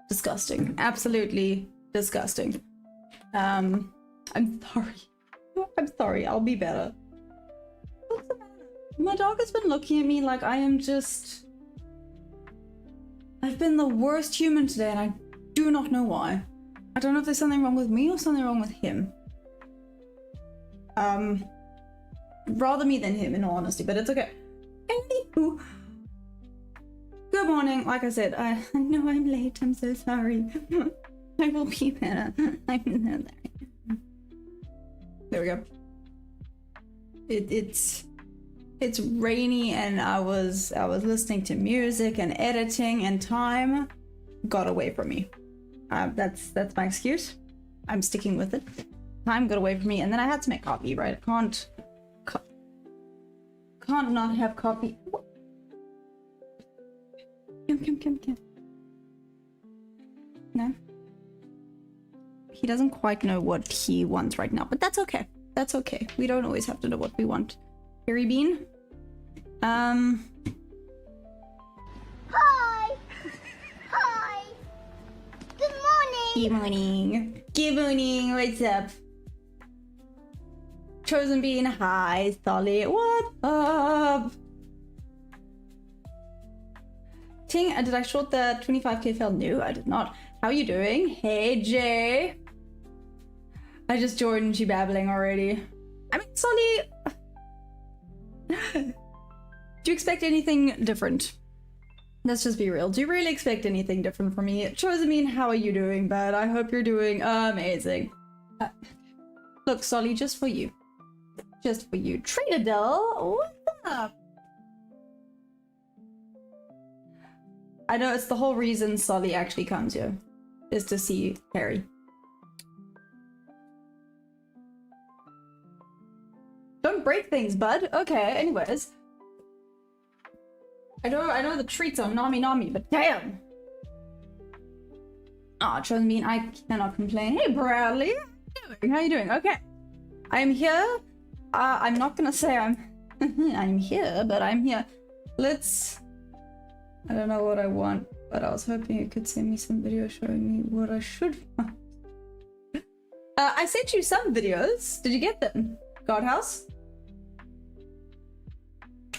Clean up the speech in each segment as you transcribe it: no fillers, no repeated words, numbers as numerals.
Disgusting. Absolutely disgusting. I'm sorry. I'm sorry. I'll be better. What's the matter? My dog has been looking at me like I am just... I've been the worst human today and I do not know why. I don't know if there's something wrong with me or something wrong with him. Rather me than him in all honesty, but it's okay. Anywho. Good morning. Like I said, I know I'm late. I'm so sorry. I will be better. I'm so sorry. There we go. It's rainy and I was listening to music and editing and time got away from me. That's my excuse. I'm sticking with it. Time got away from me and then I had to make coffee, right? I can't not have coffee. Come. No. He doesn't quite know what he wants right now, but that's okay. That's okay. We don't always have to know what we want. Harry Bean? Hi! Hi! Good morning! Good morning. Good morning. What's up? Chosen Bean, hi. Solly, what up? Ting, did I short the 25k fail? No, I did not. How are you doing? Hey, Jay. I just joined and she babbling already. I mean, Solly... Do you expect anything different? Let's just be real. Do you really expect anything different from me? Chosen Bean, how are you doing, bud? I hope you're doing amazing. Look, Solly, just for you. Just for you. Tradadell, what's up? I know it's the whole reason Solly actually comes here, is to see Harry. Don't break things, bud. Okay, anyways. I know the treats are nami, but damn! Aw, Chosen Bean, I cannot complain. Hey, Bradley! How you doing? Okay. I'm here. I'm not gonna say I'm here, but I'm here. Let's... I don't know what I want, but I was hoping you could send me some videos showing me what I should find. I sent you some videos. Did you get them? Guardhouse?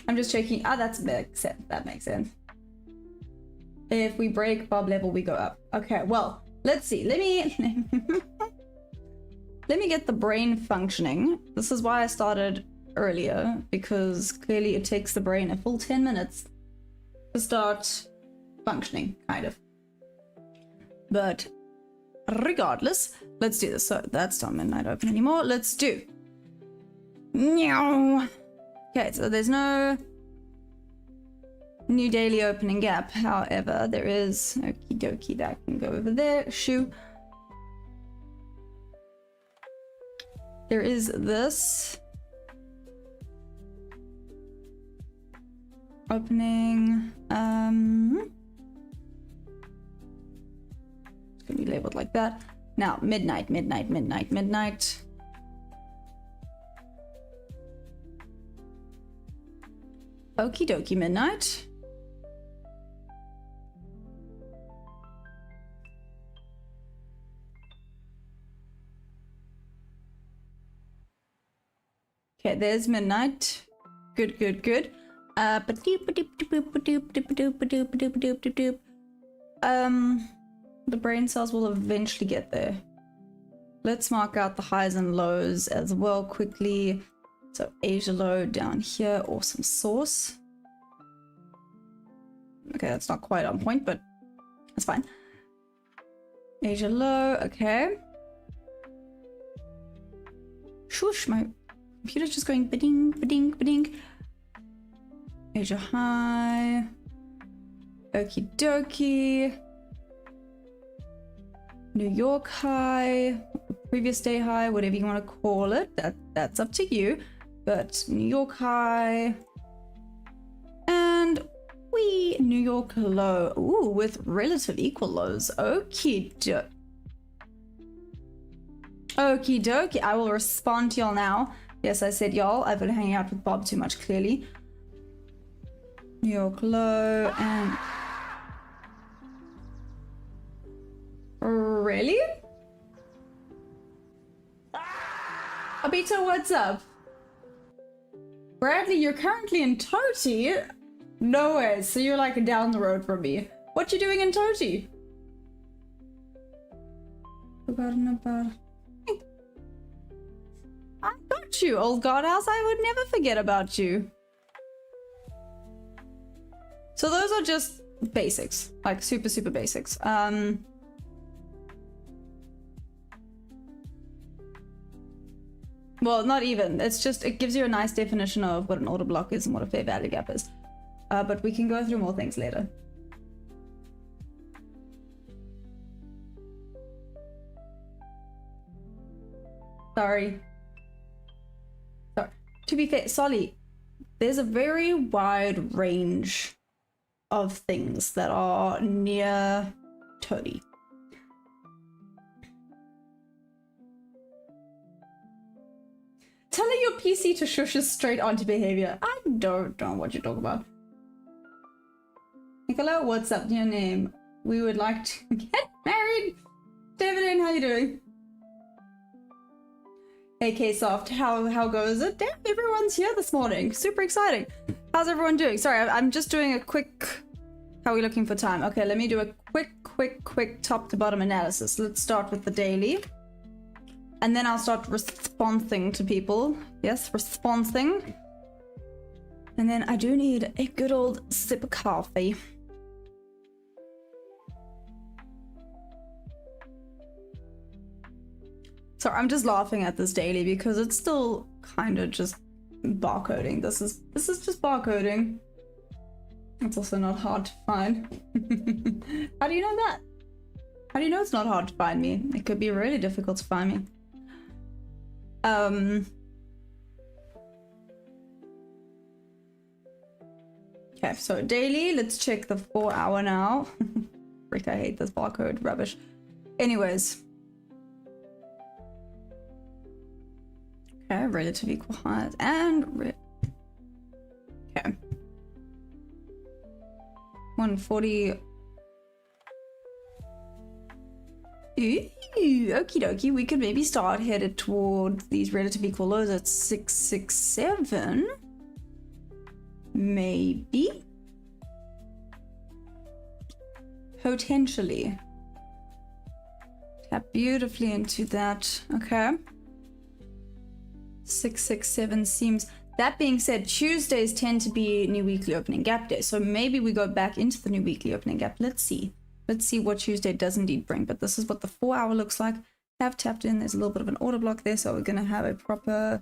I'm just checking. Ah, that makes sense. That makes sense. If we break Bob level, we go up. Okay, well, let's see. Let me get the brain functioning. This is why I started earlier, because clearly it takes the brain a full 10 minutes to start functioning, kind of. But regardless, let's do this. So that's not midnight open anymore. Let's do. Meow. Okay, so there's no new daily opening gap. However, there is okie dokie that can go over there. Shoo. There is this opening. It's gonna be labeled like that. Now, midnight. Okie dokie, midnight. Okay, there's midnight. Good. The brain cells will eventually get there. Let's mark out the highs and lows as well quickly. So Asia low down here, awesome source. Okay, that's not quite on point, but that's fine. Asia low, okay. Shush, my computer's just going ba-ding. Asia high. Okie dokie. New York high. Previous day high, whatever you want to call it. That's up to you. But New York high. And New York low. Ooh, with relative equal lows. Okie dokie. I will respond to y'all now. Yes, I said y'all. I've been hanging out with Bob too much, clearly. New York low and Really? Abito, what's up? Bradley, you're currently in Toti? No way, so you're like down the road from me. What you doing in Toti? Forgotten about... I got you, old godhouse. I would never forget about you. So those are just basics, like super, super basics. Well, not even. It's just, it gives you a nice definition of what an order block is and what a fair value gap is. But we can go through more things later. Sorry. To be fair, Solly, there's a very wide range of things that are near Todi. Telling your PC to shush is straight onto behavior. I don't know what you're talking about. Nicola, what's up? Your name? We would like to get married. David, how you doing? A.k.a. Soft, how goes it? Damn, everyone's here this morning. Super exciting. How's everyone doing? Sorry, I'm just doing a quick... How are we looking for time? Okay, let me do a quick top to bottom analysis. Let's start with the daily. And then I'll start responding to people. Yes, responding. And then I do need a good old sip of coffee. Sorry, I'm just laughing at this daily because it's still kind of just barcoding. This is just barcoding. It's also not hard to find. How do you know that? How do you know it's not hard to find me? It could be really difficult to find me. Okay, so daily, let's check the 4 hour now. Frick, I hate this barcode rubbish. Anyways. Okay, relatively quiet and okay. 140. Ooh, okie dokie. We could maybe start headed toward these relative equal lows at 667. Maybe. Potentially. Tap beautifully into that. Okay. 667 seems. That being said, Tuesdays tend to be new weekly opening gap day, so maybe we go back into the new weekly opening gap. Let's see what Tuesday does indeed bring. But this is what the 4 hour looks like. Have tapped in. There's a little bit of an order block there, so we're gonna have a proper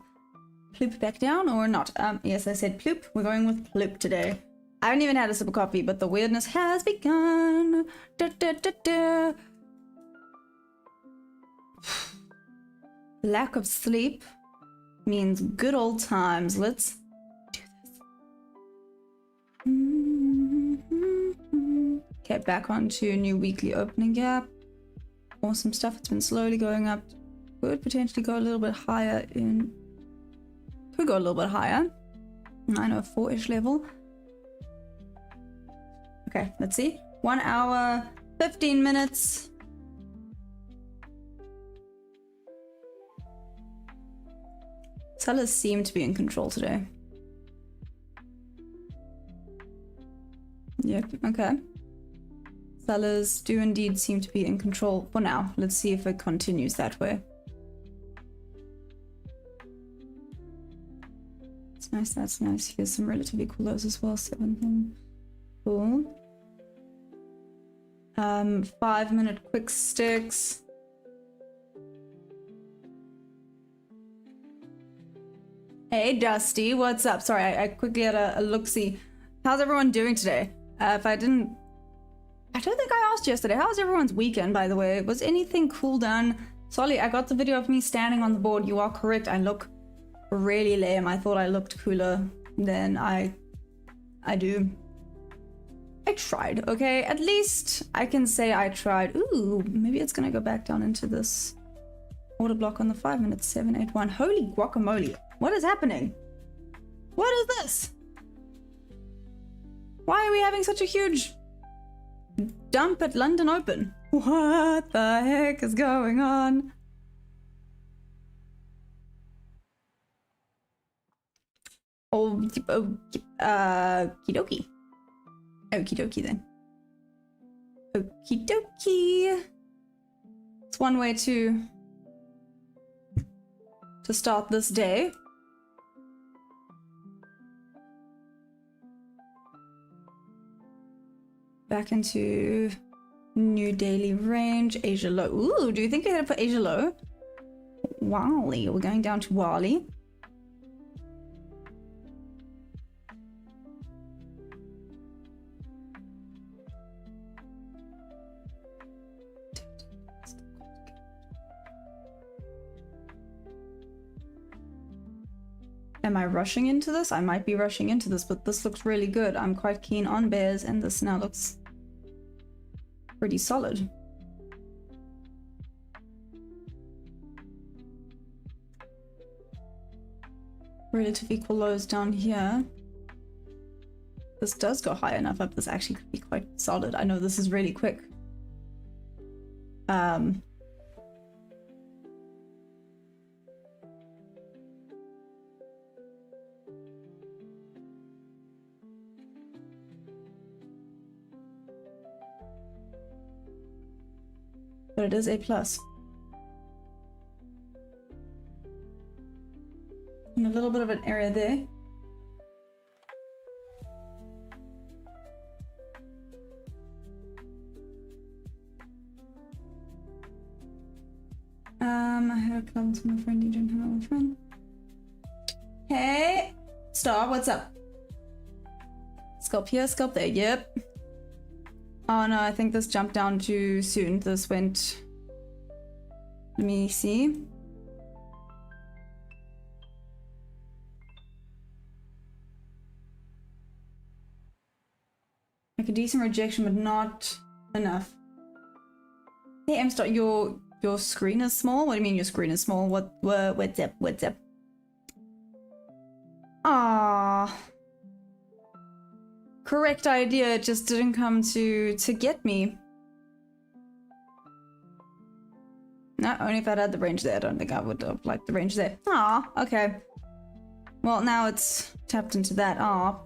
ploop back down or not. Yes, I said ploop. We're going with ploop today. I haven't even had a sip of coffee, but the weirdness has begun. Da, da, da, da. Lack of sleep means good old times. Let's do this. Okay, back onto new weekly opening gap. Awesome stuff. It's been slowly going up. Could potentially go a little bit higher in... Could go a little bit higher. 904-ish level. Okay, let's see. 1 hour, 15 minutes. Sellers seem to be in control today. Yep, okay. Sellers do indeed seem to be in control for now. Let's see if it continues that way. That's nice, that's nice. Here's some relative equal lows as well. 7. Cool. 5 minute quick sticks. Hey Dusty, what's up? Sorry, I quickly had a look-see. How's everyone doing today? I don't think I asked yesterday. How was everyone's weekend, by the way? Was anything cool done? Solly, I got the video of me standing on the board. You are correct. I look really lame. I thought I looked cooler than I do. I tried, okay? At least I can say I tried. Ooh, maybe it's gonna go back down into this order block on the 5 minutes. 781. Holy guacamole. What is happening? What is this? Why are we having such a huge dump at London Open? What the heck is going on? Oh, okie dokie. Okie dokie then. Okie dokie. It's one way to start this day. Back into new daily range. Asia low. Ooh, do you think we're headed for Asia low? Wally. We're going down to Wally. Am I rushing into this? I might be rushing into this, but this looks really good. I'm quite keen on bears, and this now looks pretty solid. Relative equal lows down here. This does go high enough up. This actually could be quite solid. I know this is really quick. But it is A+. And a little bit of an area there. I had a club with my friend, you didn't have my friend. Hey! Star, what's up? Scalp here, scalp there, yep. Oh no, I think this jumped down too soon. This went... Let me see. Like a decent rejection, but not enough. Hey, M-Star, your screen is small? What do you mean your screen is small? What's up? What's up? Ah. Correct idea, it just didn't come to get me. No, only if I'd had the range there. I don't think I would have liked the range there. Ah, okay. Well, now it's tapped into that. Ah.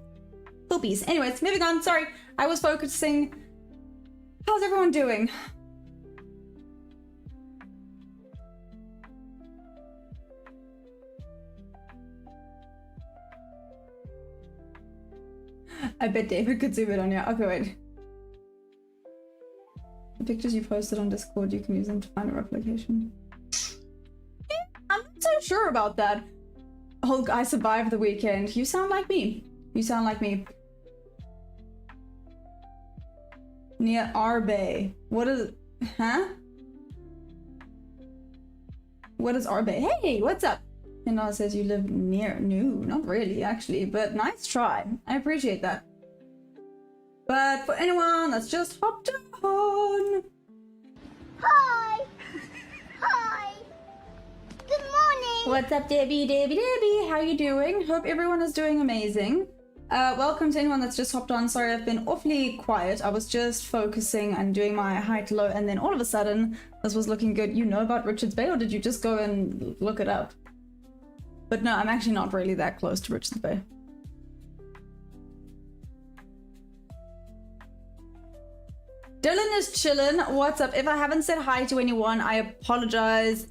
Poopies. Anyways, moving on. Sorry, I was focusing. How's everyone doing? I bet David could zoom it on you. Okay, wait. The pictures you posted on Discord, you can use them to find a rough location. I'm not so sure about that. Oh, I survived the weekend. You sound like me. You sound like me. Near Arbe. What is... Huh? What is Arbe? Hey, what's up? And now it says you live near... No, not really, actually. But nice try. I appreciate that. But for anyone that's just hopped on... Hi! Hi! Good morning! What's up, Debbie? How you doing? Hope everyone is doing amazing. Welcome to anyone that's just hopped on. Sorry, I've been awfully quiet. I was just focusing and doing my high to low, and then all of a sudden, this was looking good. You know about Richards Bay, or did you just go and look it up? But no, I'm actually not really that close to Richards Bay. Dylan is chillin'. What's up? If I haven't said hi to anyone, I apologize.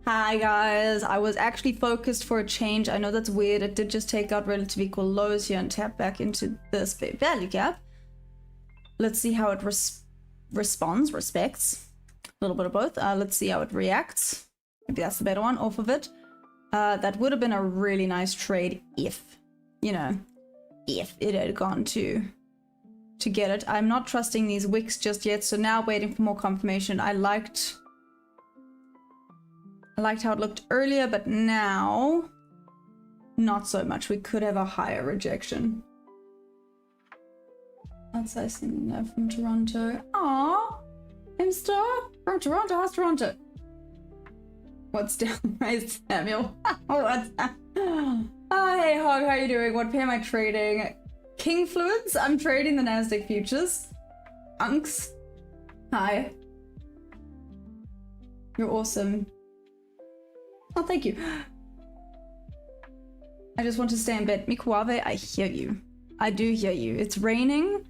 Hi guys. I was actually focused for a change. I know that's weird. It did just take out relative equal lows here and tap back into this value gap. Let's see how it responds, respects. A little bit of both. Let's see how it reacts. Maybe that's the better one off of it. That would have been a really nice trade if, you know, if it had gone to get it. I'm not trusting these wicks just yet, so now waiting for more confirmation. I liked how it looked earlier, but now not so much. We could have a higher rejection. That's I seen that from Toronto. Aww, M-Star from Toronto. How's Toronto? What's down, right, Samuel? What's that? Oh, hey Hog, how you doing? What pair am I trading? King Fluids. I'm trading the Nasdaq futures. Unks. Hi. You're awesome. Oh, thank you. I just want to stay in bed. Mikuave, I hear you. I do hear you. It's raining,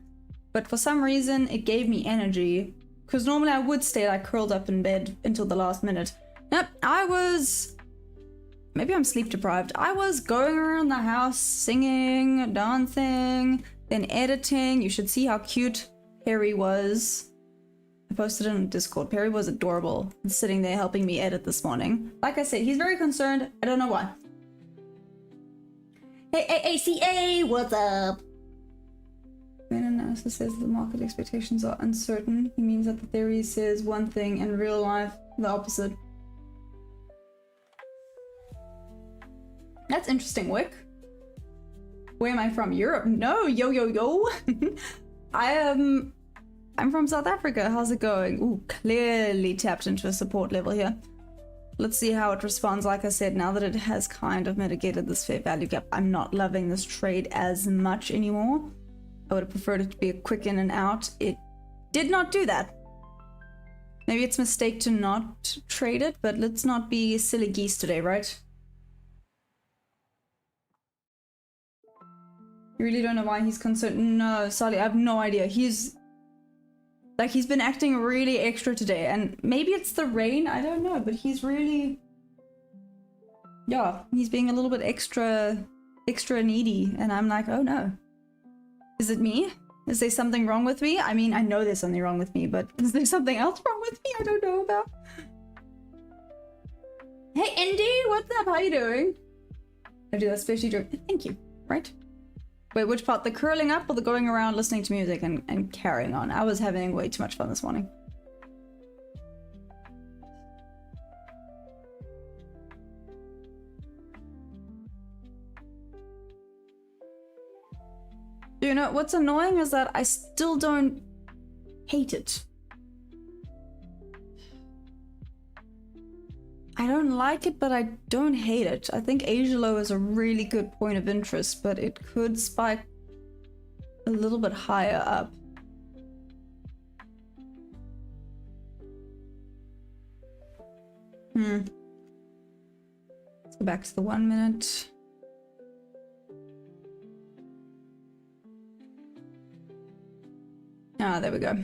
but for some reason it gave me energy. Because normally I would stay like curled up in bed until the last minute. Nope, I was... Maybe I'm sleep deprived. I was going around the house singing, dancing, then editing. You should see how cute Perry was. I posted it on Discord. Perry was adorable. He's sitting there helping me edit this morning. Like I said, he's very concerned. I don't know why. Hey, a.k.a, what's up? When analysis says the market expectations are uncertain, he means that the theory says one thing and real life the opposite. That's interesting, Wick. Where am I from? Europe? No, yo. I'm from South Africa. How's it going? Ooh, clearly tapped into a support level here. Let's see how it responds. Like I said, now that it has kind of mitigated this fair value gap, I'm not loving this trade as much anymore. I would have preferred it to be a quick in and out. It did not do that. Maybe it's a mistake to not trade it, but let's not be silly geese today, right? You really don't know why he's concerned? No, Sally, I have no idea. He's been acting really extra today, and maybe it's the rain, I don't know, but he's really... Yeah, he's being a little bit extra needy, and I'm like, oh no. Is it me? Is there something wrong with me? I mean, I know there's something wrong with me, but is there something else wrong with me I don't know about? Hey, Indy, what's up? How you doing? I do that especially during... Thank you, right? Wait, which part? The curling up or the going around listening to music and carrying on? I was having way too much fun this morning. You know, what's annoying is that I still don't hate it. I don't like it, but I don't hate it. I think Asia Low is a really good point of interest, but it could spike a little bit higher up. Let's go back to the 1 minute. Ah, there we go.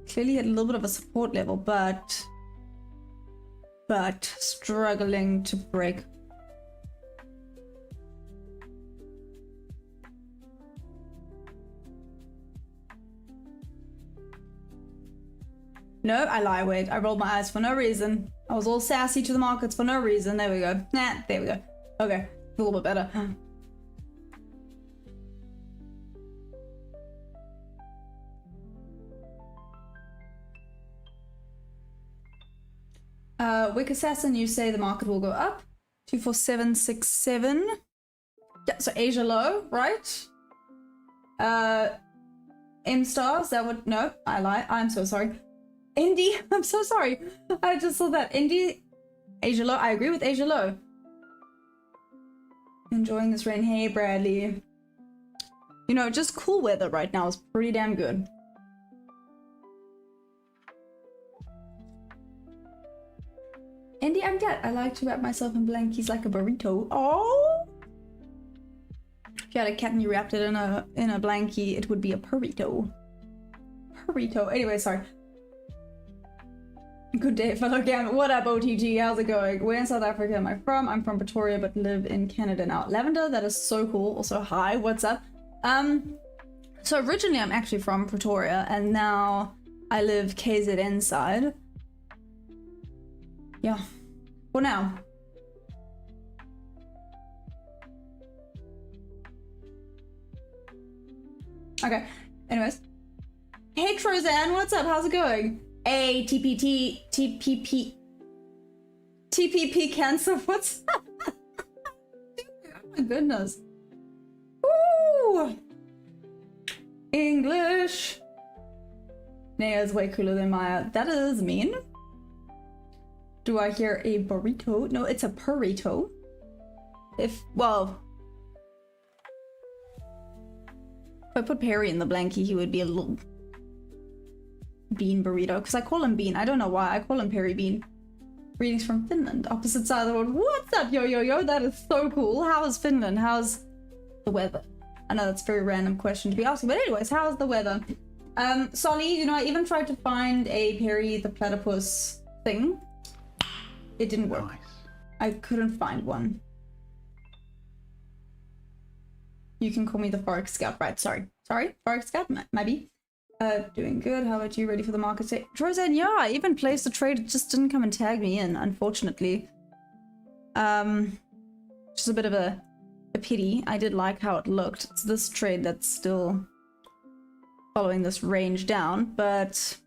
Clearly at a little bit of a support level, but struggling to break. No, I lie, wait, I rolled my eyes for no reason. I was all sassy to the markets for no reason. There we go. Nah, there we go. Okay, a little bit better. Wick Assassin, you say the market will go up. 24767. Yeah, so Asia low, right? M stars, that would... No, I lie. I'm so sorry. Indy, I'm so sorry. I just saw that. Indy, Asia low. I agree with Asia low. Enjoying this rain. Hey, Bradley. You know, just cool weather right now is pretty damn good. Indy, I'm dead. I like to wrap myself in blankies like a burrito. Oh! If you had a cat and you wrapped it in a blankie, it would be a burrito. Burrito. Anyway, sorry. Good day, fellow gamer. What up, OTG? How's it going? Where in South Africa am I from? I'm from Pretoria, but live in Canada now. Lavender, that is so cool. Also, hi, what's up? So originally I'm actually from Pretoria, and now I live KZN side. Yeah. For now. Okay. Anyways. Hey, Trozan, what's up? How's it going? A TPP cancer. What's up? Oh my goodness. Woo! English. Naya is way cooler than Maya. That is mean. Do I hear a burrito? No, it's a burrito. Well, If I put Perry in the blankie, he would be a little bean burrito. Because I call him Bean. I don't know why. I call him Perry Bean. Greetings from Finland. Opposite side of the world. What's up, yo, yo, yo? That is so cool. How is Finland? How's the weather? I know that's a very random question to be asking. But anyways, how's the weather? Solly, you know, I even tried to find a Perry the Platypus thing. It didn't work. Nice. I couldn't find one. You can call me the Forex Scout, right? Sorry, Forex Scout, maybe. Doing good. How about you? Ready for the market state? Troyzan, yeah, I even placed a trade. It just didn't come and tag me in, unfortunately. Just a bit of a pity. I did like how it looked. It's this trade that's still following this range down, but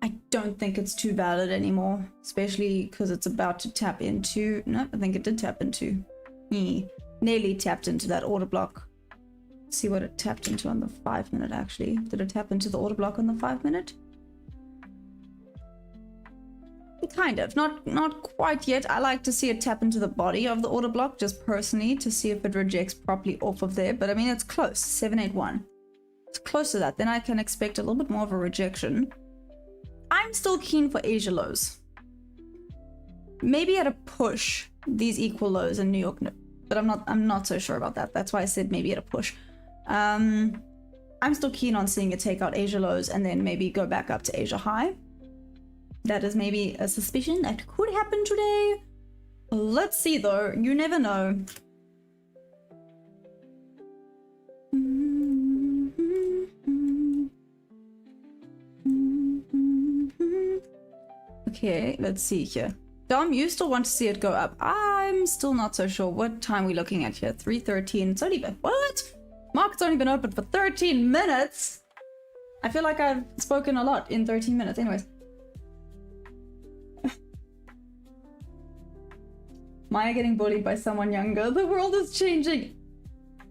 I don't think it's too valid anymore, especially because it's about to tap into... No, I think it did tap into... Nearly tapped into that order block. Let's see what it tapped into on the 5 minute actually. Did it tap into the order block on the 5 minute? Kind of. Not quite yet. I like to see it tap into the body of the order block, just personally, to see if it rejects properly off of there. But I mean, it's close. 781. It's close to that. Then I can expect a little bit more of a rejection. I'm still keen for Asia lows. Maybe at a push, these equal lows in New York, but I'm not so sure about that. That's why I said maybe at a push. I'm still keen on seeing it take out Asia lows and then maybe go back up to Asia high. That is maybe a suspicion that could happen today. Let's see though. You never know. Okay, let's see here. Dom, you still want to see it go up? I'm still not so sure. What time are we looking at here? 3:13. It's only been... What? Market's only been open for 13 minutes? I feel like I've spoken a lot in 13 minutes. Anyways. Maya getting bullied by someone younger. The world is changing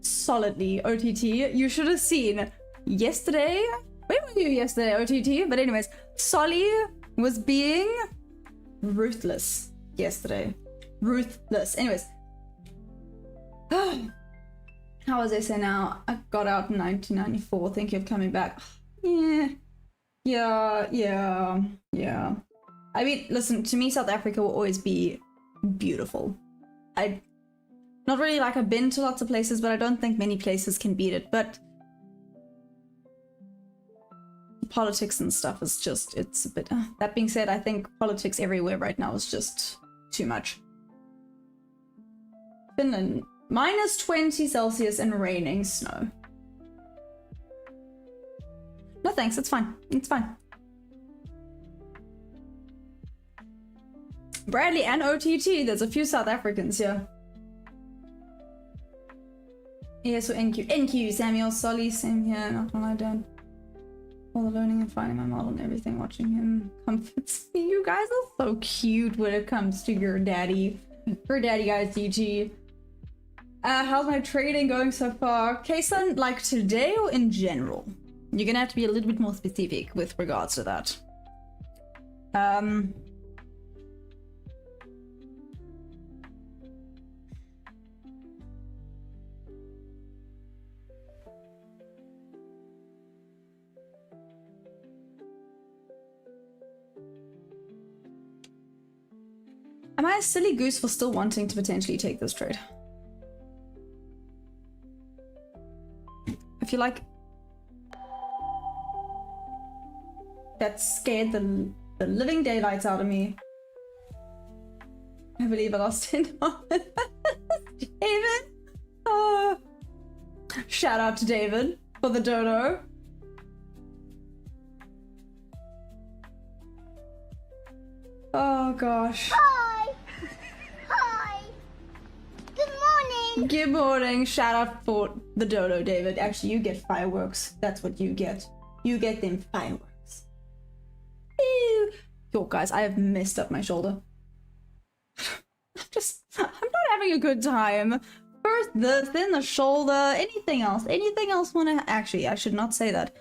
solidly. OTT, you should have seen yesterday. Where were you yesterday, OTT? But anyways, Solly was being ruthless yesterday. Ruthless. Anyways. How was I say now? I got out in 1994 thinking of coming back. Yeah. I mean, listen, to me, South Africa will always be beautiful. Not really like I've been to lots of places, but I don't think many places can beat it. But politics and stuff is just, it's a bit... That being said, I think politics everywhere right now is just too much. Finland, -20 Celsius and raining snow. No thanks, it's fine. It's fine. Bradley and OTT, there's a few South Africans here. Yeah, so NQ, Samuel, Solly, same here, not gonna lie down. All the learning and finding my model and everything, watching him comforts me. You guys are so cute when it comes to your daddy. Your daddy guys, DG. How's my trading going so far? Kason, like today or in general? You're gonna have to be a little bit more specific with regards to that. Am I a silly goose for still wanting to potentially take this trade? I feel like that scared the living daylights out of me. I believe I lost $10. David! Oh. Shout out to David for the dodo. Oh gosh. Hi. Hi. Good morning. Good morning. Shout out for the dodo, David. Actually, you get fireworks. That's what you get. You get them fireworks. Ew. Yo, guys, I have messed up my shoulder. I'm not having a good time. First this, then the shoulder. Anything else? Anything else wanna... Actually, I should not say that.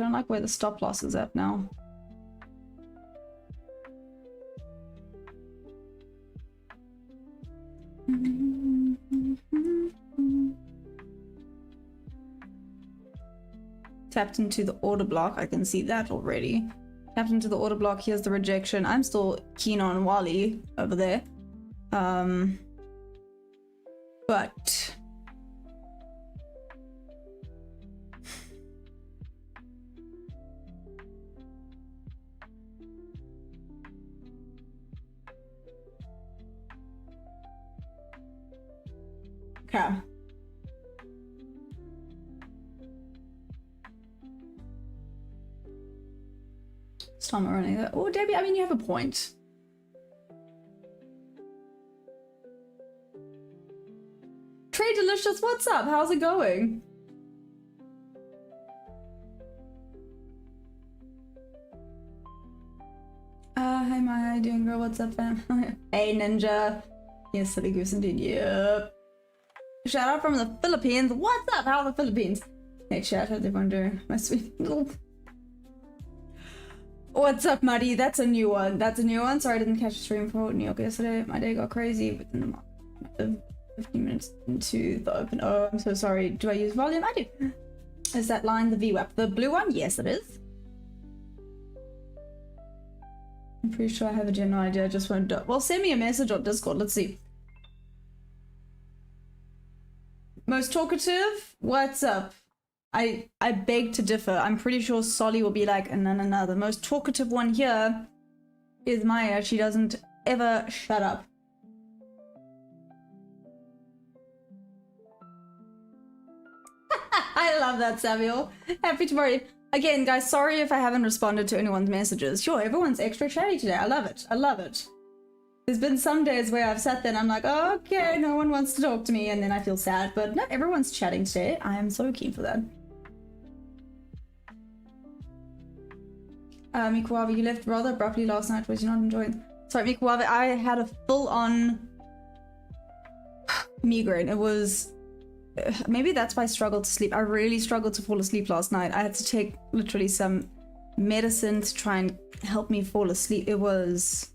don't like where the stop loss is at now. Tapped into the order block. I can see that already. Tapped into the order block. Here's the rejection. I'm still keen on Wally over there. But okay. Stop running that. Oh, Debbie, I mean, you have a point. Trey Delicious, what's up? How's it going? Hey Maya, how you doing, girl? What's up, fam? Hey Ninja. Yes, silly goose indeed. Yep. Shout out from the Philippines. What's up? How are the Philippines? Hey chat, how's everyone doing? My sweet little... What's up, Muddy? That's a new one. That's a new one. Sorry I didn't catch a stream for New York yesterday. My day got crazy within the market. 15 minutes into the open. Oh, I'm so sorry. Do I use volume? I do. Is that line the VWAP? The blue one? Yes, it is. I'm pretty sure I have a general idea. I just won't do it. Well, send me a message on Discord. Let's see. Most talkative? What's up? I beg to differ. I'm pretty sure Solly will be like, no. The most talkative one here is Maya. She doesn't ever shut up. I love that, Samuel. Happy tomorrow. Again, guys, sorry if I haven't responded to anyone's messages. Sure, everyone's extra chatty today. I love it. I love it. There's been some days where I've sat there and I'm like, oh, okay, no one wants to talk to me, and then I feel sad. But no, everyone's chatting today. I am so keen for that. Mikuavi, you left rather abruptly last night. Was you not enjoying? Sorry, Mikuavi, I had a full-on migraine. It was... maybe that's why I struggled to sleep. I really struggled to fall asleep last night. I had to take literally some medicine to try and help me fall asleep. It was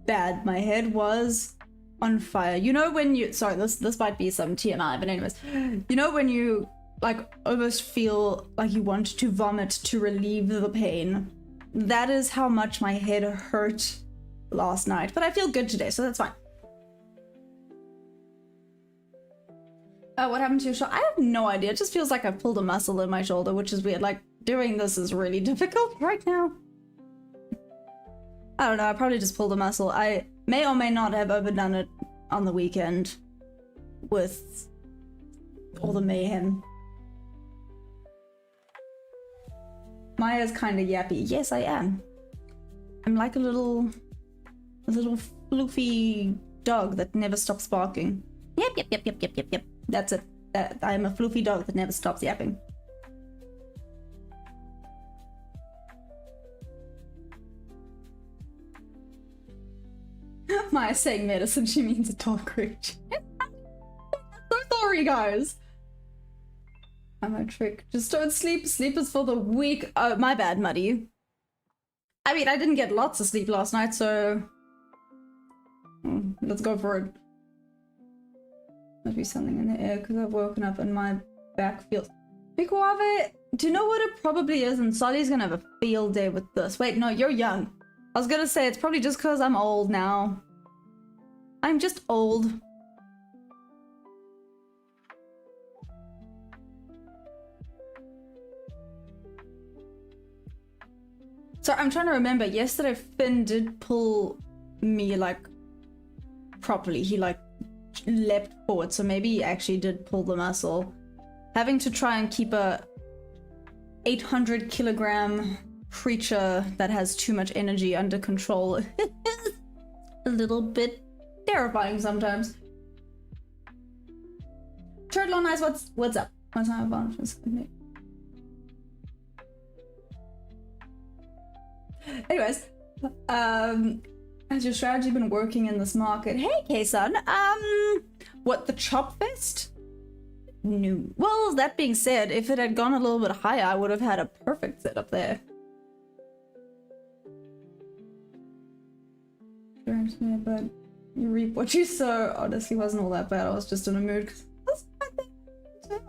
bad. My head was on fire. You know when you... sorry, this might be some TMI, but anyways. You know when you like almost feel like you want to vomit to relieve the pain? That is how much my head hurt last night. But I feel good today, so that's fine. What happened to your shoulder? I have no idea. It just feels like I've pulled a muscle in my shoulder, which is weird. Like, doing this is really difficult right now. I don't know. I probably just pulled a muscle. I may or may not have overdone it on the weekend with all the mayhem. Maya's kind of yappy. Yes, I am. I'm like a little floofy dog that never stops barking. Yep. That's it. I am a floofy dog that never stops yapping. Maya saying medicine, she means a dog creature. So sorry, guys. I'm a trick. Just don't sleep. Sleep is for the weak. Oh, my bad, Muddy. I mean, I didn't get lots of sleep last night, so... let's go for it. Must be something in the air because I've woken up and my back feels... Mikuave, do you know what it probably is? And Solly's gonna have a field day with this. Wait, no, you're young. I was gonna say it's probably just because I'm old now. I'm just old. So I'm trying to remember. Yesterday Finn did pull me like properly. He like leapt forward, so maybe he actually did pull the muscle. Having to try and keep a 800 kilogram creature that has too much energy under control a little bit terrifying sometimes. Turtle on Ice, what's up? What's up? Anyways, has your strategy been working in this market? Hey, K-Sun. What, the Chop Fest? No. Well, that being said, if it had gone a little bit higher, I would have had a perfect setup there. But you reap what you sow. Honestly, wasn't all that bad. I was just in a mood.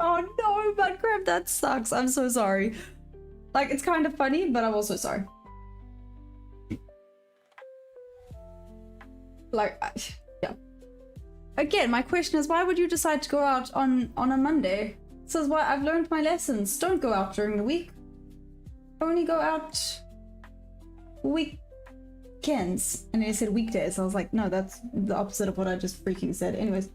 Oh no, but crap, that sucks. I'm so sorry. Like, it's kind of funny, but I'm also sorry. Like, yeah. Again, my question is, why would you decide to go out on a Monday? This is why I've learned my lessons. Don't go out during the week. Only go out weekends. And he said weekdays. I was like, no, that's the opposite of what I just freaking said. Anyways.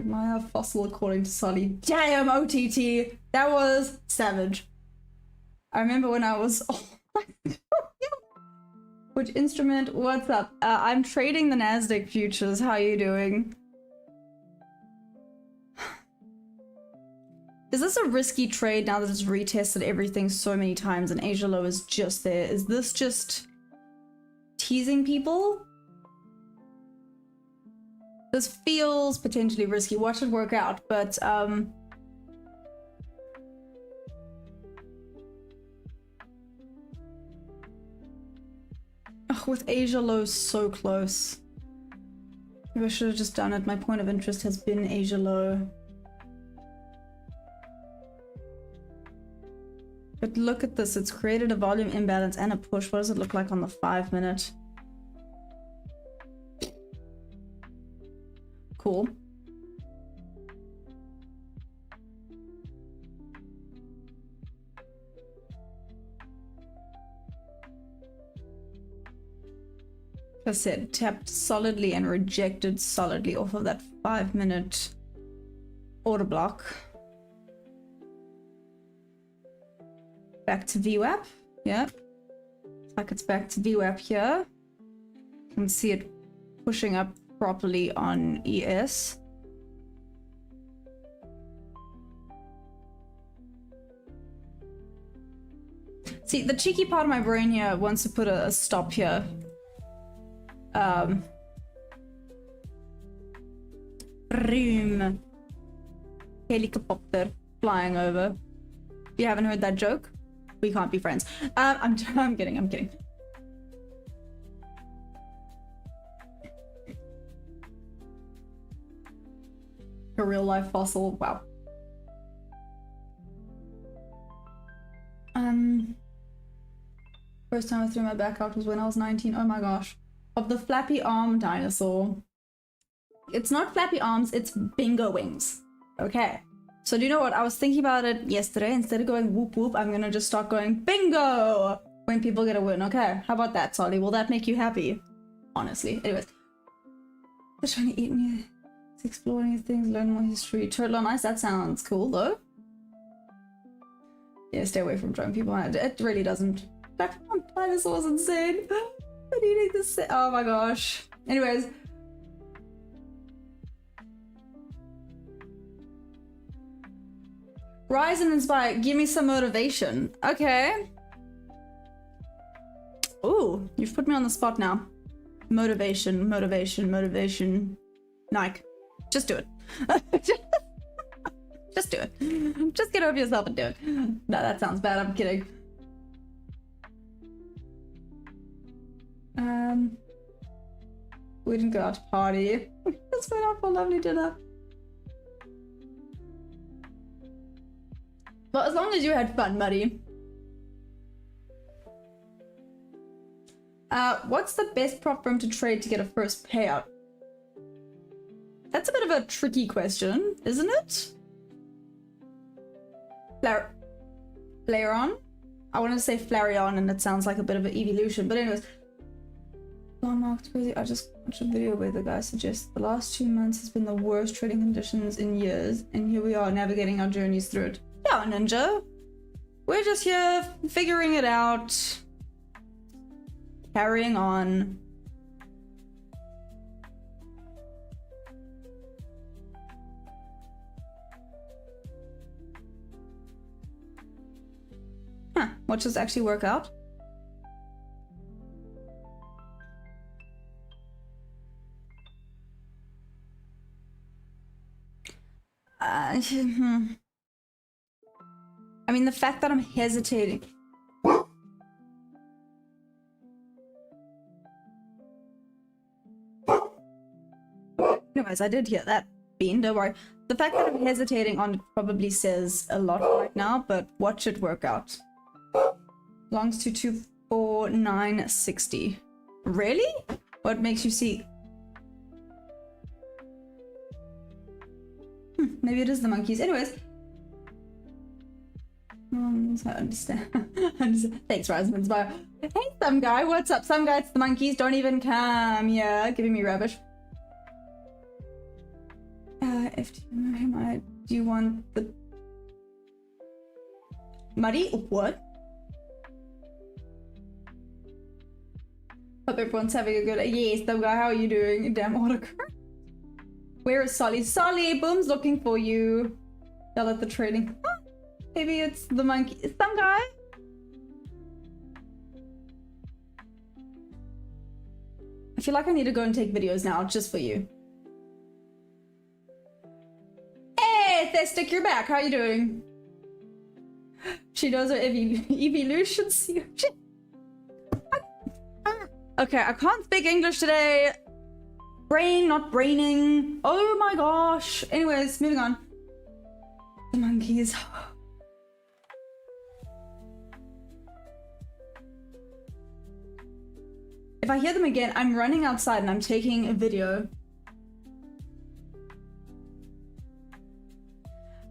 My fossil according to Solly. Damn, OTT! That was savage. I remember when I was... Which instrument? What's up? I'm trading the Nasdaq futures. How are you doing? Is this a risky trade now that it's retested everything so many times and Asia low is just there? Is this just teasing people? This feels potentially risky. Watch it work out, but with Asia low so close. Maybe I should have just done it. My point of interest has been Asia low. But look at this, it's created a volume imbalance and a push. What does it look like on the 5-minute? Cool. Like I said, tapped solidly and rejected solidly off of that 5-minute order block. Back to VWAP. Yeah. Looks like it's back to VWAP here. You can see it pushing up properly on ES. See, the cheeky part of my brain here wants to put a stop here. Room. Helicopter flying over. You haven't heard that joke? We can't be friends. I'm kidding, I'm kidding. A real life fossil, wow. First time I threw my back out was when I was 19. Oh my gosh. Of the flappy arm dinosaur. It's not flappy arms, it's bingo wings. Okay. So do you know what? I was thinking about it yesterday. Instead of going whoop whoop, I'm gonna just start going bingo when people get a win. Okay, how about that, Solly? Will that make you happy? Honestly. Anyways. They're trying to eat me. It's exploring new things, learn more history. Turtle on ice, that sounds cool though. Yeah, stay away from drunk people. It really doesn't. That dinosaur was insane. I'm eating this. Oh my gosh. Anyways. Rise and inspire. Give me some motivation. Okay. Ooh, you've put me on the spot now. Motivation, motivation, motivation. Nike. Just do it. Just do it. Just get over yourself and do it. No, that sounds bad. I'm kidding. We didn't go out to party. We just went out for a lovely dinner. Well, as long as you had fun, buddy. What's the best prop room to trade to get a first payout? That's a bit of a tricky question, isn't it? Flareon? I want to say Flareon and it sounds like a bit of an evolution, but anyways. Landmark's crazy. I just watched a video where the guy suggests the last 2 months has been the worst trading conditions in years, and here we are navigating our journeys through it. Yeah, Ninja. We're just here figuring it out. Carrying on. Huh, watch this actually work out. I mean, the fact that I'm hesitating. Anyways, I did hear that, Bean, don't worry. The fact that I'm hesitating on it probably says a lot right now, but watch it work out. Belongs to 24960. Really? What makes you see? Maybe it is the monkeys. Anyways. I understand. Thanks, Rasmus. Bye. Hey, some guy. What's up? Some guy, it's the monkeys. Don't even come. Yeah, giving me rubbish. FTM, do you want the muddy? What? Hope everyone's having a good. Yes, some guy. How are you doing? Damn autocorrect. Where is Solly? Solly, Boom's looking for you. They'll at the trading. Oh, maybe it's the monkey. Some guy. I feel like I need to go and take videos now just for you. Hey, Thestic, you're back. How are you doing? She knows her evolution. Okay, I can't speak English today. Brain, not braining. Oh my gosh. Anyways, moving on. The monkeys. If I hear them again, I'm running outside and I'm taking a video.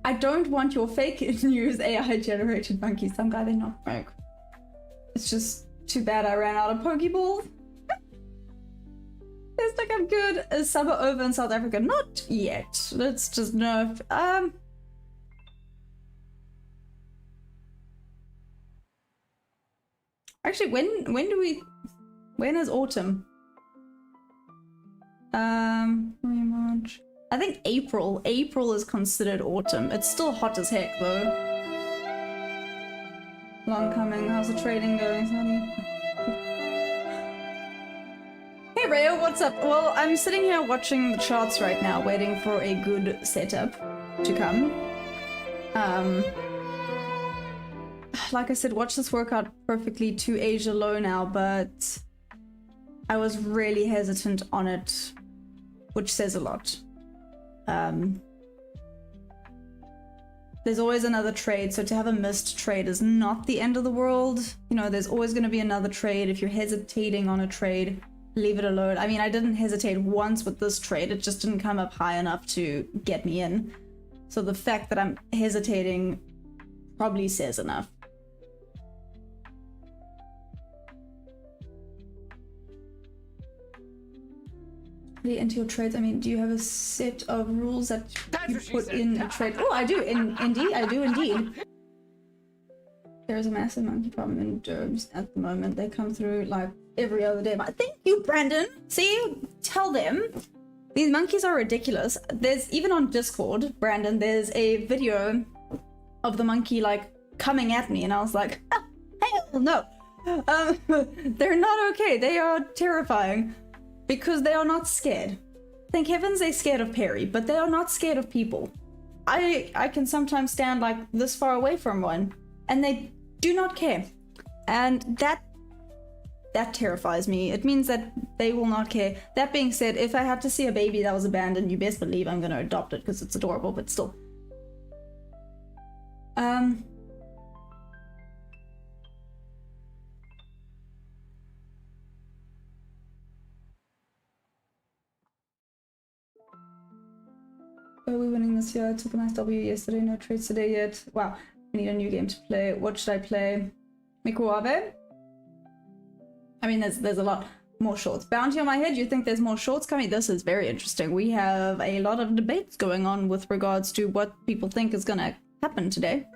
I don't want your fake news AI generated monkeys. Some guy, they're not broke. It's just too bad I ran out of Pokeballs. It's like I'm good. Is summer over in South Africa? Not yet. Let's just nerf. Actually, when is autumn? March. I think April. April is considered autumn. It's still hot as heck though. Long coming. How's the trading going, honey? Hey Rayo, what's up? Well, I'm sitting here watching the charts right now, waiting for a good setup to come. Like I said, watch this work out perfectly to Asia low now, but I was really hesitant on it, which says a lot. There's always another trade, so to have a missed trade is not the end of the world. You know, there's always going to be another trade. If you're hesitating on a trade, leave it alone. I mean, I didn't hesitate once with this trade. It just didn't come up high enough to get me in. So the fact that I'm hesitating probably says enough. Into your trades, I mean, do you have a set of rules that you put in a trade? Oh, I do. Indeed, I do indeed. There is a massive monkey problem in Derbs at the moment. They come through like every other day. But thank you, Brandon. See, tell them these monkeys are ridiculous. There's even on Discord, Brandon, there's a video of the monkey like coming at me, and I was like, ah, hell no. They're not okay. They are terrifying. Because they are not scared. Thank heavens they're scared of Perry, but they are not scared of people. I can sometimes stand like this far away from one, and they do not care. And that terrifies me. It means that they will not care. That being said, if I had to see a baby that was abandoned, you best believe I'm gonna adopt it because it's adorable, but still. Are we winning this year? I took a nice W yesterday, no trades today yet. Wow, I need a new game to play. What should I play? Mikuabe? I mean, there's a lot more shorts. Bounty on my head, you think there's more shorts coming? This is very interesting. We have a lot of debates going on with regards to what people think is gonna happen today.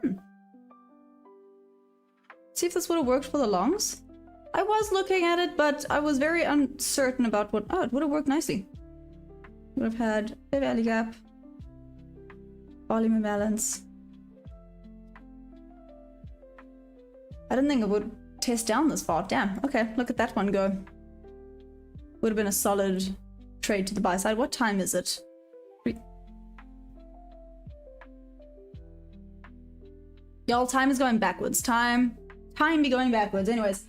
See if this would have worked for the longs. I was looking at it, but I was very uncertain about what... Oh, it would have worked nicely. Would have had a value gap. Volume imbalance. I didn't think it would test down this far. Damn. Okay, look at that one go. Would have been a solid trade to the buy side. What time is it? Y'all, time is going backwards. Time be going backwards. Anyways.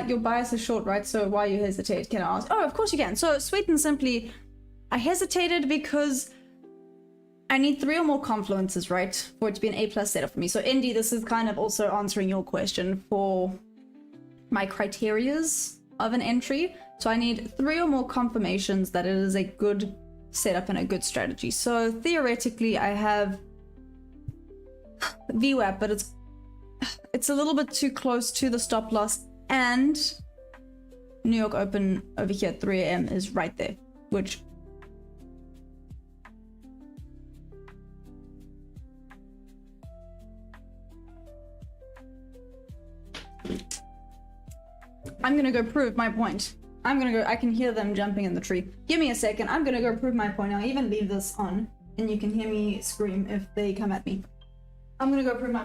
Your bias is short, right? So why you hesitate, can I ask? Oh, of course you can. So sweet and simply, I hesitated because I need 3 or more confluences, right? For it to be an A+ setup for me. So Indy, this is kind of also answering your question for my criterias of an entry. So I need 3 or more confirmations that it is a good setup and a good strategy. So theoretically, I have VWAP, but it's a little bit too close to the stop loss, and New York Open over here at 3 a.m. is right there, which I'm gonna go prove my point. I can hear them jumping in the tree. Give me a second, I'm gonna go prove my point. I'll even leave this on and you can hear me scream if they come at me. I'm gonna go prove my...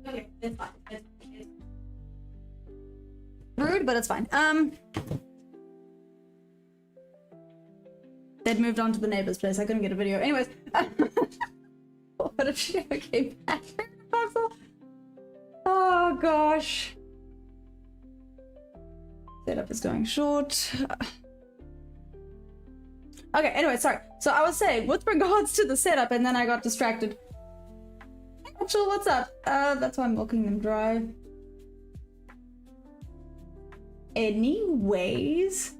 Okay, it's fine. It's rude, but it's fine. They'd moved on to the neighbor's place. I couldn't get a video. Anyways. What if she ever came back? Oh gosh. Setup is going short. Okay, anyway, sorry. So I was saying, with regards to the setup, and then I got distracted. Hey, Mitchell, what's up? That's why I'm milking them dry. Anyways.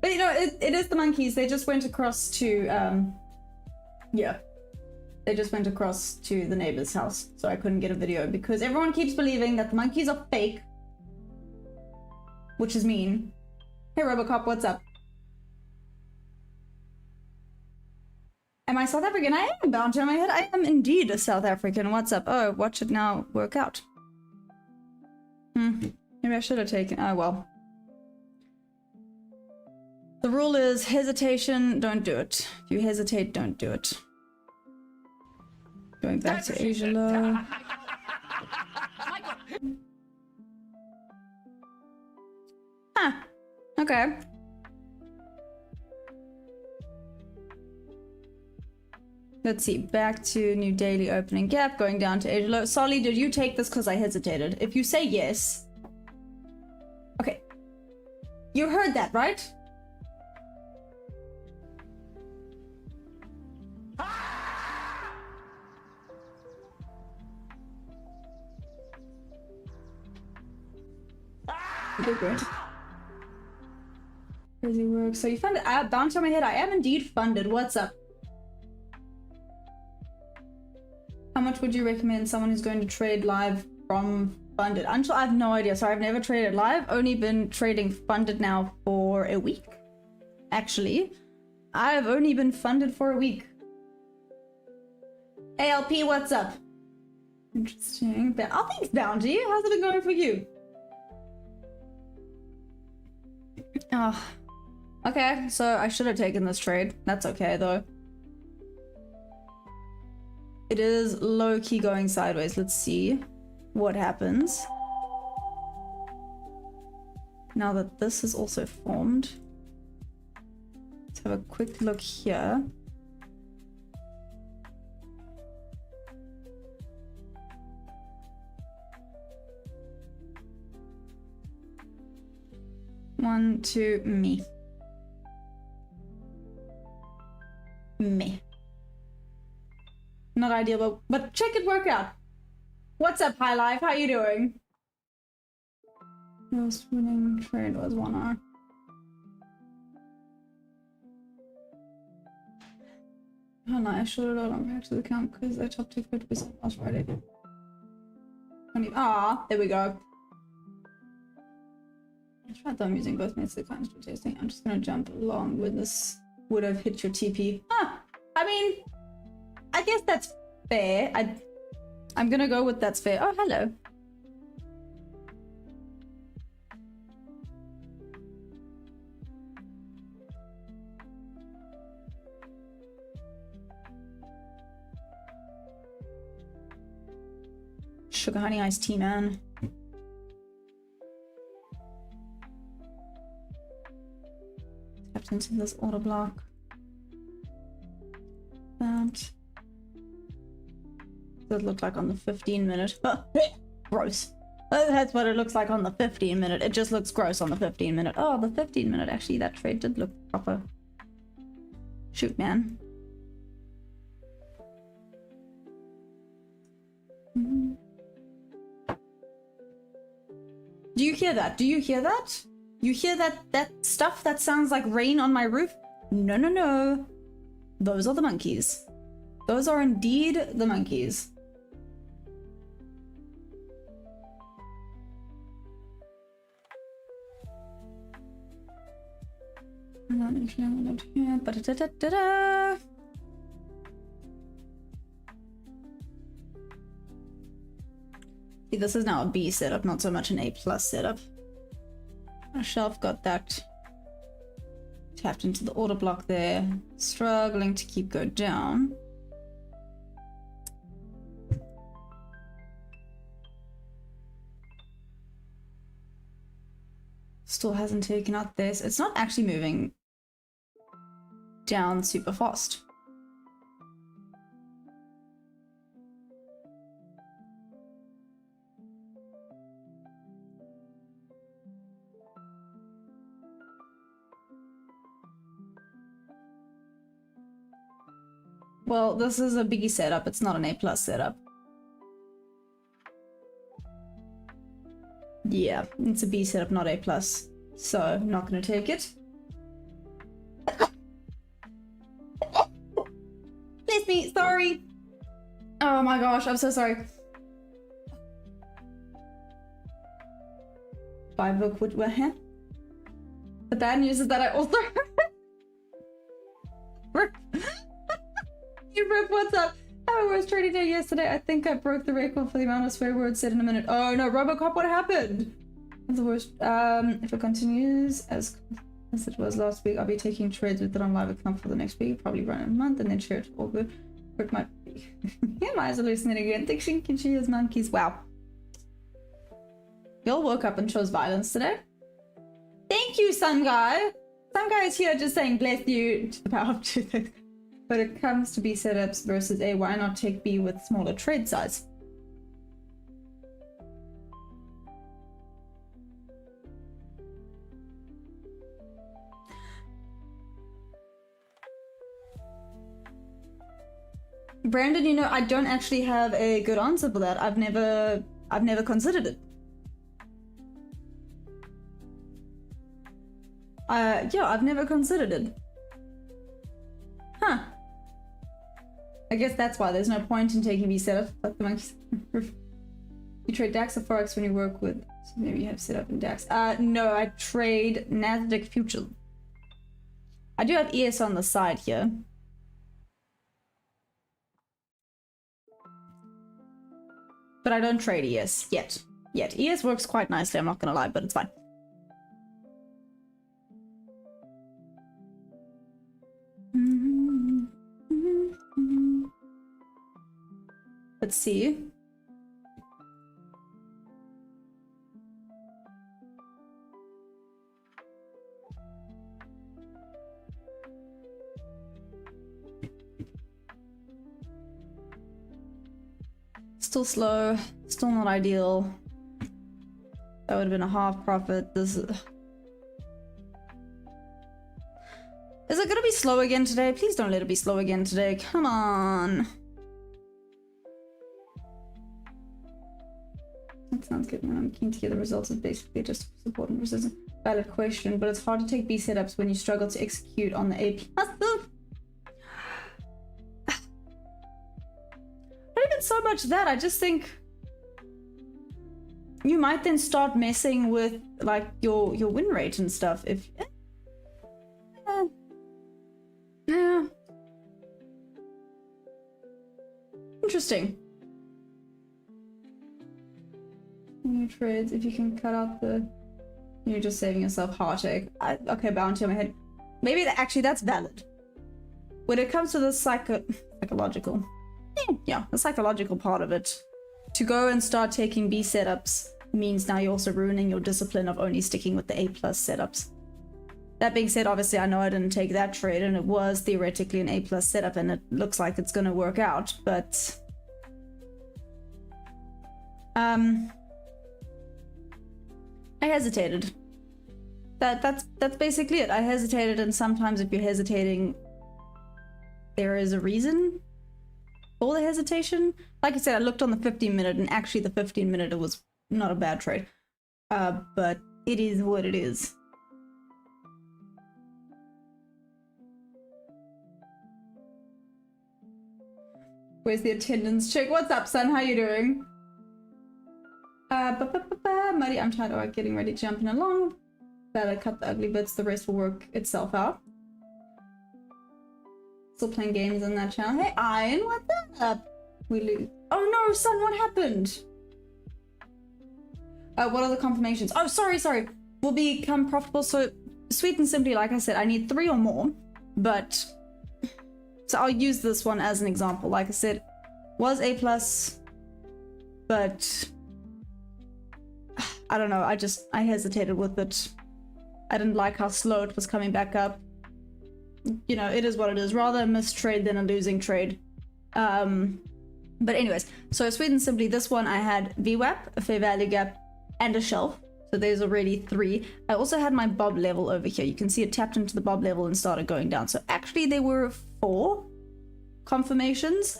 But you know, it is the monkeys. They just went across to, yeah. They just went across to the neighbor's house. So I couldn't get a video because everyone keeps believing that the monkeys are fake. Which is mean. Hey Robocop, what's up? Am I South African? I am bound in my head. I am indeed a South African. What's up? Oh, watch it now work out. Maybe I should have taken... Oh, well. The rule is hesitation, don't do it. If you hesitate, don't do it. Going back to Asia Low. Huh. Okay. Let's see. Back to new daily opening gap. Going down to Asia Low. Solly, did you take this because I hesitated? If you say yes... Okay. You heard that, right? Great. Crazy work. So you funded. I bounced on my head. I am indeed funded. What's up? How much would you recommend someone who's going to trade live from funded? Until I have no idea. Sorry, I've never traded live. Only been trading funded now for a week. Actually, I've only been funded for a week. ALP, what's up? Interesting. Oh, thanks, Bounty. How's it been going for you? Oh, okay, so I should have taken this trade. That's okay, though. It is low-key going sideways. Let's see what happens. Now that this is also formed. So have a quick look here. One, two, me. Me. Not ideal, but check it work out. What's up, High Life? How you doing? Most winning trade was 1 hour. Oh no, I shorted out on back to the account because I top took 50% last Friday. There we go. I tried though, I'm using both methods of clients for tasting. I'm just gonna jump along with this. Would have hit your TP. I mean, I guess that's fair. I'm gonna go with that's fair. Oh, hello. Sugar honey iced tea, man. Tapped into this auto block. That does look like on the 15-minute. Gross. That's what it looks like on the 15-minute. It just looks gross on the 15-minute. Oh, the 15-minute. Actually, that trade did look proper. Shoot, man. Do you hear that? Do you hear that? You hear that stuff that sounds like rain on my roof? No, no, no. Those are the monkeys. Those are indeed the monkeys. See, this is now a B setup, not so much an A+ setup. Our shelf got that tapped into the order block there, struggling to keep go down. Still hasn't taken out this. It's not actually moving down super fast. Well, this is a B setup, it's not an A+ setup. Yeah, it's a B setup, not A+. So, I'm not gonna take it. Bless me, sorry! Oh my gosh, I'm so sorry. 5 book would huh? The bad news is that I also You Rip, what's up? I was trading day yesterday. I think I broke the record for the amount of swear words said in a minute. Oh no, Robocop, what happened? That's the worst. If it continues as it was last week, I'll be taking trades with it on live account for the next week. Probably run in a month and then share it all good. It might be. Yeah, my eyes are hallucinating again. Think she can hear monkeys. Wow. Y'all woke up and chose violence today? Thank you, Sun Guy. Sun Guy is here just saying bless you to the power of two things. But it comes to B setups versus A, why not take B with smaller trade size? Brandon, you know, I don't actually have a good answer for that. I've never considered it. Yeah, I've never considered it. Huh. I guess that's why there's no point in taking B setup. Like the monkeys. You trade DAX or Forex when you work with, so maybe you have setup in DAX. No, I trade Nasdaq futures. I do have ES on the side here. But I don't trade ES yet. ES works quite nicely, I'm not gonna lie, but it's fine. Let's see. Still slow, still not ideal. That would have been a half profit. This is... Is it gonna be slow again today? Please don't let it be slow again today. Come on. That sounds good, man. I'm keen to hear the results of basically just support and resistance. Valid question, but it's hard to take B setups when you struggle to execute on the A+. Not even so much that, I just think you might then start messing with like your win rate and stuff if yeah. Interesting. New trades, if you can cut out the... You're just saving yourself heartache. Okay, bounty on my head. Maybe actually that's valid. When it comes to the psychological... Yeah, the psychological part of it. To go and start taking B setups means now you're also ruining your discipline of only sticking with the A+ setups. That being said, obviously I know I didn't take that trade and it was theoretically an A+ setup and it looks like it's gonna work out, but... I hesitated. That's basically it. I hesitated, and sometimes if you're hesitating, there is a reason for the hesitation. Like I said, I looked on the 15-minute, and actually the 15-minute it was not a bad trade. But it is what it is. Where's the attendance check? What's up, son? How you doing? Muddy, I'm tired of getting ready, jumping along. Better cut the ugly bits, the rest will work itself out. Still playing games on that channel. Hey, Iron, what's up? We lose. Oh no, son, what happened? What are the confirmations? Oh, sorry. Will become profitable. So, sweet and simply, like I said, I need 3 or more. But, so I'll use this one as an example. Like I said, was A+, but... I don't know, I hesitated with it. I didn't like how slow it was coming back up. You know, it is what it is. Rather a missed trade than a losing trade. But anyways, so sweet and simply, this one I had VWAP, a fair value gap, and a shelf. So there's already 3. I also had my bob level over here. You can see it tapped into the bob level and started going down. So actually there were 4 confirmations.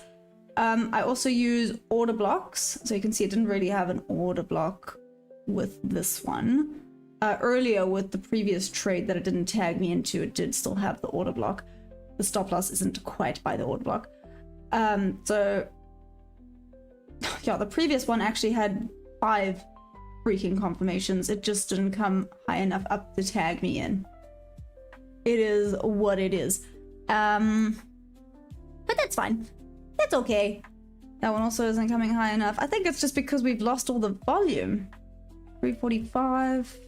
I also use order blocks. So you can see it didn't really have an order block with this one. Earlier with the previous trade that it didn't tag me into, it did still have the order block. The stop loss isn't quite by the order block. So yeah, the previous one actually had 5 freaking confirmations. It just didn't come high enough up to tag me in. It is what it is. But that's fine. That's okay. That one also isn't coming high enough. I think it's just because we've lost all the volume. 345.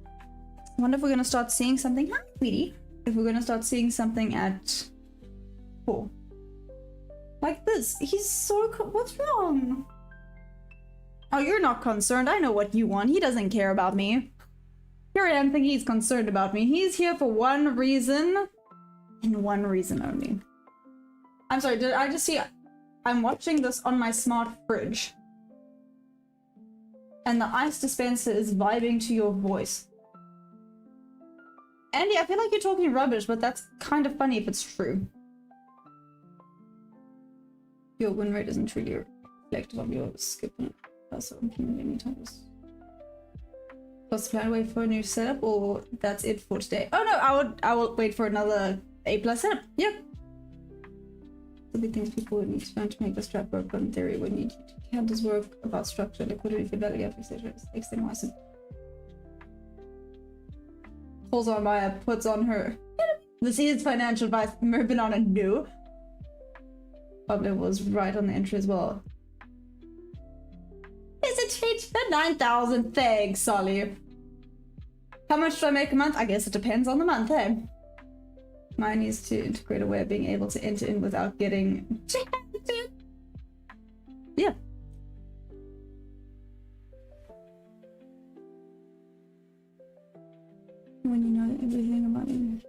I wonder if we're going to start seeing something. Hi, sweetie. If we're going to start seeing something at 4. Like this. He's so... What's wrong? Oh, you're not concerned. I know what you want. He doesn't care about me. Here I am thinking he's concerned about me. He's here for one reason. And one reason only. I'm sorry, did I just see... I'm watching this on my smart fridge. And the ice dispenser is vibing to your voice. Andy, I feel like you're talking rubbish, but that's kind of funny if it's true. Your win rate isn't truly reflective of your skipping. Also, can any times. Plus plan wait for a new setup, or that's it for today? Oh no, I will wait for another A+ setup. Yep. The big things people would need to learn to make the strap work, but in theory would need to counters work about structure, liquidity, for value gap, etc. Extend wise. Pulls on Maya, puts on her. This is financial advice. Moving on a no. Probably was right on the entry as well. Hesitate for 9,000. Thanks, Solly. How much do I make a month? I guess it depends on the month, eh? Mine needs to integrate a way of being able to enter in without getting... Yeah. When you know everything about it.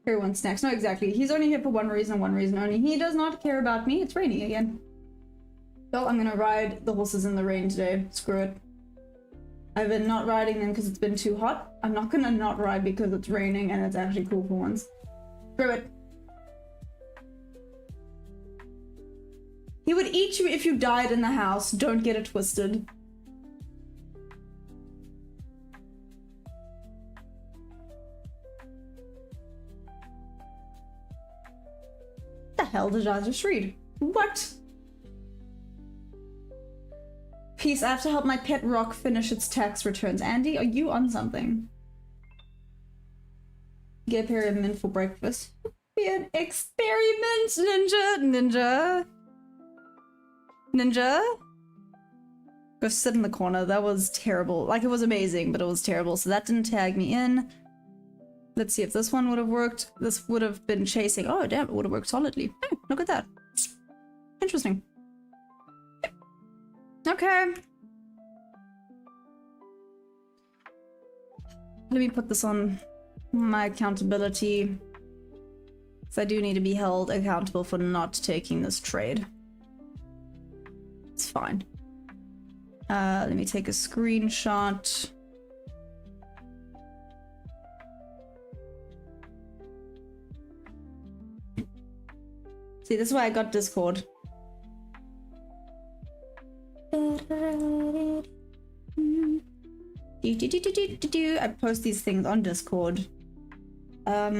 Carry one snacks. No, exactly. He's only here for one reason only. He does not care about me. It's raining again. Well, I'm gonna ride the horses in the rain today. Screw it. I've been not riding them because it's been too hot. I'm not gonna not ride because it's raining and it's actually cool for once. Screw it. He would eat you if you died in the house. Don't get it twisted. The hell did I just read? What? Peace, I have to help my pet rock finish its tax returns. Andy, are you on something? Get a pair of mint for breakfast. Be an experiment, ninja. Ninja? Go sit in the corner. That was terrible. Like, it was amazing, but it was terrible. So that didn't tag me in. Let's see if this one would have worked. This would have been chasing. Oh, damn, it would have worked solidly. Oh, look at that. Interesting. Okay. Let me put this on my accountability. Because I do need to be held accountable for not taking this trade. It's fine. Let me take a screenshot. See, this is why I got Discord. I post these things on Discord. There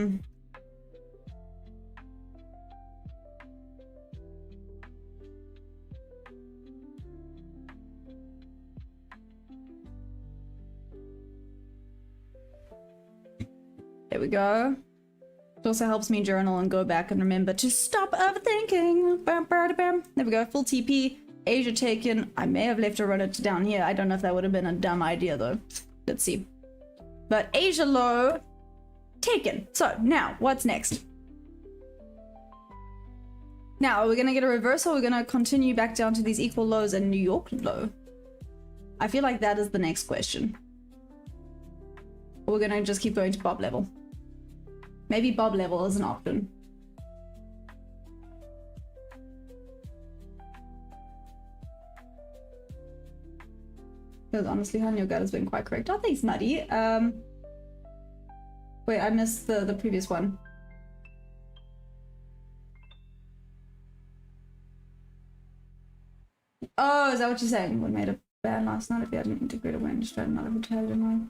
we go. It also helps me journal and go back and remember to stop overthinking. There we go, full TP. Asia taken. I may have left a run it down here. I don't know if that would have been a dumb idea though. Let's see. But Asia low taken. So now, what's next? Now, are we gonna get a reversal? We're gonna continue back down to these equal lows and New York low. I feel like that is the next question. Or we're gonna just keep going to Bob level. Maybe Bob level is an option. Because honestly, honey, your gut has been quite correct. Oh, thanks, Nutty. Wait, I missed the previous one. Oh, is that what you're saying? What made a bad last night if you hadn't integrated when just tried another hotel in mind?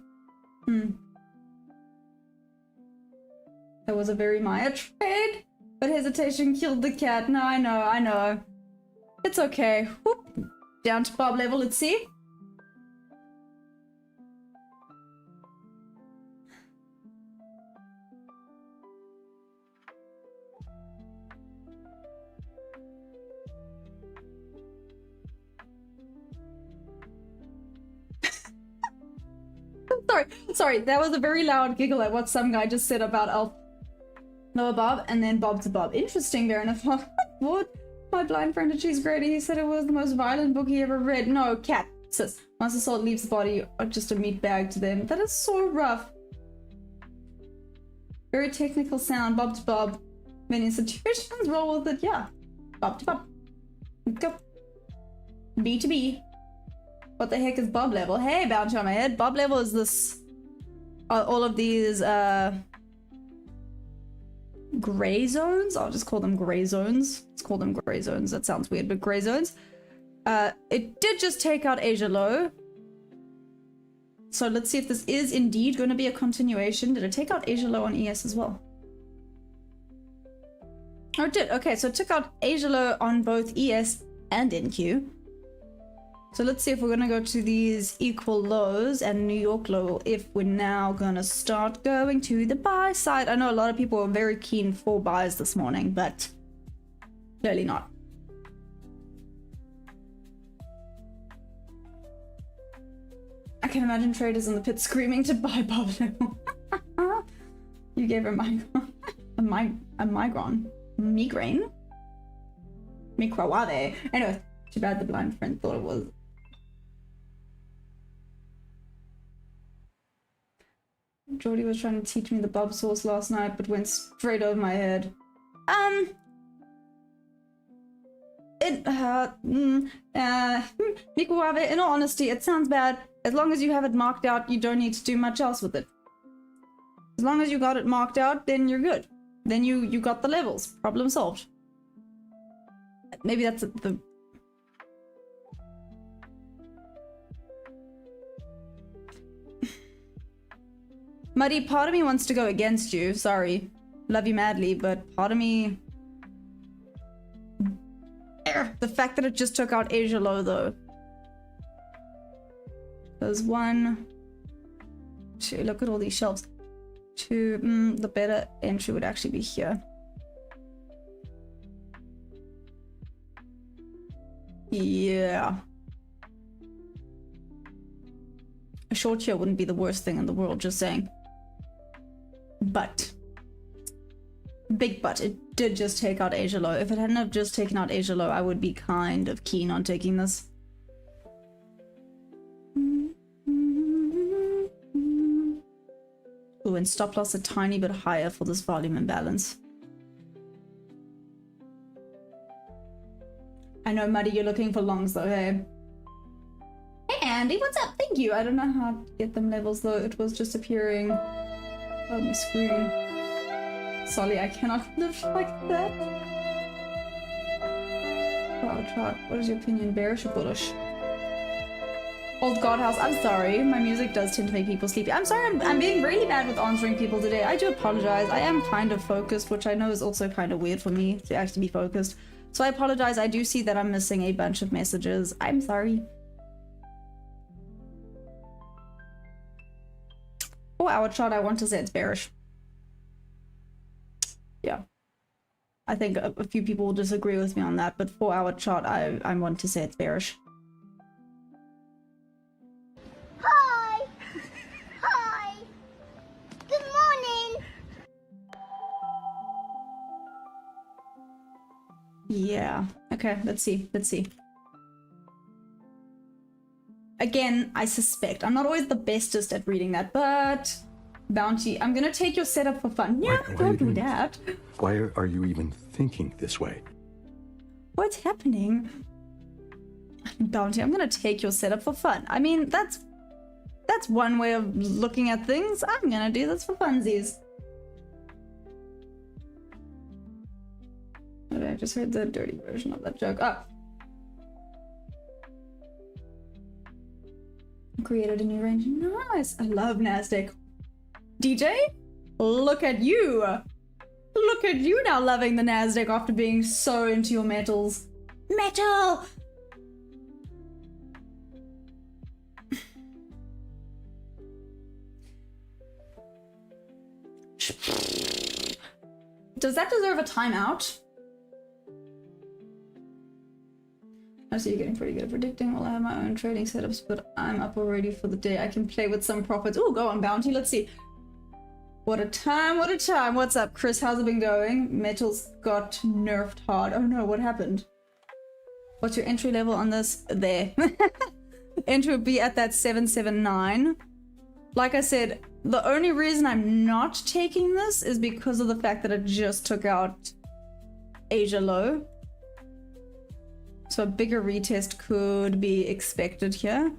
That was a very Maya trade, but hesitation killed the cat. No, I know. It's okay. Whoop. Down to Bob level, let's see. Sorry, that was a very loud giggle at what some guy just said about Elf. Lower Bob, and then Bob to Bob. Interesting, fair enough. What? My blind friend at Cheese Grady, he said it was the most violent book he ever read. No, cat, sis. Once the soul leaves the body, or just a meat bag to them. That is so rough. Very technical sound, Bob to Bob. Many situations, roll with it, yeah. Bob to Bob. Go. B to B. What the heck is Bob level? Hey, bounty on my head. Bob level is this... all of these, gray zones? I'll just call them gray zones. Let's call them gray zones. That sounds weird, but gray zones. It did just take out Asia low. So let's see if this is indeed going to be a continuation. Did it take out Asia low on ES as well? Oh, it did. Okay, so it took out Asia low on both ES and NQ. So let's see if we're gonna go to these equal lows and New York low if we're now gonna start going to the buy side. I know a lot of people are very keen for buys this morning, but clearly not. I can imagine traders in the pit screaming to buy Bob level. You gave her a migraine. Microwave. Anyway, too bad the blind friend thought it was. Jordy was trying to teach me the bub sauce last night, but went straight over my head. Mikuwabe, in all honesty, it sounds bad. As long as you have it marked out, you don't need to do much else with it. As long as you got it marked out, then you're good. Then you got the levels. Problem solved. Maybe that's the... Muddy, part of me wants to go against you. Sorry. Love you madly, but part of me... The fact that it just took out Asia Low, though. There's 1, 2, look at all these shelves. 2, the better entry would actually be here. Yeah. A short here wouldn't be the worst thing in the world, just saying. But. Big but, it did just take out Asia Low. If it hadn't have just taken out Asia Low, I would be kind of keen on taking this. Ooh, and stop loss a tiny bit higher for this volume imbalance. I know, Muddy, you're looking for longs though, hey? Hey, Andy, what's up? Thank you. I don't know how to get them levels though. It was just appearing on my screen. Sorry, I cannot live like that. Wow, what is your opinion? Bearish or bullish? Old Godhouse, I'm sorry. My music does tend to make people sleepy. I'm sorry, I'm being really bad with answering people today. I do apologize. I am kind of focused, which I know is also kind of weird for me to actually be focused. So I apologize. I do see that I'm missing a bunch of messages. I'm sorry. 4-hour chart, I want to say it's bearish. Yeah. I think a few people will disagree with me on that, but 4-hour chart, I want to say it's bearish. Hi! Hi! Good morning! Yeah. Okay, let's see. Let's see. Again, I suspect. I'm not always the bestest at reading that, but... Bounty, I'm gonna take your setup for fun. Yeah, don't do that. Why are you even thinking this way? What's happening? Bounty, I'm gonna take your setup for fun. I mean, that's one way of looking at things. I'm gonna do this for funsies. I just heard the dirty version of that joke. Oh. Created a new range. Nice. I love Nasdaq. DJ, look at you. Look at you now loving the Nasdaq after being so into your metals. Metal! Does that deserve a timeout? I see you're getting pretty good at predicting. Well, I have my own trading setups, but I'm up already for the day. I can play with some profits. Oh, go on, Bounty. Let's see. What a time, what a time. What's up, Chris? How's it been going? Metals got nerfed hard. Oh no, what happened? What's your entry level on this? There. Entry would be at that 779. Like I said, the only reason I'm not taking this is because of the fact that it just took out Asia Low. So a bigger retest could be expected here.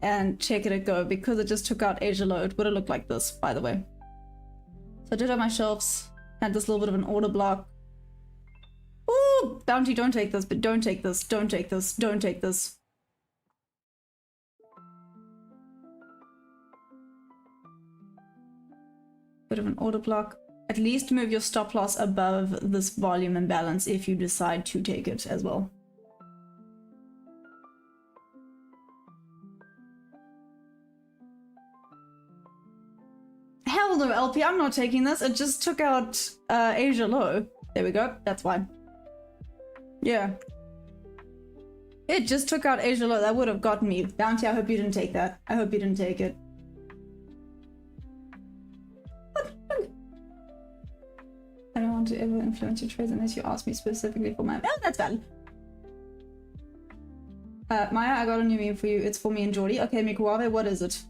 And check it go, because it just took out Asia Low. It would have looked like this, by the way. So I did have my shelves, had this little bit of an order block. Ooh, Bounty, don't take this, but don't take this, don't take this, don't take this. Bit of an order block. At least move your stop loss above this volume imbalance if you decide to take it as well. Hell no, LP, I'm not taking this. It just took out Asia Low. There we go. That's fine. Yeah. It just took out Asia Low. That would have gotten me. Bounty, I hope you didn't take that. I hope you didn't take it. I don't want to ever influence your trades unless you ask me specifically for my... Oh, that's valid. Maya, I got a new meme for you. It's for me and Jordy. Okay, Mikuwabe, what is it?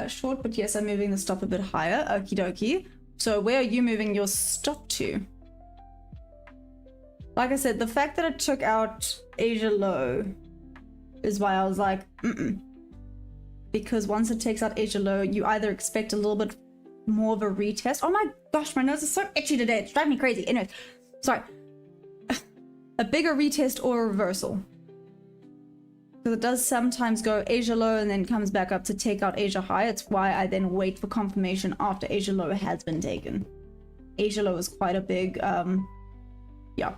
Short, but yes, I'm moving the stop a bit higher. Okie dokie. So where are you moving your stop to? Like I said, the fact that it took out Asia low is why I was like, because once it takes out Asia low, you either expect a little bit more of a retest. Oh my gosh, my nose is so itchy today. It's driving me crazy. Anyways, sorry. A bigger retest or a reversal. Because it does sometimes go Asia low and then comes back up to take out Asia high. It's why I then wait for confirmation after Asia low has been taken. Asia low is quite a big, yeah.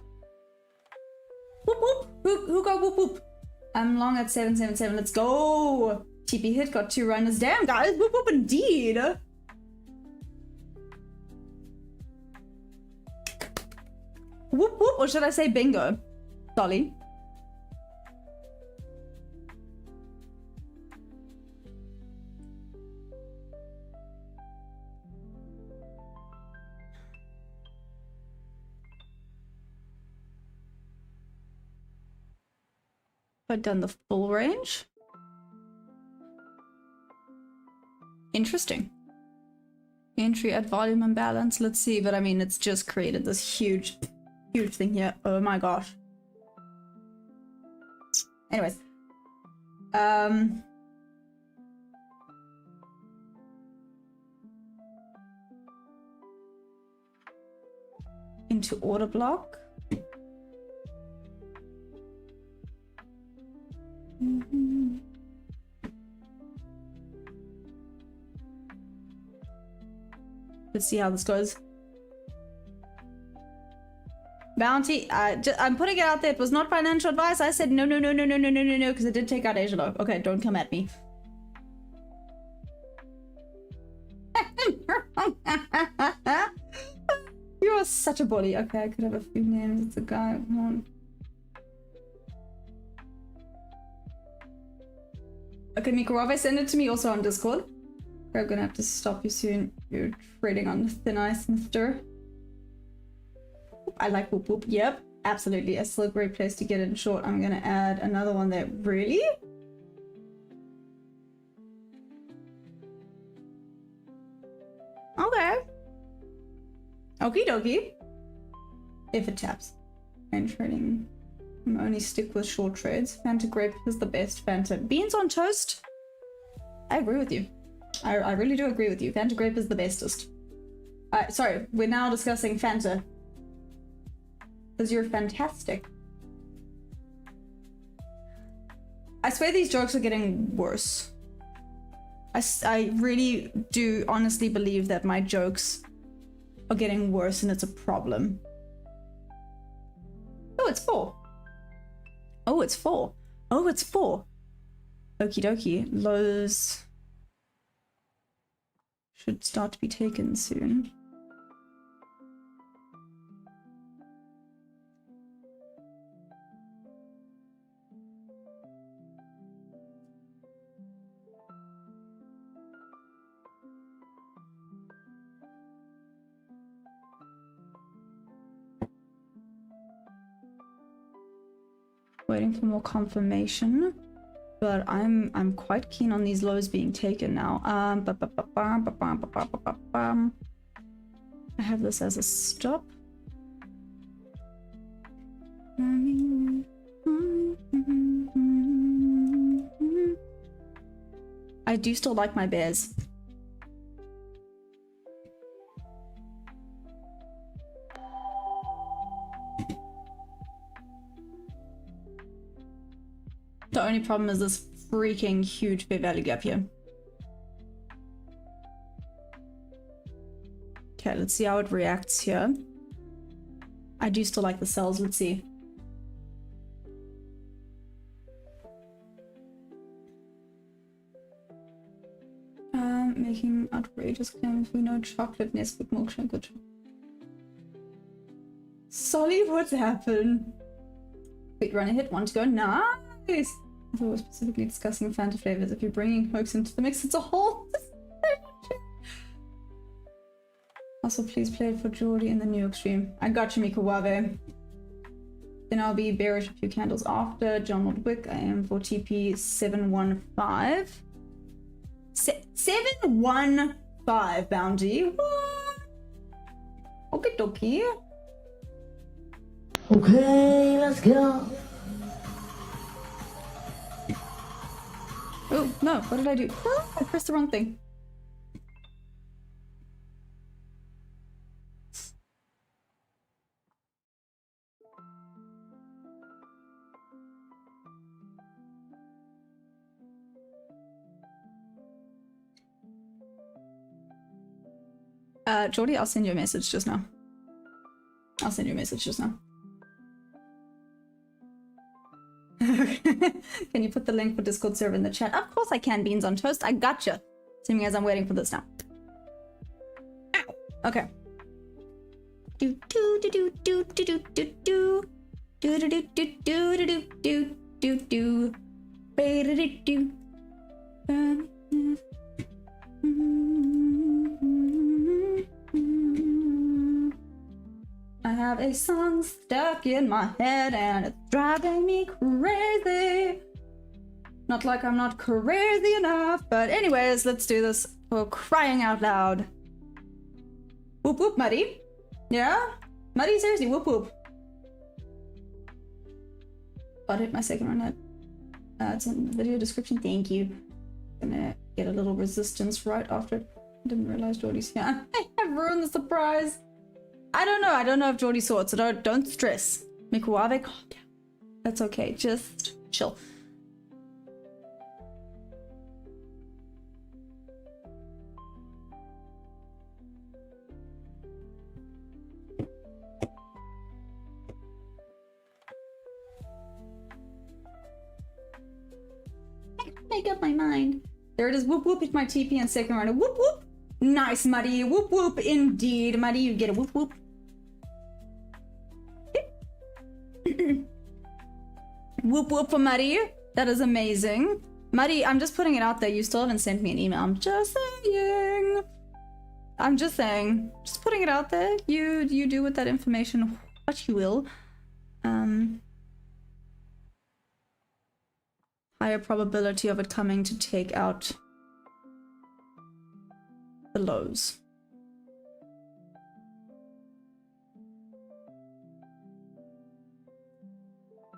Whoop whoop! Who go whoop whoop? I'm long at 777. Let's go! TP hit, got 2 runners. Damn, guys! Whoop whoop indeed! Whoop whoop, or should I say bingo? Dolly. I've done the full range. Interesting. Entry at volume imbalance. Let's see, but I mean, it's just created this huge thing here. Oh my gosh. Anyways. Into order block. Let's see how this goes. Bounty, I'm putting it out there. It was not financial advice. I said no, because it did take out Asia low. Okay, don't come at me. You are such a bully. Okay, I could have a few names. It's a guy. Come on. Okay, Mikurave, send it to me also on Discord. I'm gonna have to stop you soon. You're treading on thin ice, mister. I like whoop whoop. Yep, absolutely. A still a great place to get in short. I'm gonna add another one there. Really? Okay. Okie dokie. If it taps. And trading. I'm only stick with short trades. Fanta grape is the best. Fanta beans on toast. I agree with you. I really do agree with you. Fanta grape is the bestest. Sorry, we're now discussing Fanta. Because you're fantastic. I swear these jokes are getting worse. I really do honestly believe that my jokes are getting worse and it's a problem. Oh, it's 4. Oh, it's 4. Oh, it's 4. Okie dokie. Lows should start to be taken soon. Waiting for more confirmation, but I'm quite keen on these lows being taken now. I have this as a stop. I do still like my bears. The only problem is this freaking huge fair value gap here. Okay, let's see how it reacts here. I do still like the sells. Let's see. Making outrageous claims. We know chocolate Nesquik milkshake. Good. Solly, what's happened? Wait, run a hit. 1 to go. Nice. I thought we were specifically discussing Fanta flavors. If you're bringing Cokes into the mix, it's a whole. Also, please play it for Geordie in the New York stream. I got you, Mikawabe. Then I'll be bearish a few candles after. John Woodwick. I am for TP 715. 715 bounty. What? Okay, dokie. Okay, let's go. Oh, no, what did I do? I pressed the wrong thing. Jordy, I'll send you a message just now. I'll send you a message just now. Can you put the link for Discord server in the chat? Of course I can, Beans on Toast. I gotcha. Seeing as I'm waiting for this now. Ow. Okay. Do do do do do do do do do do do do do do do do do do I have a song stuck in my head and it's driving me crazy. Not like I'm not crazy enough, but anyways, let's do this for crying out loud. Whoop whoop, Muddy. Yeah? Muddy, seriously, whoop whoop. But hit my second run at it's in the video description. Thank you. Gonna get a little resistance right after it. Didn't realize Jordy's here. I've ruined the surprise. I don't know if Jordy saw it, so don't stress. Mikuave, calm down. That's okay, just chill. Make up my mind. There it is. Whoop whoop. Hit my TP and second round. Whoop whoop. Nice, Muddy. Whoop whoop. Indeed, Muddy. You get a whoop whoop. Whoop whoop for Muddy. That is amazing. Muddy, I'm just putting it out there. You still haven't sent me an email. I'm just saying. I'm just saying. Just putting it out there. You do with that information what you will. Higher probability of it coming to take out the lows.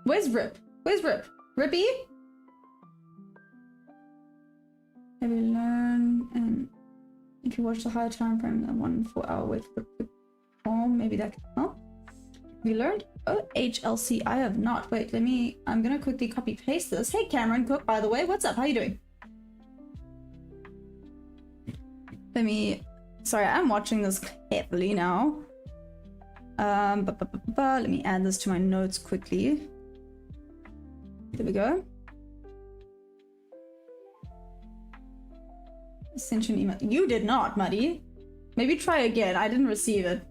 Where's Rip? Where's Rip? Rippy? Maybe learn and if you watch the higher time frame than 1 4-hour wait for quick form, maybe that can help. Have you learned? Oh, HLC, I have not. Wait, I'm gonna quickly copy paste this. Hey Cameron Cook, by the way, what's up? How you doing? Sorry, I'm watching this carefully now. Let me add this to my notes quickly. There we go. Sent you an email. You did not, Muddy. Maybe try again. I didn't receive it.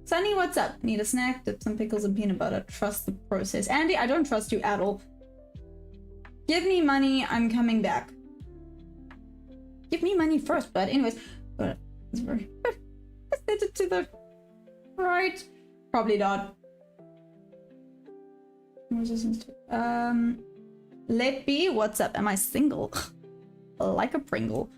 Sunny, what's up? Need a snack? Dip some pickles and peanut butter. Trust the process. Andy, I don't trust you at all. Give me money. I'm coming back. Give me money first, but anyways. I sent it to the right. Probably not. Resistance to, let be. What's up? Am I single? Like a Pringle.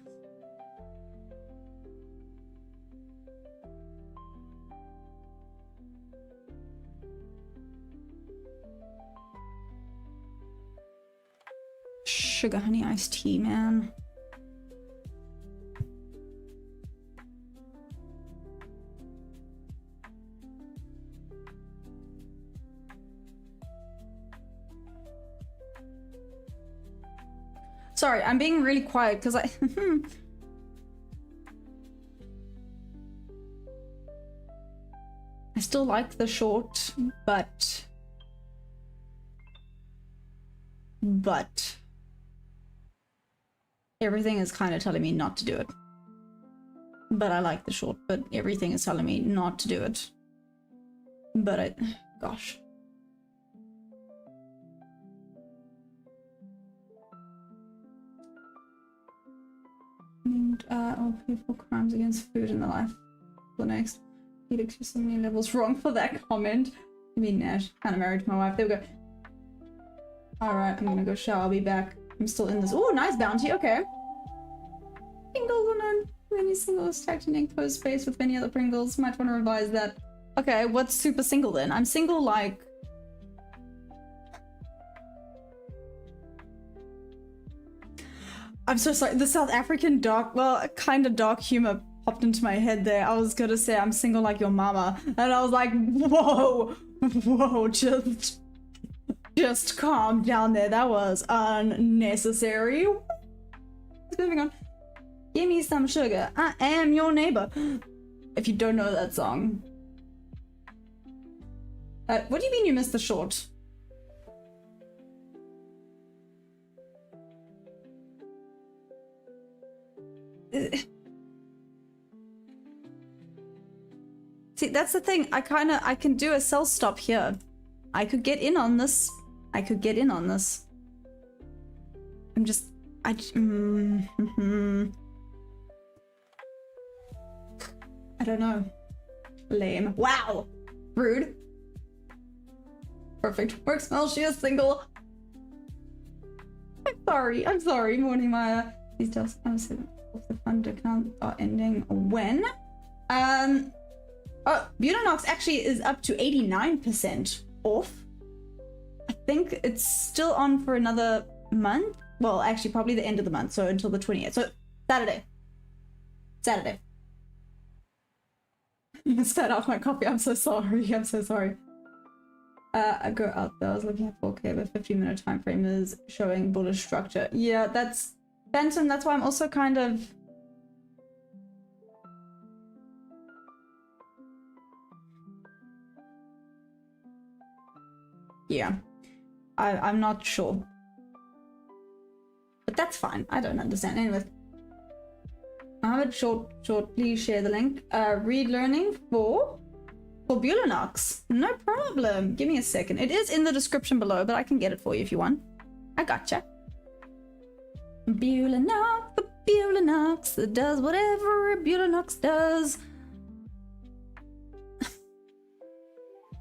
Sugar honey iced tea, man. Sorry, I'm being really quiet because I I still like the short, but everything is kind of telling me not to do it. But I like the short, but everything is telling me not to do it. But gosh. All people crimes against food in the life. The next. Felix, you're so many levels wrong for that comment. I mean, Nash, kind of married to my wife. There we go. Alright, I'm gonna go shower. I'll be back. I'm still in this. Oh, nice bounty. Okay. Pringles unknown. Many singles stacked in enclosed space with many other Pringles. Might want to revise that. Okay, what's super single then? I'm single like... I'm so sorry. The South African dark, well, kind of dark humor popped into my head there. I was gonna say I'm single like your mama. And I was like, whoa, whoa, just calm down there. That was unnecessary. Moving on. Give me some sugar. I am your neighbor. If you don't know that song. What do you mean you missed the short? See, that's the thing. I can do a sell stop here. I could get in on this. I could get in on this. I'm just... I don't know. Lame. Wow! Rude. Perfect. Works well, she is single. I'm sorry, Morning Maya. These does the fund account are ending when? Oh, Butonox actually is up to 89% off. I think it's still on for another month. Well, actually, probably the end of the month, so until the 20th. So, Saturday. I spat out my coffee. I'm so sorry. I'm so sorry. I go out there. I was looking at 4K, but 15-minute time frame is showing bullish structure. Yeah, that's Benton. That's why I'm also kind of... Yeah, I'm not sure. But that's fine. I don't understand. Anyways, Mohammed, please share the link. Read learning for Butonox. No problem. Give me a second. It is in the description below, but I can get it for you if you want. I gotcha. Butonox, it does whatever Butonox does.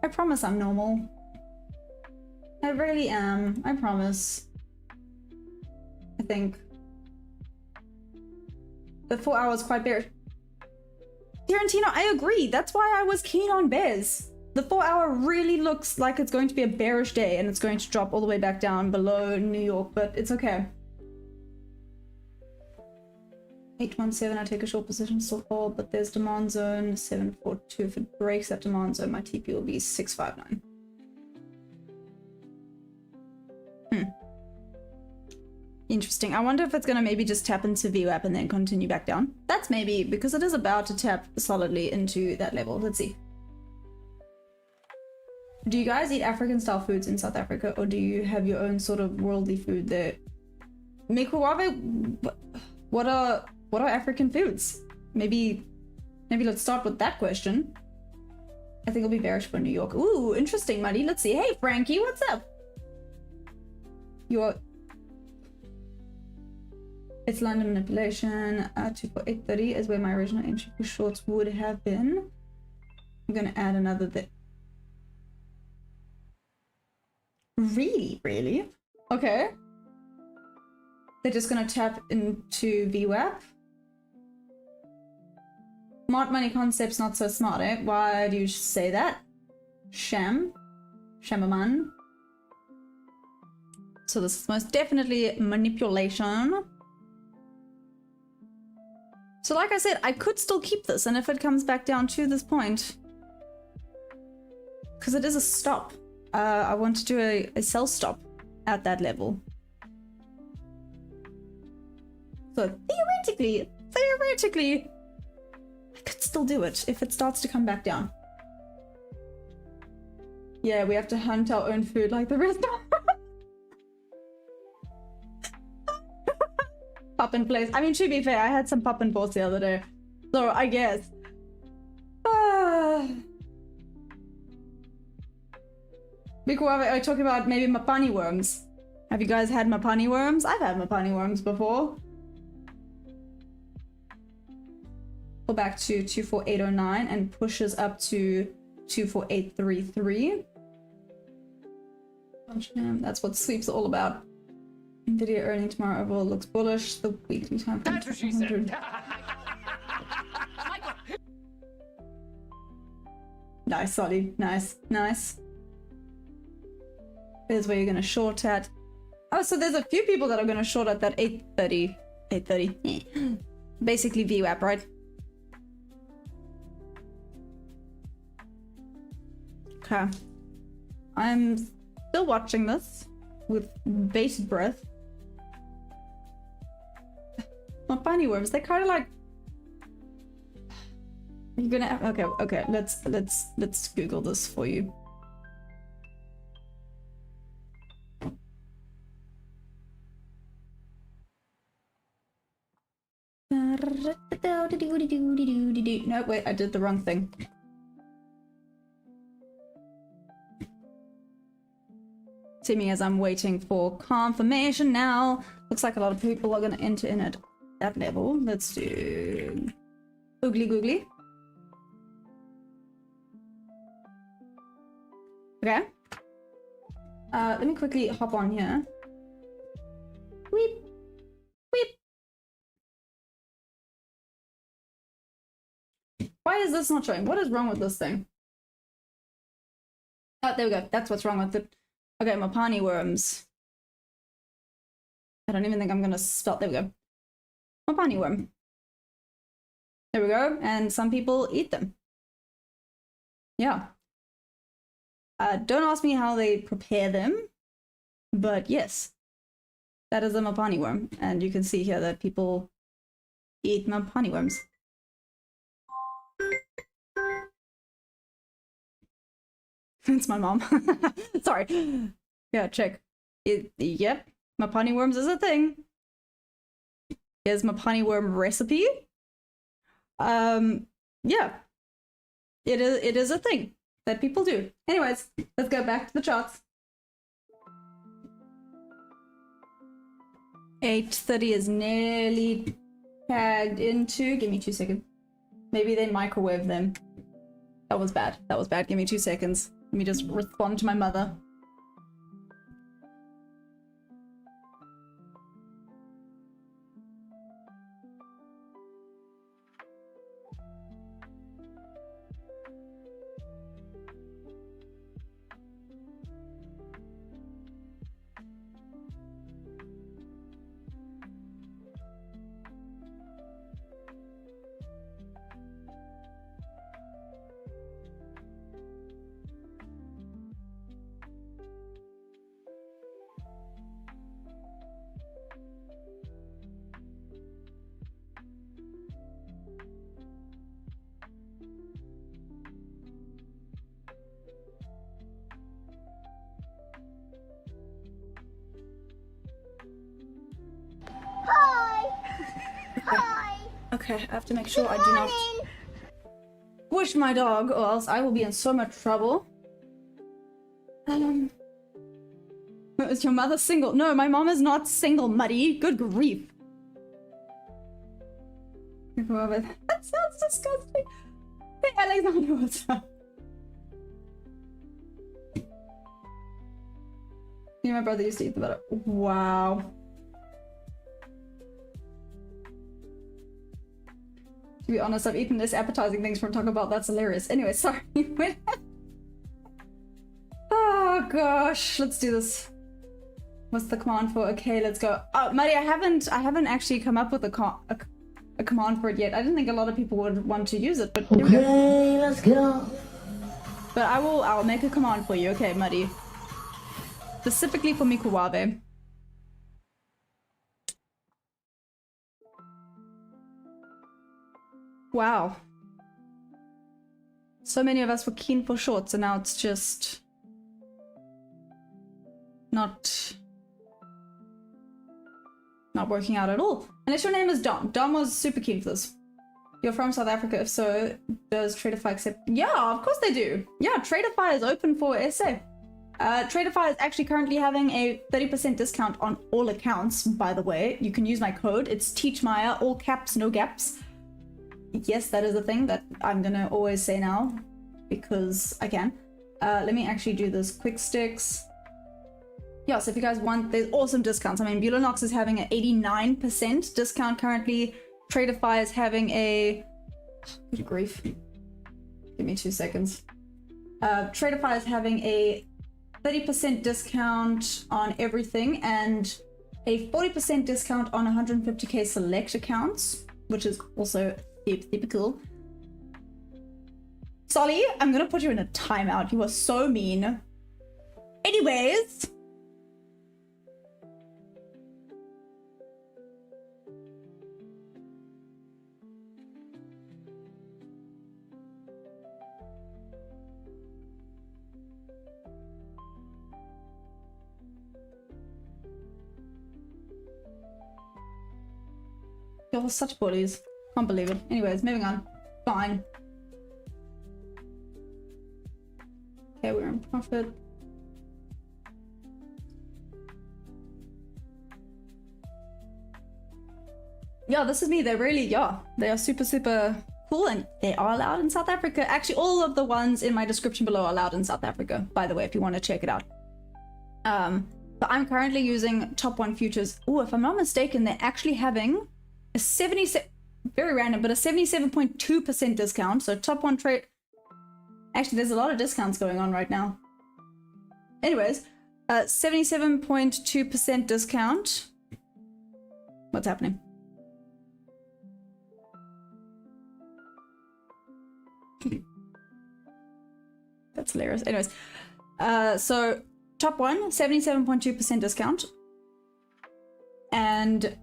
I promise I'm normal. I really am. I promise. I think. The 4 hours quite bearish. Tarantino, I agree. That's why I was keen on bears. The 4 hour really looks like it's going to be a bearish day and it's going to drop all the way back down below New York, but it's okay. 817, I take a short position, still hold, but there's demand zone 742. If it breaks that demand zone, my TP will be 659. Interesting. I wonder if it's going to maybe just tap into VWAP and then continue back down. That's maybe because it is about to tap solidly into that level. Let's see. Do you guys eat African style foods in South Africa, or do you have your own sort of worldly food there? Mikuwabe, what are African foods? Maybe let's start with that question. I think it'll be bearish for New York. Ooh, interesting, Muddy. Let's see. Hey, Frankie, what's up? It's London manipulation. 24830 is where my original entry for shorts would have been. I'm gonna add another there. Really? Okay. They're just gonna tap into VWAP. Smart money concept's not so smart, eh? Why do you say that? Shamaman. So this is most definitely manipulation. So like I said, I could still keep this, and if it comes back down to this point, because it is a stop, I want to do a sell stop at that level. So theoretically, I could still do it if it starts to come back down. Yeah, we have to hunt our own food like the rest of Pop in place. I mean, to be fair, I had some pop and balls the other day, so I guess. Mikuwabe, are you talking about maybe mapani worms? Have you guys had mapani worms? I've had mapani worms before. Go back to 24809 and pushes up to 24833. That's what sweep's all about. Nvidia earning tomorrow overall looks bullish. The weekly time. That's what she said. Nice, Solly. Nice, nice. Here's where you're gonna short at. Oh, so there's a few people that are gonna short at that 8:30. 8:30. Basically VWAP, right? Okay. I'm still watching this with bated breath. Not bunny worms. They're kind of like. You're gonna. Okay. Let's Google this for you. No, wait, I did the wrong thing. Seeming as I'm waiting for confirmation now. Looks like a lot of people are gonna enter in at that level. Let's do oogly googly. Okay. Let me quickly hop on here. Weep. Weep. Why is this not showing? What is wrong with this thing? Oh, there we go. That's what's wrong with it. Okay, Mopani worms. I don't even think I'm gonna spell. There we go. Mopani worm. There we go. And some people eat them. Yeah. Don't ask me how they prepare them, but yes, that is a Mopani worm. And you can see here that people eat Mopani worms. It's my mom. Sorry. Yeah, check. Yep, Mopani worms is a thing. Here's Mopani worm recipe. Yeah, it is a thing that people do. Anyways, let's go back to the charts. 8:30 is nearly tagged into. Give me 2 seconds. Maybe they microwave them. That was bad. That was bad. Give me 2 seconds. Let me just respond to my mother. Okay, I have to make sure I do not push my dog, or else I will be in so much trouble. Is your mother single? No, my mom is not single, Muddy. Good grief. That sounds disgusting. Hey, Alexander, what's up? Me and my brother used to eat the butter. Wow. To be honest, I've eaten less appetizing things from Taco Bell. That's hilarious. Anyway, sorry. Oh gosh, let's do this. What's the command for? Okay, let's go. Oh, Maddie, I haven't actually come up with a command for it yet. I didn't think a lot of people would want to use it, but okay, let's go. But I'll make a command for you. Okay, Muddy. Specifically for Mikuwabe. Wow. So many of us were keen for shorts, and now it's just not working out at all. Unless your name is Dom. Dom was super keen for this. You're from South Africa. If so, does Traderfy accept? Yeah, of course they do. Yeah, Traderfy is open for SA. Traderfy is actually currently having a 30% discount on all accounts, by the way. You can use my code. It's TeachMaya, all caps, no gaps. Yes, that is a thing that I'm gonna always say now, because I can. Let me actually do this quick sticks. yeah, so if you guys want, there's awesome discounts. I mean, Violin is having an 89% discount currently. Tradeify is having a... Good grief. Give me 2 seconds. Tradeify is having a 30% discount on everything and a 40% discount on 150k select accounts, which is also super cool. Solly, I'm gonna put you in a timeout. You are so mean. Anyways. You're such bullies. Can't believe it. Anyways, moving on. Fine. Okay, we're in profit. Yeah, this is me. They're really, yeah, they are super cool and they are allowed in South Africa. Actually, all of the ones in my description below are allowed in South Africa, by the way, if you want to check it out. But I'm currently using Top 1 Futures. Oh, if I'm not mistaken, they're actually having a 77, very random, but a 77.2% discount. So Top 1 trade. Actually, there's a lot of discounts going on right now. Anyways, 77.2% discount. What's happening? That's hilarious. Anyways, so Top 1, 77.2% discount. And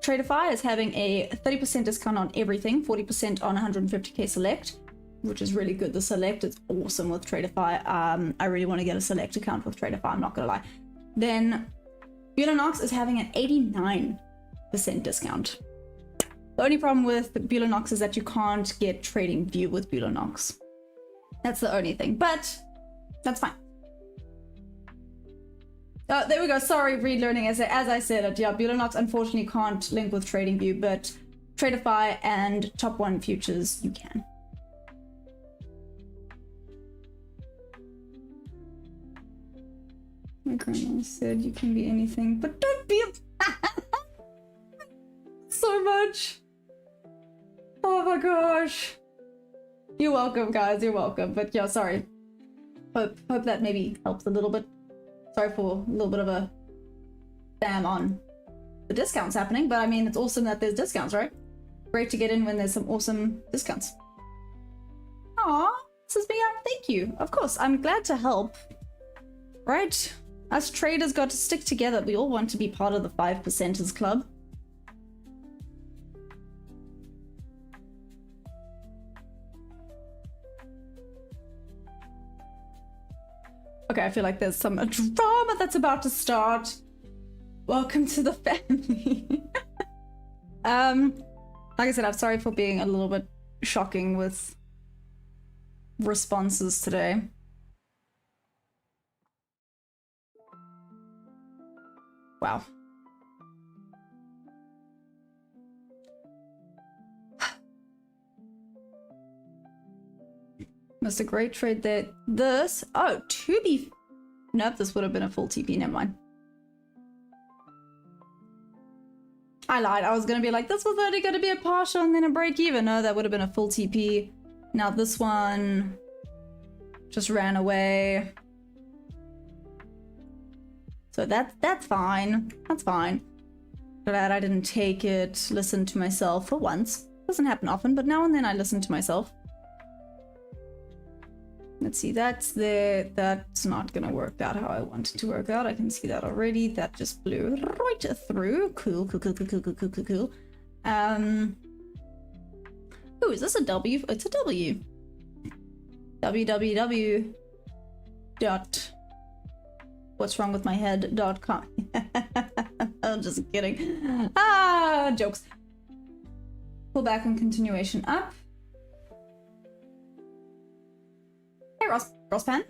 Tradeify is having a 30% discount on everything, 40% on 150k select, which is really good. The select is awesome with Tradeify. I really want to get a select account with Tradeify, I'm not gonna lie. Then Violin is having an 89% discount. The only problem with Violin is that you can't get Trading View with Violin. That's the only thing, but that's fine. There we go. Sorry, relearning as I said it. Yeah, Violin unfortunately can't link with TradingView, but Tradeify and Top 1 Futures you can. My grandma said you can be anything, but don't be a so much. Oh my gosh. You're welcome, guys. You're welcome. But yeah, sorry. Hope that maybe helps a little bit. Sorry for a little bit of a spam on the discounts happening, but I mean, it's awesome that there's discounts, right? Great to get in when there's some awesome discounts. Aw, this is me. Thank you. Of course, I'm glad to help. Right? Us traders got to stick together. We all want to be part of the 5%ers club. Okay, I feel like there's some drama that's about to start. Welcome to the family. Like I said, I'm sorry for being a little bit shocking with responses today. Wow. Missed a great trade there. This, oh, to be, nope, this would have been a full TP, never mind. I lied, I was gonna be like, this was only gonna be a partial and then a break even. No, that would have been a full TP. Now this one just ran away. So that's fine, that's fine. Glad I didn't take it, listen to myself for once. Doesn't happen often, but now and then I listen to myself. Let's see, that's there. That's not gonna work out how I want it to work out. I can see that already. That just blew right through. Cool. Oh, is this a W? It's a W. www. What's wrong with my head.com. I'm just kidding. Ah, jokes. Pull back and continuation up. Hey Rosspan,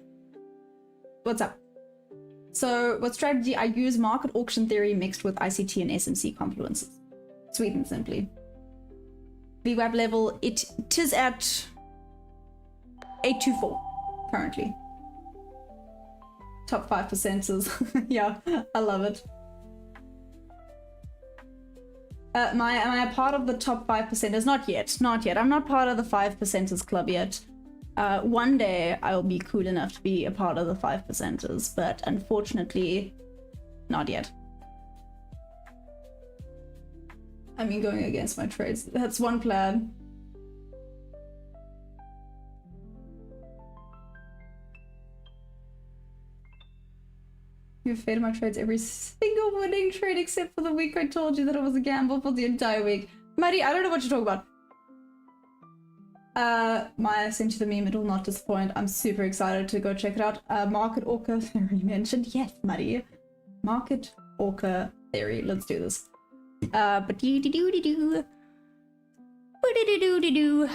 what's up? So what strategy? I use market auction theory mixed with ICT and SMC confluences. Sweet and simply. VWAP level, it is at 824 currently. top 5%ers. Yeah, I love it. Am I a part of the top 5%ers? Not yet, not yet. I'm not part of the 5%ers club yet. One day I will be cool enough to be a part of the 5%ers, but unfortunately, not yet. I mean, going against my trades, that's one plan. You've faded my trades every single winning trade except for the week I told you that it was a gamble for the entire week. Maddie, I don't know what you're talking about. Maya sent you the meme, it will not disappoint. I'm super excited to go check it out. Market Orca Theory mentioned. Yes, Maddie. Market Orca Theory. Let's do this. But doo doo doo doo doo. Doo doo doo doo.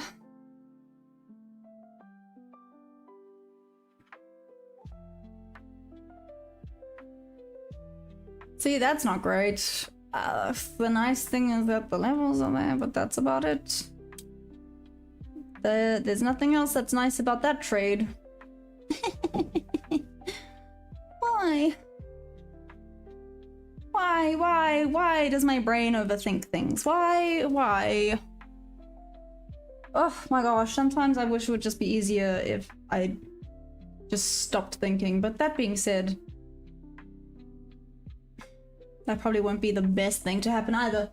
See, that's not great. The nice thing is that the levels are there, but that's about it. There's nothing else that's nice about that trade. Why? Why does my brain overthink things? Why? Oh my gosh, sometimes I wish it would just be easier if I just stopped thinking, but that being said, that probably won't be the best thing to happen either.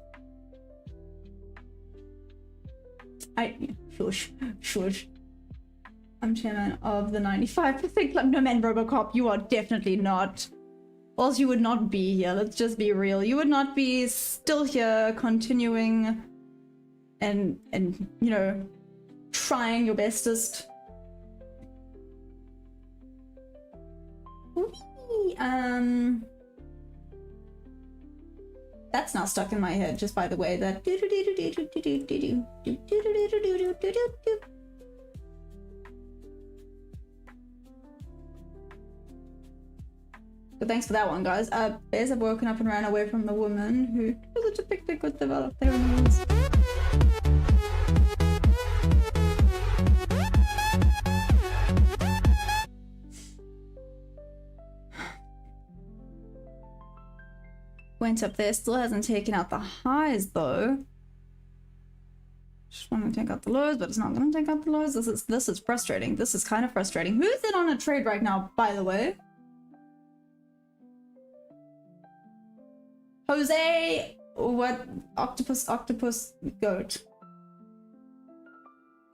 Shush. I'm chairman of the 95% club. No man, Robocop, you are definitely not. Or else you would not be here, let's just be real. You would not be still here, continuing and you know, trying your bestest. Whee! That's now stuck in my head, just by the way, that but thanks for that one, guys. Bears have woken up and ran away from the woman who was depicted with developed their animals. Went up there, still hasn't taken out the highs though. Just want to take out the lows, but it's not going to take out the lows. This is frustrating. This is kind of frustrating. Who's in on a trade right now, by the way? Jose, what? Octopus, goat.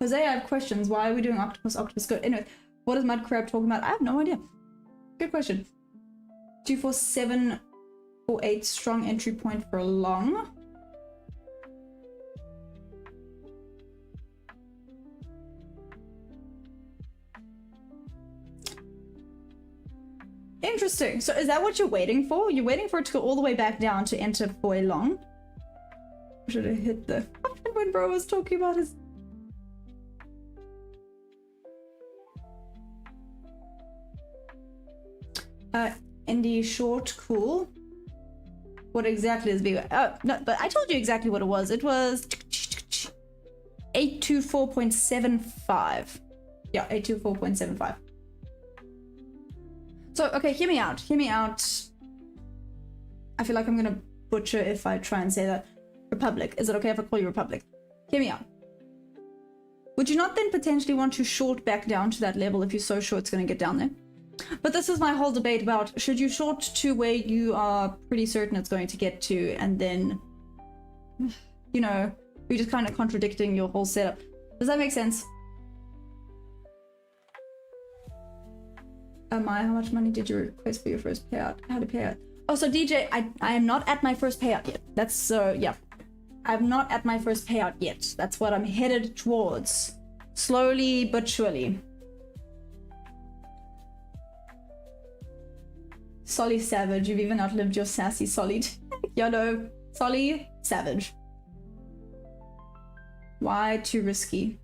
Jose, I have questions. Why are we doing octopus, goat? Anyway, what is Mud Crab talking about? I have no idea. Good question. 24748 strong entry point for a long. Interesting. So is that what you're waiting for? You're waiting for it to go all the way back down to enter for a long? Should have hit the when bro was talking about his indie short, cool. What exactly is BY? Oh no, but I told you exactly what it was. It was 824.75. Yeah, 824.75. So, okay, hear me out. I feel like I'm gonna butcher if I try and say that. Republic. Is it okay if I call you Republic? Hear me out. Would you not then potentially want to short back down to that level if you're so sure it's gonna get down there? But this is my whole debate about, should you short to where you are pretty certain it's going to get to, and then, you know, you're just kind of contradicting your whole setup. Does that make sense? Maya, how much money did you request for your first payout? How to pay out? Oh, so DJ, I am not at my first payout yet. That's so, yeah. I'm not at my first payout yet. That's what I'm headed towards. Slowly but surely. Solly Savage, you've even outlived your sassy Solly. Yeah, no. Solly Savage. Why too risky?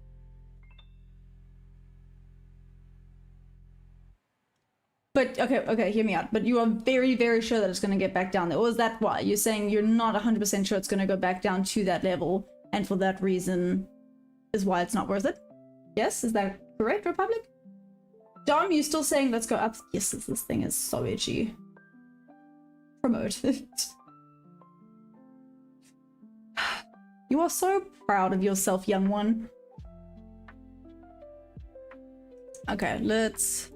But, okay, hear me out. But you are very, very sure that it's going to get back down there. Or is that why? You're saying you're not 100% sure it's going to go back down to that level, and for that reason is why it's not worth it? Yes? Is that correct, Republic? Dom, you still saying let's go up? Yes, this thing is so itchy. Promote it. You are so proud of yourself, young one. Okay, let's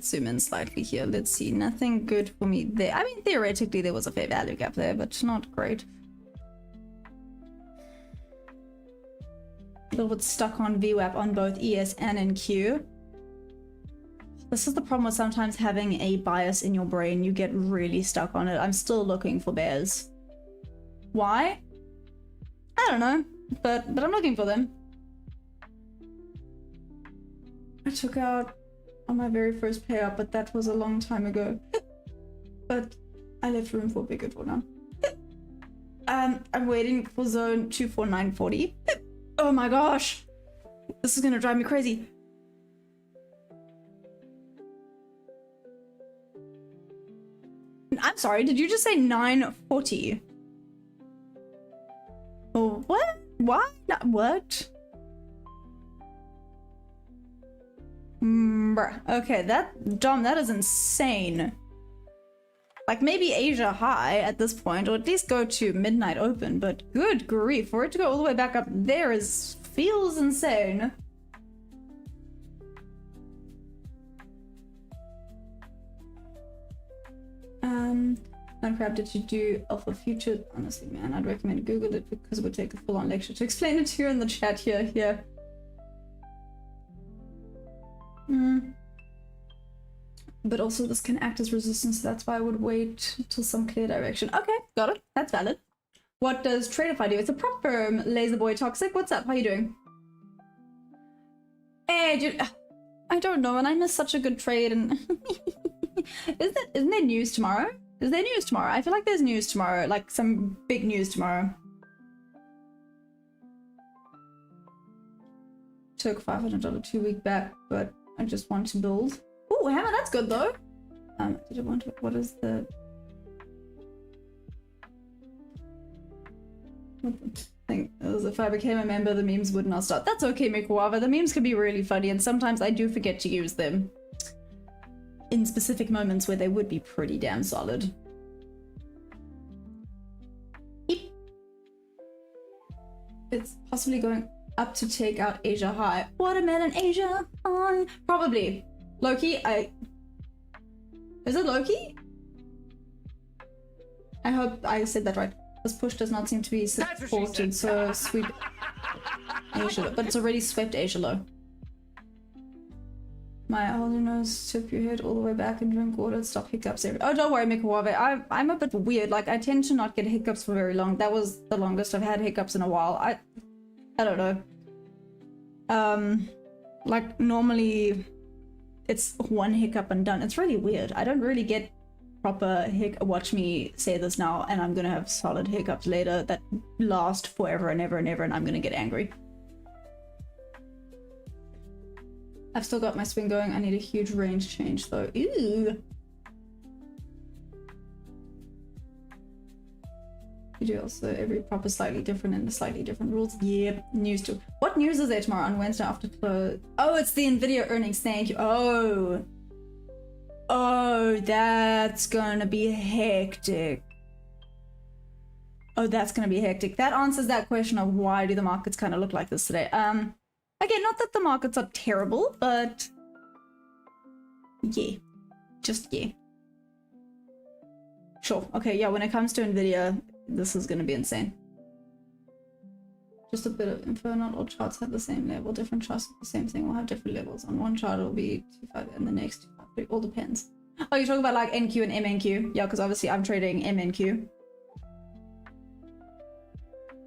zoom in slightly here. Let's see. Nothing good for me there. I mean, theoretically there was a fair value gap there, but not great. A little bit stuck on VWAP on both ES and NQ. This is the problem with sometimes having a bias in your brain. You get really stuck on it. I'm still looking for bears. Why? I don't know, but I'm looking for them. I took out on my very first payout, but that was a long time ago. But I left room for a bigger draw now. I'm waiting for zone 24940. Oh my gosh, this is gonna drive me crazy. I'm sorry, did you just say 940? Oh, what? Why? What? Bruh. Okay, Dom, that is insane. Like, maybe Asia high at this point, or at least go to midnight open, but good grief, for it to go all the way back up there feels insane. Minecraft, did you do Alpha Future? Honestly, man, I'd recommend Google it because it would take a full-on lecture to explain it to you in the chat here. But also this can act as resistance, so that's why I would wait till some clear direction. Okay, got it. That's valid. What does Tradeify do? It's a prop firm. Laserboy Toxic, what's up? How you doing? Hey, dude. I don't know, and I missed such a good trade, and isn't there news tomorrow? Is there news tomorrow? I feel like there's news tomorrow, like some big news tomorrow. Took $500 2-week back, but I just want to build. Ooh, hammer, that's good though. Did I want to, what is the thing? As if I became a member, the memes would not start. That's okay, Mikuava. The memes can be really funny, and sometimes I do forget to use them in specific moments where they would be pretty damn solid. It's possibly going up to take out Asia high. Watermelon Asia high. Probably. Loki, is it Loki? I hope I said that right. This push does not seem to be supported, so sweep Asia low. But it's already swept Asia low. My elder nose, tip your head all the way back and drink water, stop hiccups every— Oh, don't worry, Mikuave. I'm a bit weird. Like, I tend to not get hiccups for very long. That was the longest I've had hiccups in a while. I don't know. Like, normally it's one hiccup and done. It's really weird. I don't really get proper watch me say this now, and I'm gonna have solid hiccups later that last forever and ever and ever, and I'm gonna get angry. I've still got my swing going. I need a huge range change though. Ew. You do also every prop is slightly different and slightly different rules. Yep. News too. What news is there tomorrow on Wednesday after close? Oh, it's the Nvidia earnings. Thank you. Oh, that's gonna be hectic. Oh, that's gonna be hectic. That answers that question of why do the markets kind of look like this today. Again, not that the markets are terrible, but yeah, just yeah. Sure. Okay, yeah, when it comes to Nvidia, this is gonna be insane. Just a bit of info, not all charts have the same level. Different charts have the same thing will have different levels. On one chart it'll be 2.5 and the next 2.5. It all depends. Oh, you're talking about like NQ and MNQ? Yeah, because obviously I'm trading MNQ.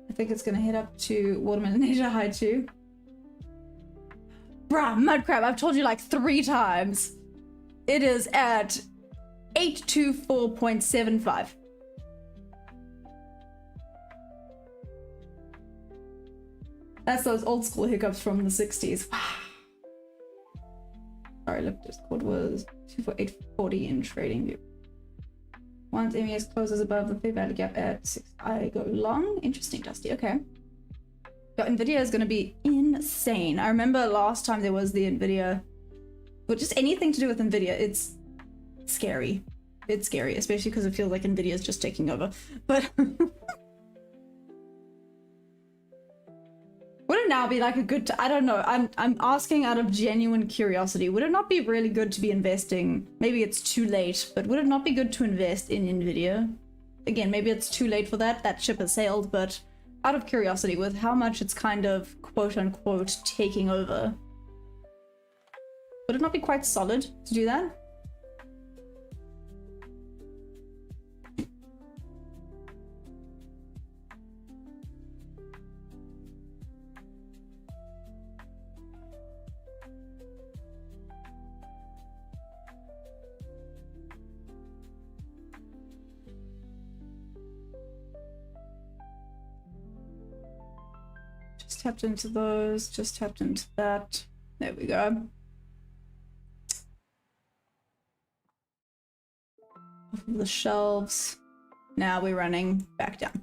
I think it's gonna head up to Watermelon Asia high too. Bruh, mudcrab, I've told you like 3 times. It is at 824.75. That's those old school hiccups from the 60s. Sorry, look, Discord was 248.40 in trading view. Once MES closes above the fair value gap at 6, I go long. Interesting, Dusty. Okay. Your Nvidia is going to be insane. I remember last time there was the Nvidia but just anything to do with NVIDIA, it's scary. It's scary, especially because it feels like NVIDIA is just taking over. But would it now be like a good I don't know, I'm asking out of genuine curiosity. Would it not be really good to be investing? Maybe it's too late, but would it not be good to invest in NVIDIA? Again, maybe it's too late for that. That ship has sailed, but out of curiosity, with how much it's kind of quote unquote taking over, would it not be quite solid to do that? Just tapped into those, just tapped into that. There we go. Off of the shelves. Now we're running back down.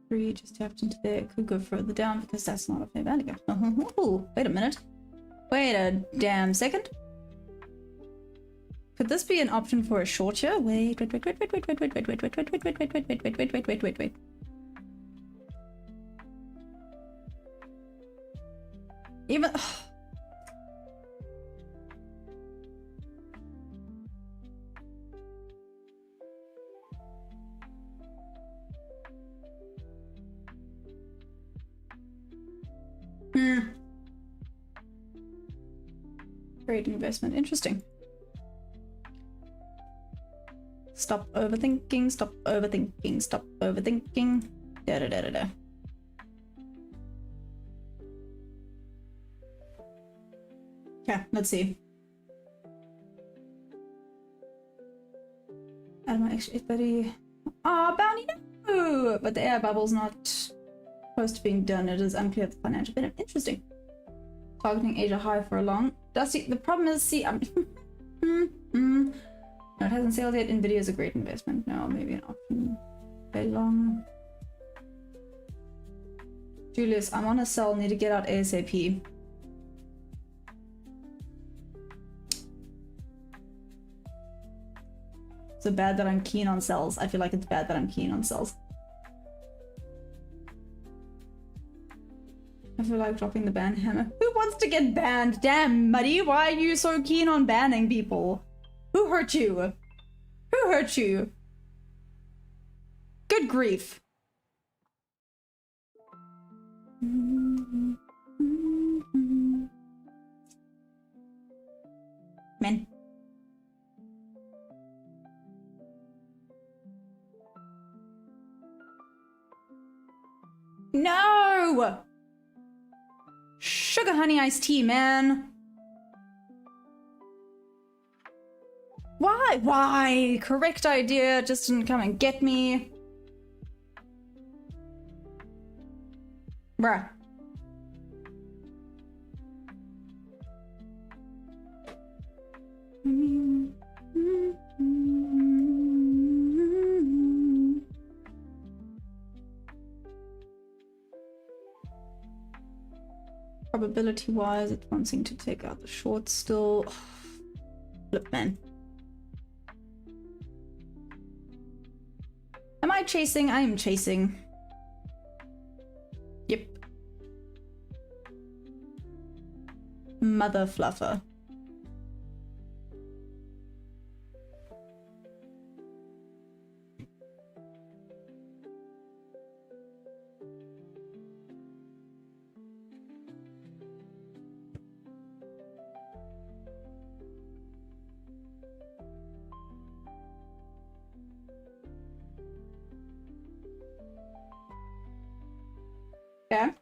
Three just tapped into there. It could go further down because that's not a fair value. Oh, wait a minute. Wait a damn second. Could this be an option for a short here? Wait. Even Great investment. Interesting. Stop overthinking, stop overthinking, stop overthinking. Da da da da da. Okay, let's see. Out of my extra 830. Ah, bounty no! But the air bubble's not close to being done. It is unclear the financial benefit. Interesting. Targeting Asia high for a long. Dusty, the problem is, see, I'm no, it hasn't sailed yet. NVIDIA is a great investment. No, maybe an option. Very long. Julius, I'm on a sell. Need to get out ASAP. Is it bad that I'm keen on sells? I feel like it's bad that I'm keen on sells. I feel like dropping the ban hammer. Who wants to get banned? Damn, Muddy, why are you so keen on banning people? Who hurt you? Who hurt you? Good grief. Men. No! Sugar honey iced tea, man. Why? Why? Correct idea, just didn't come and get me. Bruh. Probability wise, it's wanting to take out the short still. Look, man. Am I chasing? I am chasing. Yep. Mother fluffer. Yeah.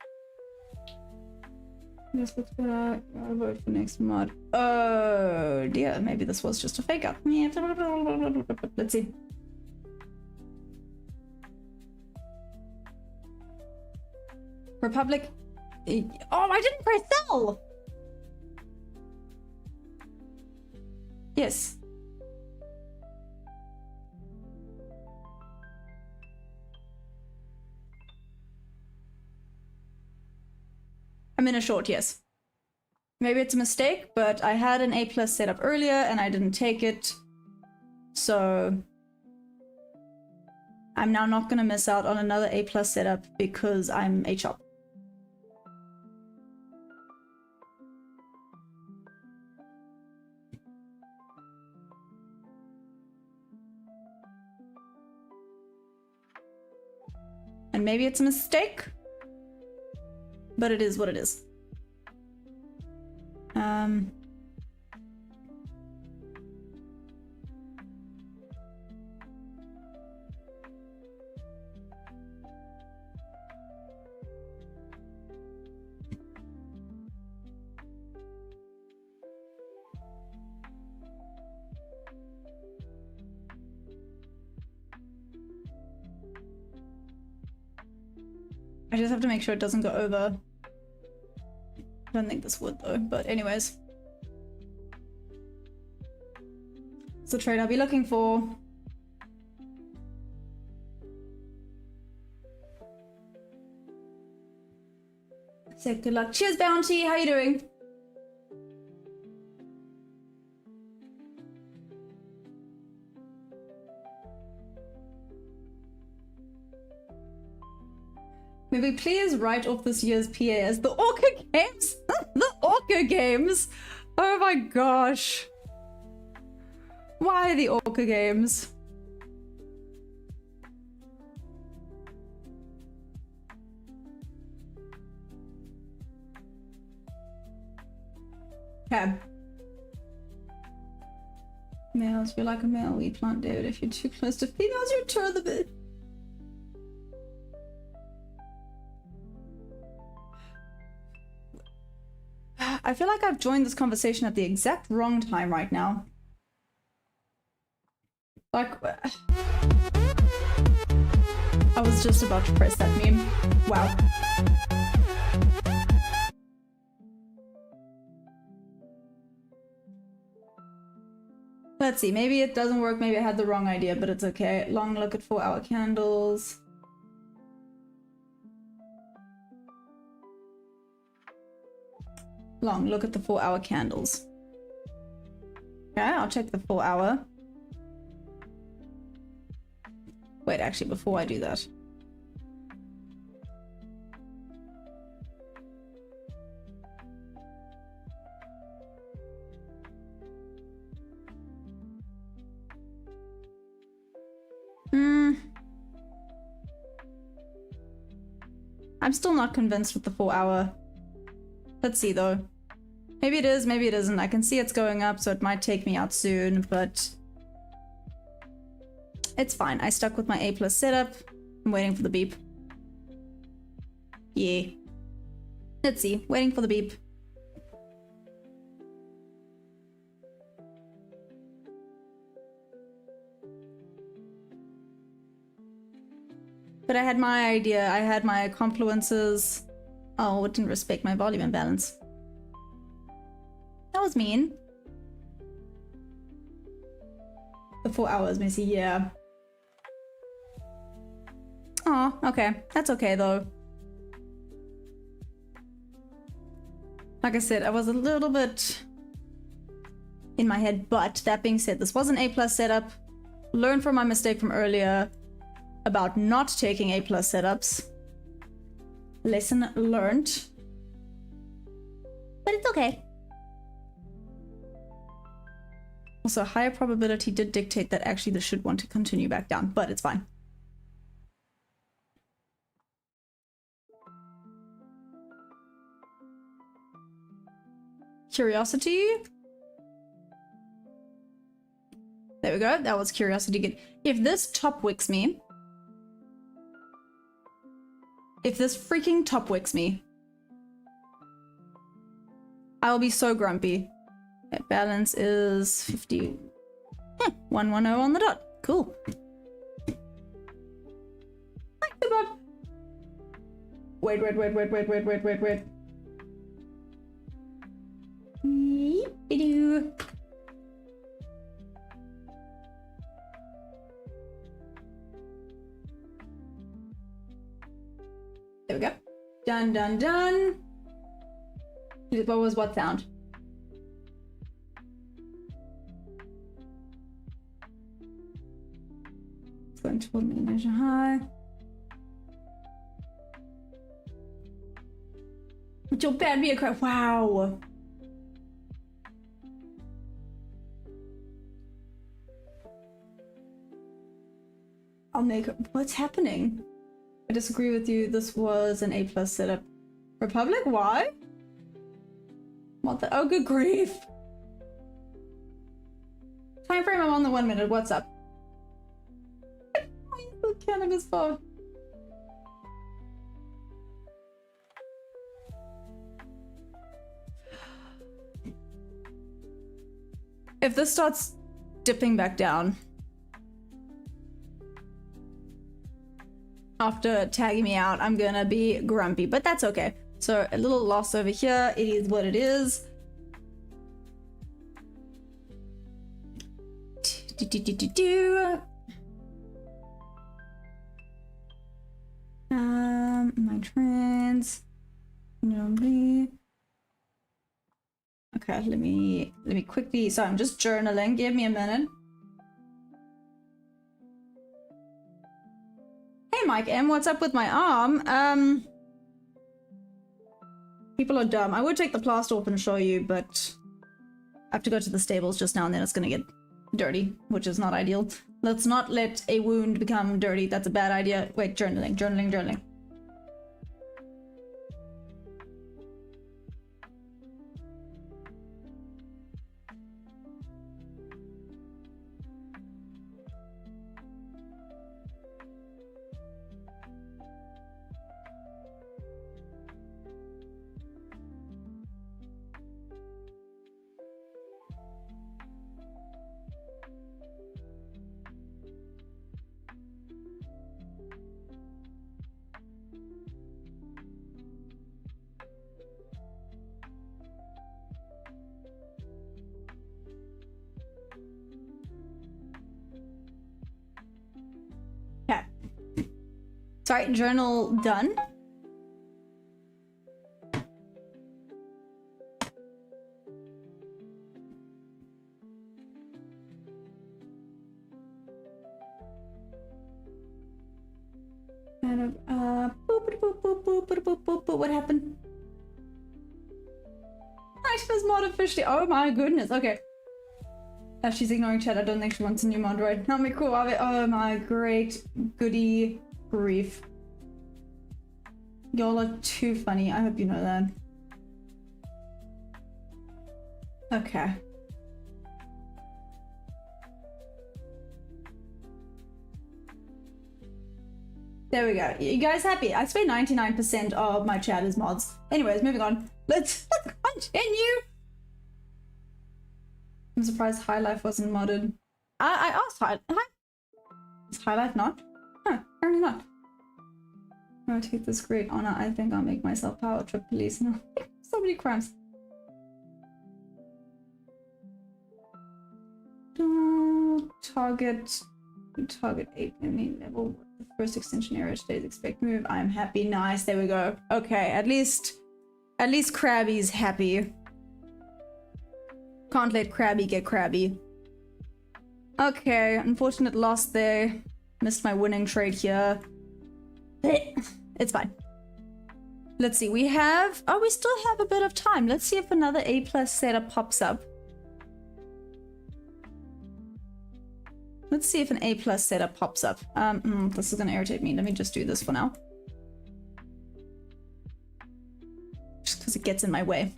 This looks better. I'll vote for next mod. Oh dear, maybe this was just a fake up. Let's see. Republic. Oh, I didn't press sell. Yes. I'm in a short, yes. Maybe it's a mistake, but I had an A+ set up earlier and I didn't take it. So I'm now not gonna miss out on another A+ setup because I'm a chop. And maybe it's a mistake, but it is what it is. I just have to make sure it doesn't go over. I don't think this would though, but anyways. It's the trade I'll be looking for. So good luck. Cheers, Bounty. How you doing? Maybe please write off this year's PA as the Orca Games. The Orca Games. Oh my gosh. Why the Orca Games? Okay. Males, you're like a male we plant, David. If you're too close to females, you turn the bit. I feel like I've joined this conversation at the exact wrong time right now. Like, I was just about to press that meme. Wow. Let's see, maybe it doesn't work, maybe I had the wrong idea, but it's okay. Long look at 4-hour candles. Long look at the 4-hour candles. Okay, I'll check the 4-hour. Wait, actually, before I do that. I'm still not convinced with the 4-hour. Let's see though. Maybe it is, maybe it isn't. I can see it's going up, so it might take me out soon, but it's fine. I stuck with my A+ setup. I'm waiting for the beep. Yeah. Let's see. Waiting for the beep. But I had my idea. I had my confluences. Oh, it didn't respect my volume imbalance. That was mean. The 4 hours, Missy, yeah. Oh, okay. That's okay, though. Like I said, I was a little bit in my head, but that being said, this was an A+ setup. Learn from my mistake from earlier about not taking A+ setups. Lesson learned. But it's okay. Also, higher probability did dictate that actually this should want to continue back down, but it's fine. Curiosity. There we go. That was curiosity. Good. If this top wicks me, if this freaking top wicks me, I'll be so grumpy. Okay, balance is 50. 110 on the dot. Cool. Wait. There we go. Done, done, done. What was what sound? It's going to measure high. With your bad me a crap. Wow. I'll make it. What's happening? I disagree with you. This was an A+ setup. Republic? Why? What the? Oh, good grief. Time frame, I'm on the 1 minute. What's up? Oh, cannabis phone. If this starts dipping back down after tagging me out, I'm gonna be grumpy, but that's okay. So a little loss over here. It is what it is. My trends. Nobody. Okay, let me quickly. So I'm just journaling. Give me a minute. Hey, Mike M, what's up with my arm? People are dumb. I would take the plaster off and show you, but I have to go to the stables just now, and then it's gonna get dirty, which is not ideal. Let's not let a wound become dirty. That's a bad idea. Wait, journaling, journaling, journaling. Okay. Sorry, journal done. What happened? Item's mod officially. Oh my goodness. Okay. She's ignoring chat. I don't think she wants a new mod right now. Me cool. Oh my great goody grief. Y'all are too funny. I hope you know that. Okay. There we go. You guys happy? I swear 99% of my chat is mods. Anyways, moving on. Let's continue. I'm surprised High Life wasn't modded. I asked High. Is High Life not? Huh, apparently not. I'll take this great honor. I think I'll make myself power trip police now. So many crimes. Don't target 8 enemy level. The first extension area today's expect move. I'm happy. Nice. There we go. Okay, at least Krabby's happy. Can't let Krabby get crabby. Okay, unfortunate loss there. Missed my winning trade here. It's fine. Let's see, we have... Oh, we still have a bit of time. Let's see if another A+ setup pops up. Let's see if an A+ setup pops up. This is gonna irritate me. Let me just do this for now. Just because it gets in my way.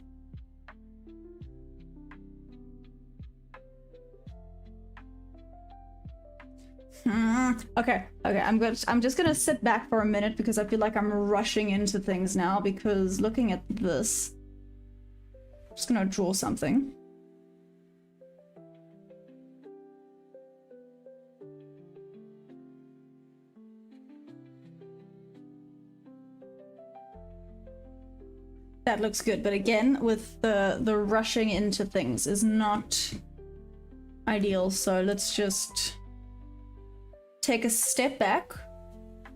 Okay, I'm just gonna sit back for a minute because I feel like I'm rushing into things now, because looking at this, I'm just gonna draw something. That looks good, but again, with the rushing into things is not ideal, so let's just take a step back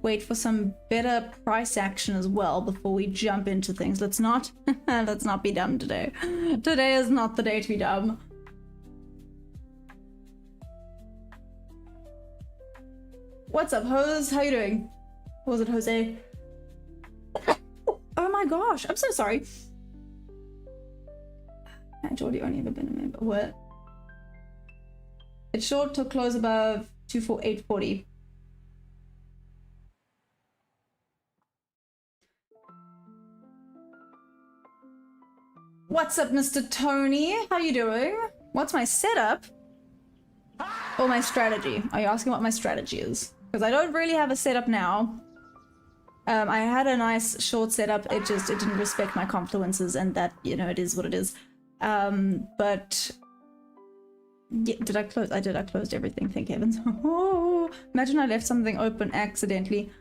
wait for some better price action as well before we jump into things. Let's not let's not be dumb today. Today is not the day to be dumb. What's up, Hose? How you doing? Or was it Jose? Oh my gosh, I'm so sorry. I've already only ever been a member. What? It's short to close above 248.40. What's up, Mr. Tony? How you doing? What's my setup? Or my strategy? Are you asking what my strategy is? Because I don't really have a setup now. I had a nice short setup. It didn't respect my confluences, and that, you know, it is what it is. But yeah, did I close? I did. I closed everything. Thank heavens. Oh, imagine I left something open accidentally.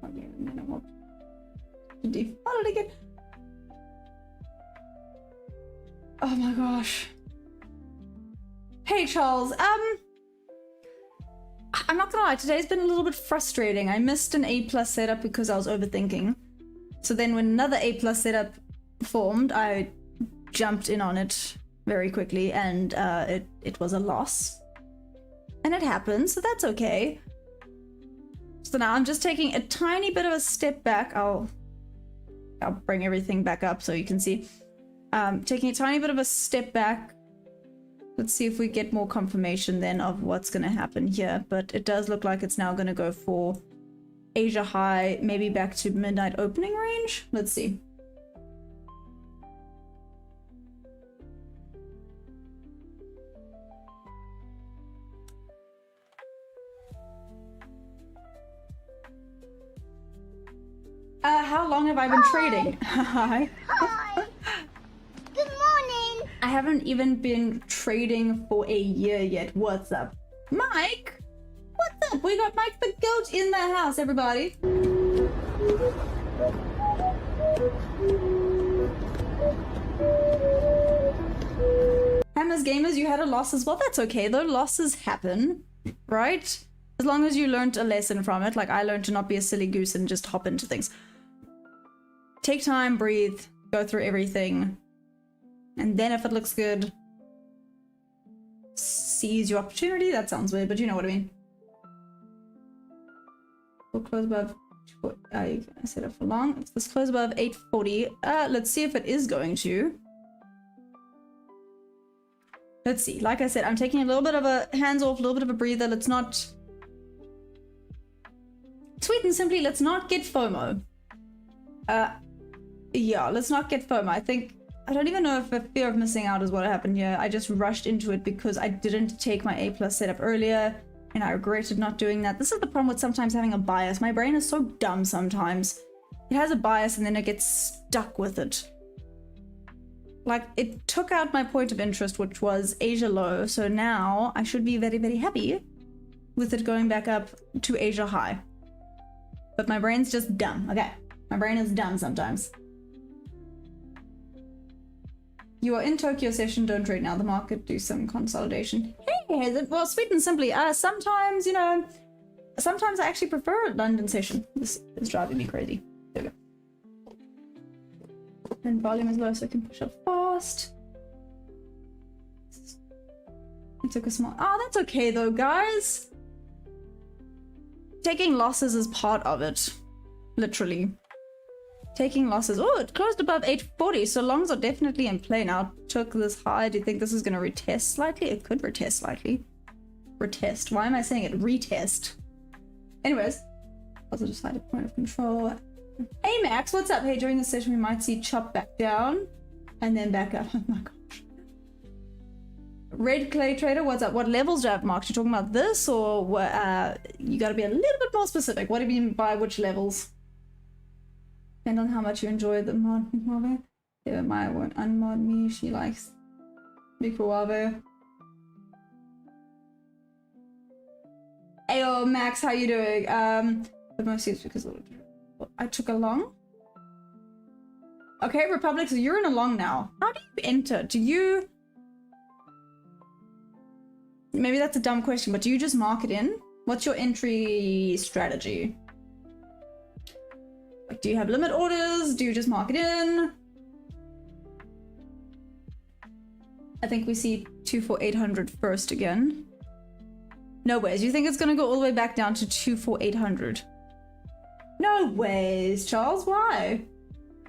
Okay, and then I will default it again. Oh my gosh. Hey Charles, I'm not gonna lie, today's been a little bit frustrating. I missed an A+ setup because I was overthinking. So then when another A+ setup formed, I jumped in on it very quickly, and it was a loss. And it happened, so that's okay. So now I'm just taking a tiny bit of a step back. I'll bring everything back up so you can see. Taking a tiny bit of a step back. Let's see if we get more confirmation then of what's going to happen here. But it does look like it's now going to go for Asia high, maybe back to midnight opening range. Let's see. How long have I been trading? Hi. Hi. Good morning. I haven't even been trading for a year yet. What's up? Mike? What's up? We got Mike the Goat in the house, everybody. Hammers Gamers, you had a loss as well. That's okay, though. Losses happen, right? As long as you learned a lesson from it. Like I learned to not be a silly goose and just hop into things. Take time, breathe, go through everything. And then if it looks good, seize your opportunity. That sounds weird, but you know what I mean. We'll close above, I set it for long. Let's close above 840. Let's see if it is going to. Let's see. Like I said, I'm taking a little bit of a hands off, a little bit of a breather. Let's not... Sweet and simply, let's not get FOMO. Yeah, let's not get FOMO. I don't even know if the fear of missing out is what happened here. I just rushed into it because I didn't take my A+ setup earlier, and I regretted not doing that. This is the problem with sometimes having a bias. My brain is so dumb sometimes. It has a bias and then it gets stuck with it. Like, it took out my point of interest, which was Asia low, so now I should be very, very happy with it going back up to Asia high. But my brain's just dumb, okay? My brain is dumb sometimes. You are in Tokyo session, don't trade now. The market do some consolidation. Hey, well, sweet and simply, sometimes, you know, sometimes I actually prefer London session. This is driving me crazy. There we go. And volume is low so I can push up fast. It took a small... Oh, that's okay though, guys. Taking losses is part of it. Literally. Taking losses. Oh, it closed above 840, so longs are definitely in play now. Took this high. Do you think this is going to retest slightly? It could retest slightly. Retest. Why am I saying it? Retest. Anyways. Positive side of point of control. Hey, Max. What's up? Hey, during this session, we might see chop back down and then back up. Oh my gosh. Red Clay Trader, what's up? What levels do I have marked? You talking about this, or you got to be a little bit more specific. What do you mean by which levels? Depend on how much you enjoy the mod. Yeah, Maya won't unmod me. She likes Mikuave. Ayo, Max, how you doing? But mostly it's because I took a long. Okay, Republic, so you're in a long now. How do you enter? Do you... maybe that's a dumb question, but do you just market in? What's your entry strategy? Like, do you have limit orders? Do you just market in? I think we see 24800 first again. No ways. You think it's gonna go all the way back down to 24800? No ways, Charles. Why?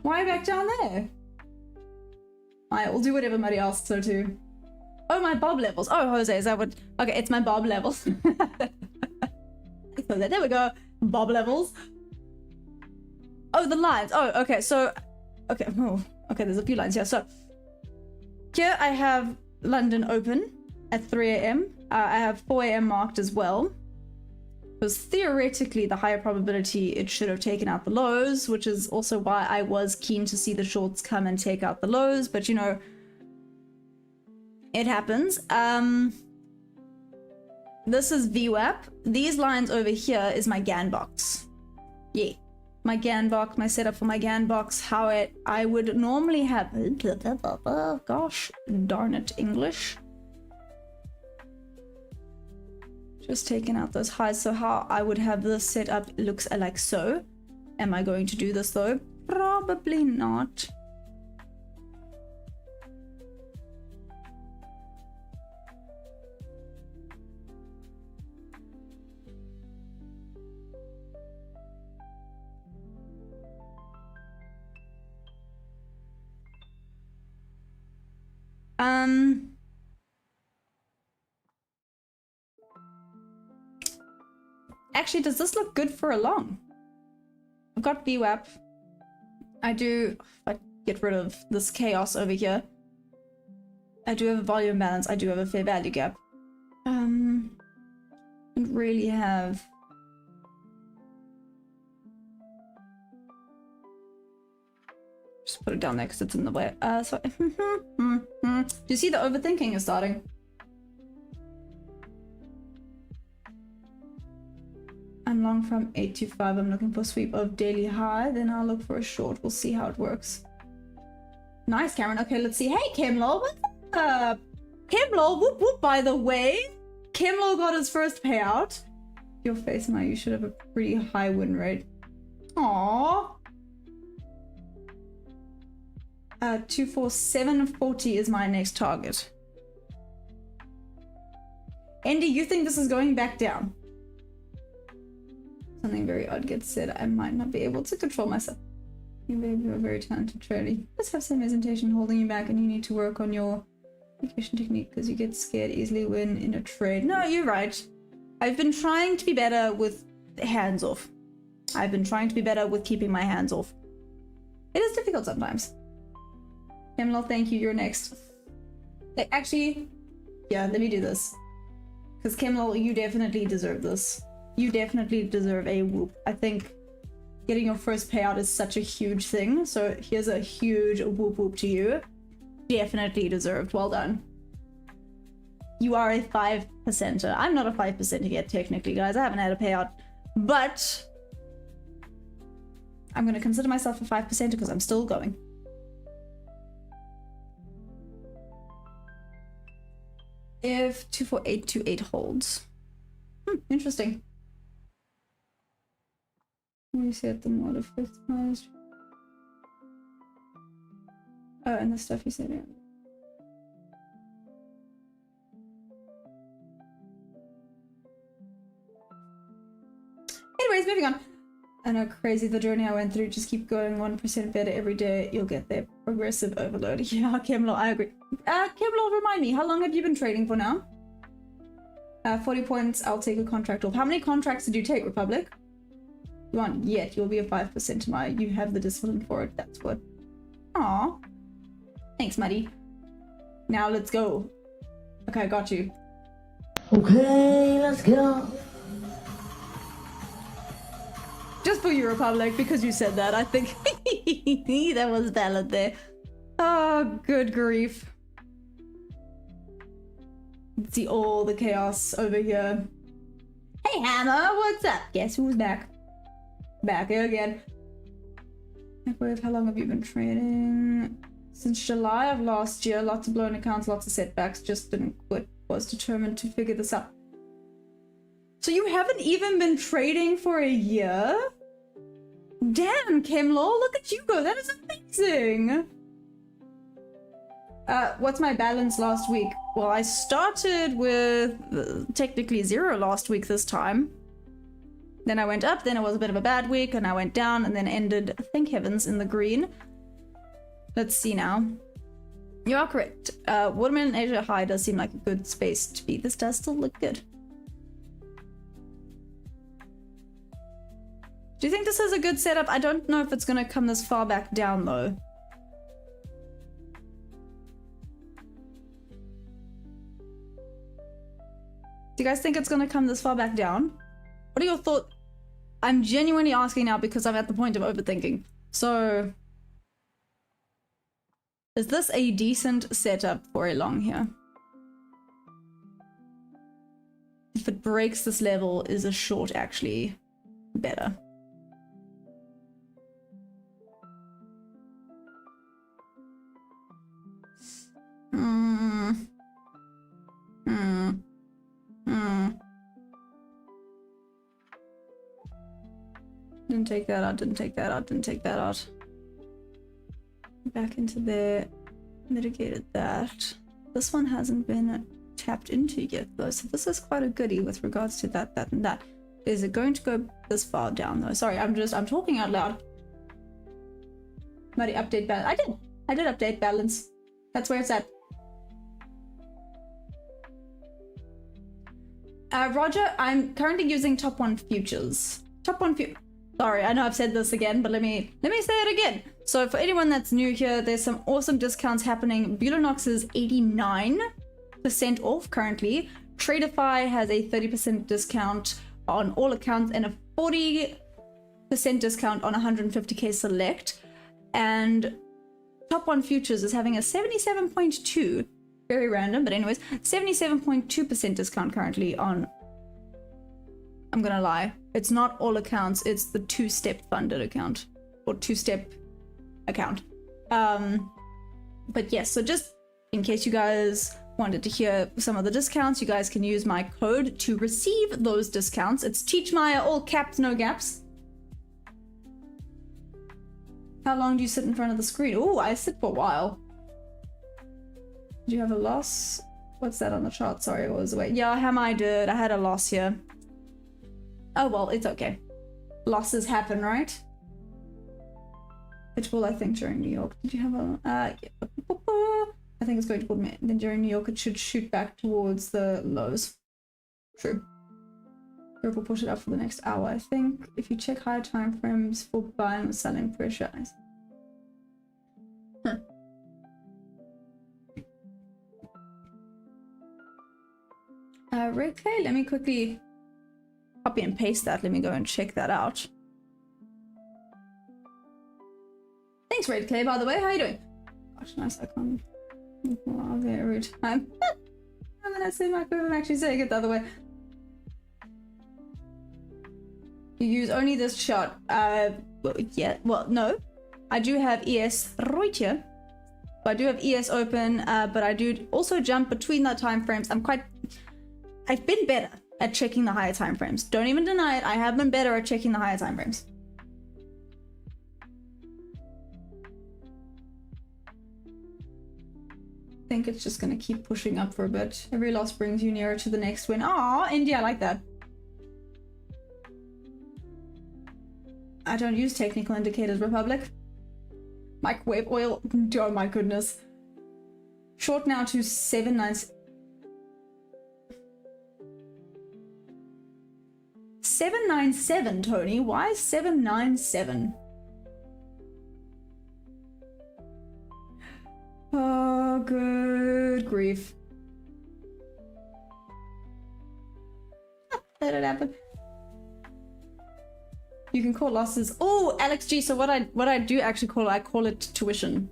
Why back down there? I will do whatever Muddy asks her to. Oh, my bob levels. Oh, Jose, is that what? Okay, it's my bob levels. So there we go. Bob levels. Oh, the lines. Oh, okay. So, okay. Oh, okay. There's a few lines here. So here I have London open at 3 a.m. I have 4 a.m. marked as well. Because theoretically, the higher probability it should have taken out the lows, which is also why I was keen to see the shorts come and take out the lows. But you know, it happens. This is VWAP. These lines over here is my GAN box. Yeah, my GAN box, my setup for my GAN box, how I would normally have, gosh darn it, English. Just taking out those highs. So how I would have this set up looks like so. Am I going to do this though? Probably not. Actually, does this look good for a long? I've got VWAP. I do, if I get rid of this chaos over here, I do have a volume balance. I do have a fair value gap. Don't really have. Just put it down there because it's in the way. So, do you see the overthinking is starting? I'm long from 8 to 5. I'm looking for a sweep of daily high. Then I'll look for a short. We'll see how it works. Nice, Cameron. Okay, let's see. Hey, Kimlaw. What's up? Kimlaw, whoop whoop, by the way. Kimlaw got his first payout. Your face now, you should have a pretty high win rate. Aww. 24740 is my next target. Andy, you think this is going back down? Something very odd gets said. I might not be able to control myself. You baby are very talented trader. You must have some hesitation holding you back, and you need to work on your communication technique because you get scared easily when in a trade. No, you're right. I've been trying to be better with hands off. I've been trying to be better with keeping my hands off. It is difficult sometimes. Hemlow, thank you. You're next. Actually, yeah, let me do this. Because Kemlol, you definitely deserve this. You definitely deserve a whoop. I think getting your first payout is such a huge thing. So here's a huge whoop whoop to you. Definitely deserved. Well done. You are a 5%er. I'm not a 5%er yet, technically, guys. I haven't had a payout. But I'm going to consider myself a 5%er because I'm still going. If 24828 holds. Interesting. We set the mod of fifth highest. Oh, and the stuff you said. Anyways, moving on. I know, crazy the journey I went through. Just keep going 1% better every day. You'll get there. Progressive overload. Yeah, Kemlo, I agree. Kemlo, remind me, how long have you been trading for now? 40 points. I'll take a contract off. How many contracts did you take, Republic? You aren't yet. You'll be a 5% tomorrow. You have the discipline for it. That's what. Aw. Thanks, Muddy. Now let's go. Okay, I got you. Okay, let's go. Just for you, Republic, because you said that, I think that was valid there. Oh, good grief. Let's see all the chaos over here. Hey, Hannah, what's up? Guess who's back? Back again. Microwave, how long have you been trading? Since July of last year. Lots of blown accounts, lots of setbacks. Just didn't quit. was determined to figure this out. So you haven't even been trading for a year? Damn, Kemlol, look at you go. That is amazing. What's my balance last week? Well, I started with technically 0 last week this time. Then I went up, then it was a bit of a bad week, and I went down, and then ended, thank heavens, in the green. Let's see now. You are correct. Watermelon Asia High does seem like a good space to be. This does still look good. Do you think this is a good setup? I don't know if it's going to come this far back down, though. Do you guys think it's going to come this far back down? What are your thoughts? I'm genuinely asking now because I'm at the point of overthinking. So, is this a decent setup for a long here? If it breaks this level, is a short actually better? Didn't take that out, didn't take that out, didn't take that out. Back into there, mitigated that. This one hasn't been tapped into yet though, so this is quite a goodie with regards to that, that, and that. Is it going to go this far down though? Sorry, I'm talking out loud. Mighty update balance. I did update balance. That's where it's at. Roger, I'm currently using top 1 futures. Top 1 futures. Sorry, I know I've said this again, but let me say it again. So for anyone that's new here, there's some awesome discounts happening. Bulanox is 89% off currently. Tradeify has a 30% discount on all accounts and a 40% discount on 150k select. And Top 1 Futures is having a 77.2, very random, but anyways, 77.2% discount currently on, I'm gonna lie, it's not all accounts, it's the 2-step funded account, or 2-step account. But yes, so just in case you guys wanted to hear some of the discounts, you guys can use my code to receive those discounts. It's Teachmaya, all caps, no gaps. How long do you sit in front of the screen? Oh, I sit for a while. Did you have a loss? What's that on the chart? Sorry, it was away. Yeah, I did. I had a loss here. Oh, well, it's okay. Losses happen, right? It will, I think, during New York. Did you have a... yeah. I think it's going to hold me. Then during New York, it should shoot back towards the lows. True. Europe will push it up for the next hour. I think if you check higher time frames for buying and selling pressure. Huh. Okay, let me quickly copy and paste that. Let me go and check that out. Thanks, Red Clay, by the way. How you doing? Gosh, nice icon. Wow, very rude. I'm gonna say my code. I'm actually saying it the other way. You use only this chart. Yeah, well, no. I do have ES right here. So I do have ES open, but I do also jump between the time frames. I've been better at checking the higher time frames. Don't even deny it. I have been better at checking the higher time frames. I think it's just gonna keep pushing up for a bit. Every loss brings you nearer to the next win. Aw, India, I like that. I don't use technical indicators, Republic. Microwave oil. Oh my goodness. Short now to 797, Tony. Why 797? Oh, good grief. Let it happen. You can call losses. Oh, Alex G. So what I do actually call it, I call it tuition.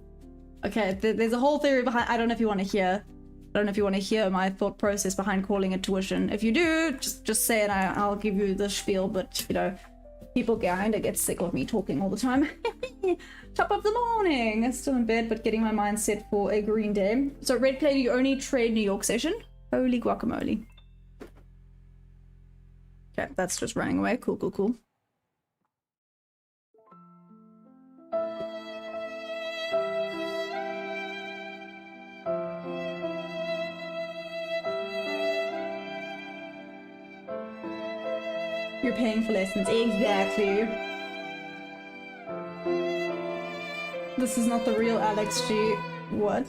Okay, there's a whole theory behind. I don't know if you want to hear. I don't know if you want to hear my thought process behind calling it tuition. If you do, just say it. I'll give you the spiel. But you know, people kind of get sick of me talking all the time. Top of the morning. Still in bed, but getting my mind set for a green day. So Red Clay, do you only trade New York session, Holy guacamole. Okay, that's just running away. Cool, cool, cool. You're paying for lessons. Exactly. This is not the real Alex G. What?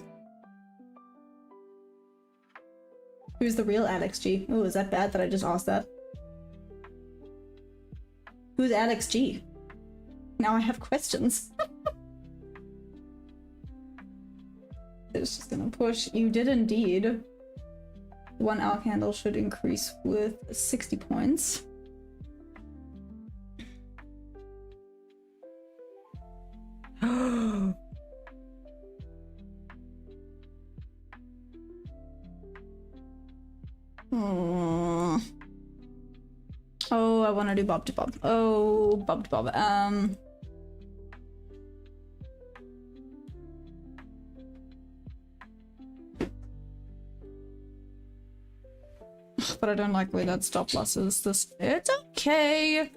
Who's the real Alex G? Oh, is that bad that I just asked that? Who's Alex G? Now I have questions. It's just gonna push. You did indeed. 1 hour candle should increase with 60 points. Oh, I want to do bob to bob. Oh, bob to bob. But I don't like the way that stop loss is. This. It's okay.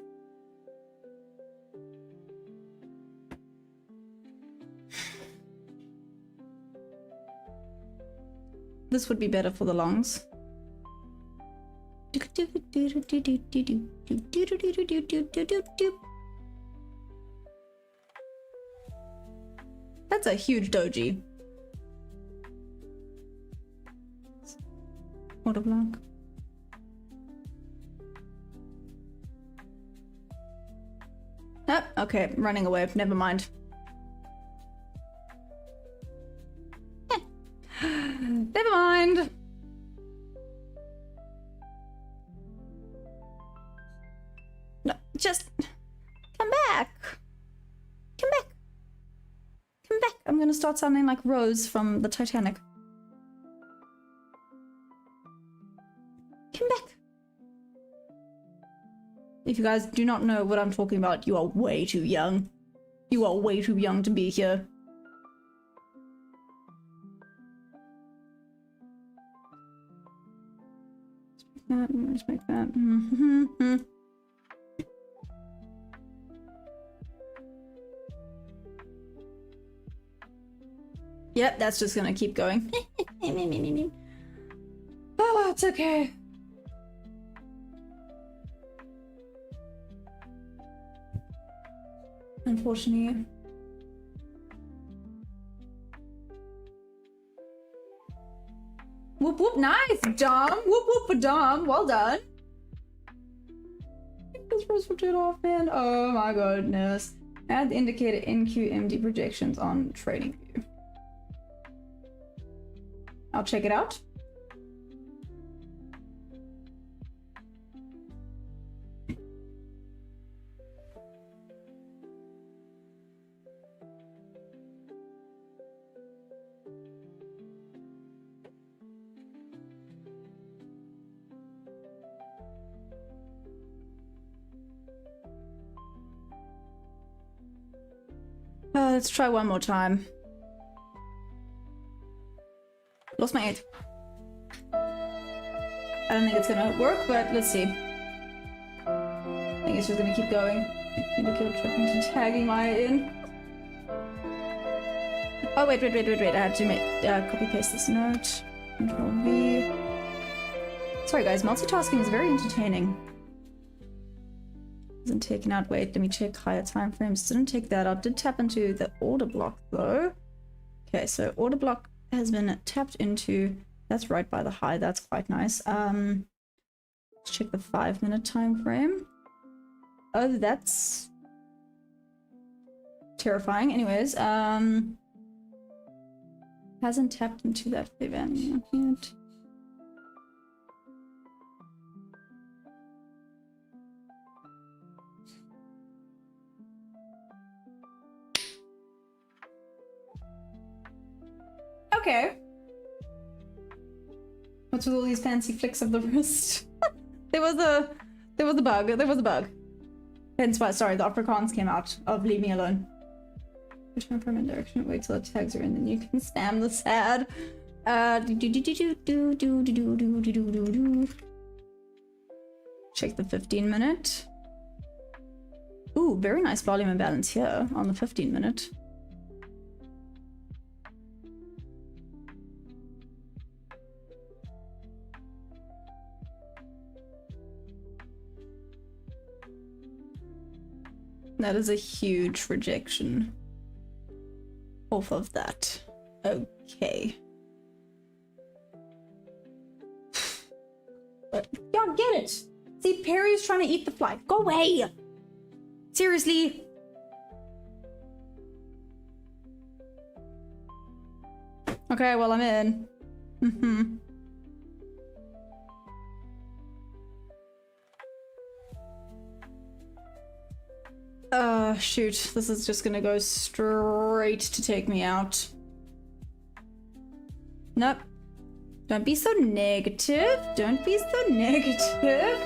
This would be better for the longs. That's a huge doji. What a block. Oh, okay, running away. Never mind. Never mind. No, just come back. Come back. Come back. I'm gonna start sounding like Rose from the Titanic. Come back. If you guys do not know what I'm talking about, you are way too young. You are way too young to be here. Let's make that. Yep, that's just gonna keep going. Oh, it's okay. Unfortunately. Whoop whoop, nice, Dom. Whoop whoop for Dom. Well done. This first rotate off, man. Oh my goodness. Add the indicator NQMD projections on TradingView. I'll check it out. Let's try one more time. Lost my 8. I don't think it's gonna work, but let's see. I think it's just gonna keep going. Need to kill tripping to tagging Maya in. Oh wait. I had to make copy paste this note. Control V. Sorry guys, multitasking is very entertaining. Isn't taken out. Wait, let me check higher time frames. Didn't take that out. Did tap into the order block though. Okay, so order block has been tapped into. That's right by the high. That's quite nice. Let's check the 5-minute time frame. Oh, that's terrifying. Anyways, hasn't tapped into that event yet. Okay. What's with all these fancy flicks of the wrist? There was a bug. Hence why, sorry, the Afrikaans came out of leave me alone. Return from a direction, wait till the tags are in, then you can spam the sad. Check the 15-minute. Ooh, very nice volume imbalance here on the 15-minute. That is a huge rejection off of that. Okay. Yeah, get it. See, Perry's trying to eat the fly. Go away. Seriously. Okay, well, I'm in. Shoot. This is just gonna go straight to take me out. Nope. Don't be so negative. Don't be so negative.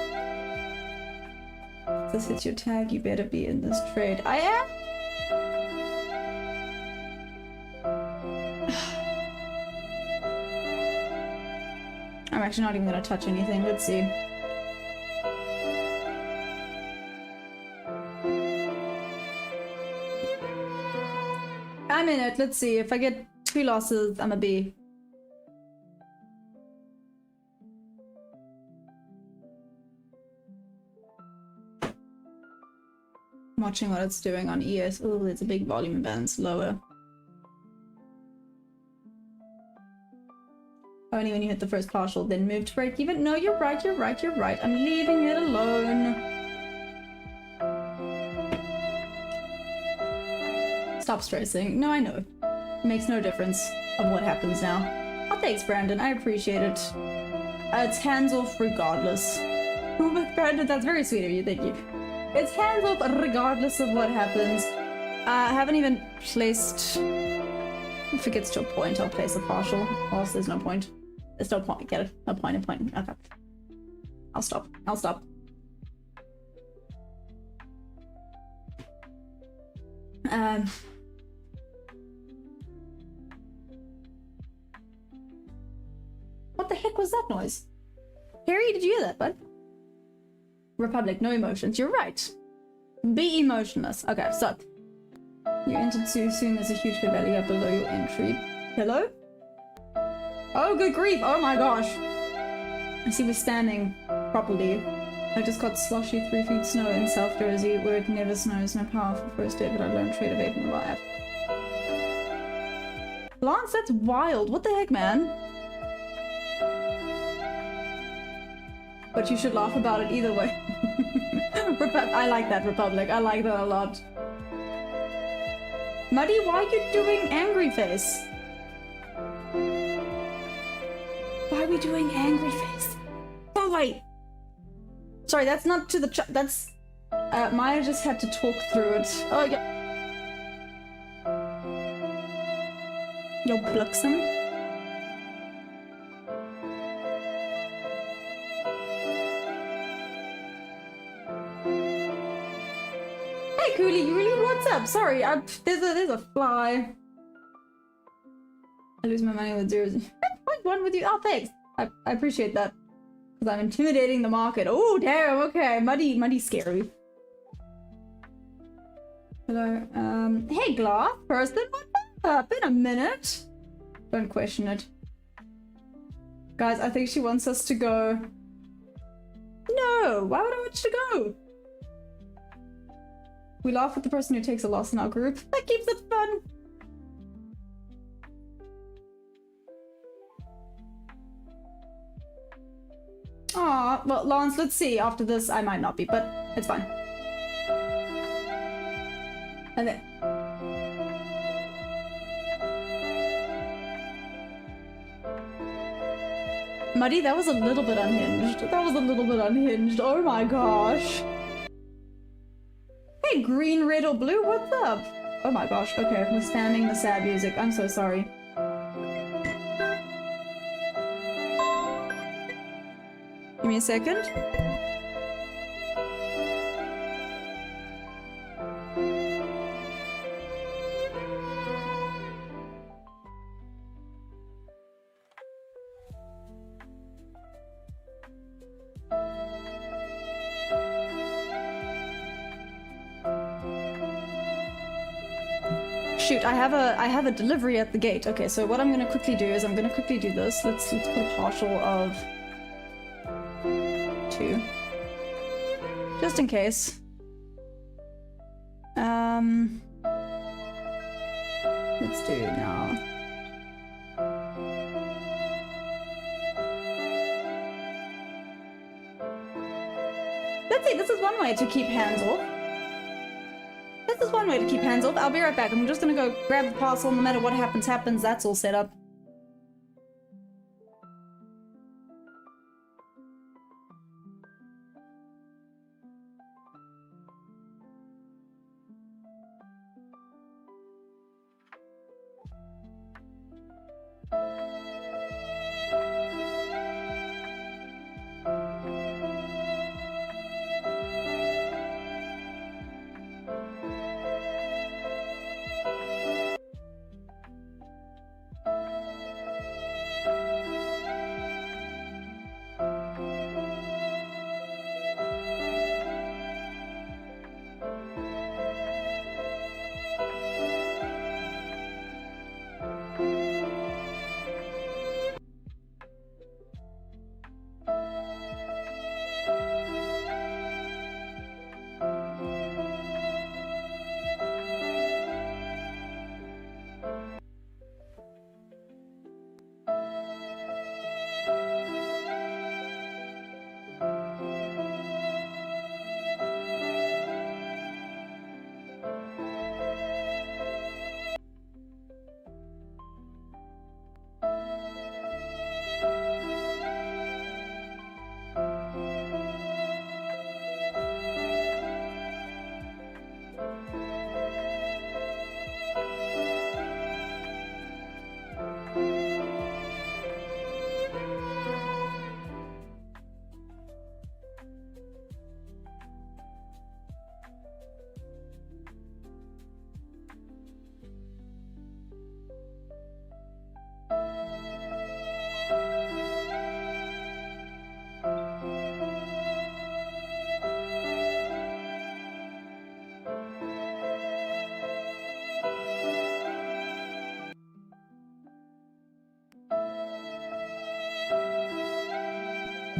If this hits your tag, you better be in this trade. I am? I'm actually not even gonna touch anything. Let's see. I'm in it. Let's see. If I get 2 losses, I'm a B. I'm watching what it's doing on ES. Oh, there's a big volume imbalance lower. Only when you hit the first partial, then move to break even. No, you're right, you're right, you're right. I'm leaving it alone. Stop stressing. No, I know. It makes no difference of what happens now. Oh, thanks, Brandon. I appreciate it. It's hands off regardless. Oh, but Brandon, that's very sweet of you. Thank you. It's hands off regardless of what happens. I haven't even placed... If it gets to a point, I'll place a partial. Or else there's no point. There's no point. Get it? No point, no point. Okay. I'll stop. I'll stop. What the heck was that noise? Harry, did you hear that, bud? Republic, no emotions. You're right. Be emotionless. Okay, so you entered too soon. There's a huge valley up below your entry. Hello? Oh, good grief. Oh my gosh. I see we're standing properly. I just got sloshy 3 feet snow in South Jersey where it never snows. No power for first day, but I learned trade of 8 in life. Lance, that's wild. What the heck, man? But you should laugh about it either way. I like that, Republic. I like that a lot. Muddy, why are you doing angry face? Why are we doing angry face? Oh, wait. Sorry, that's not to the chat. That's... Maya just had to talk through it. Oh, yeah. Yo, Bluxum. Hey, Cooley, you really? What's up? Sorry, there's a fly. I lose my money with zeros. 0.1 with you. Oh, thanks. I appreciate that. Because I'm intimidating the market. Oh, damn. Okay. Muddy, scary. Hello. Hey, Glass person. What's up? Been a minute. Don't question it. Guys, I think she wants us to go. No. Why would I want you to go? We laugh at the person who takes a loss in our group. That keeps it fun. Aw, well, Lance, let's see. After this, I might not be, but it's fine. And then... Muddy, that was a little bit unhinged. That was a little bit unhinged. Oh my gosh. Hey, green, red, or blue, what's up? Oh my gosh, okay, we're spamming the sad music. I'm so sorry. Give me a second. Shoot, I have a delivery at the gate. Okay, so what I'm gonna quickly do is I'm gonna quickly do this. Let's put a partial of 2. Just in case. Let's do it now. Let's see, this is one way to keep hands off. This is one way to keep hands off. I'll be right back. I'm just gonna go grab the parcel. No matter what happens, happens. That's all set up.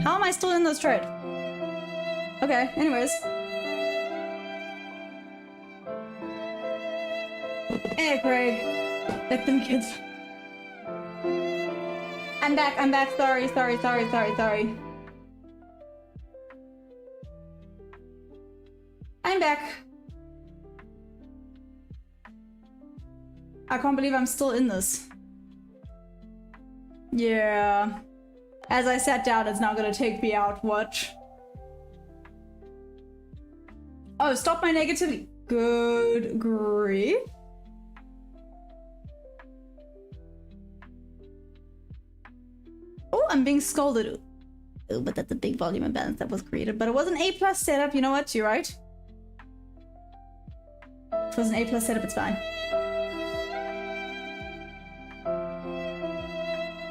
How am I still in this trade? Okay, anyways. Hey, Craig. Let them kids. I'm back. Sorry. I'm back. I can't believe I'm still in this. Yeah. As I sat down, it's now gonna take me out. Watch. Oh, stop my negativity. Good grief. Oh, I'm being scolded. Oh, but that's a big volume imbalance that was created. But it was an A+ setup. You know what? You're right. If it was an A+ setup, it's fine.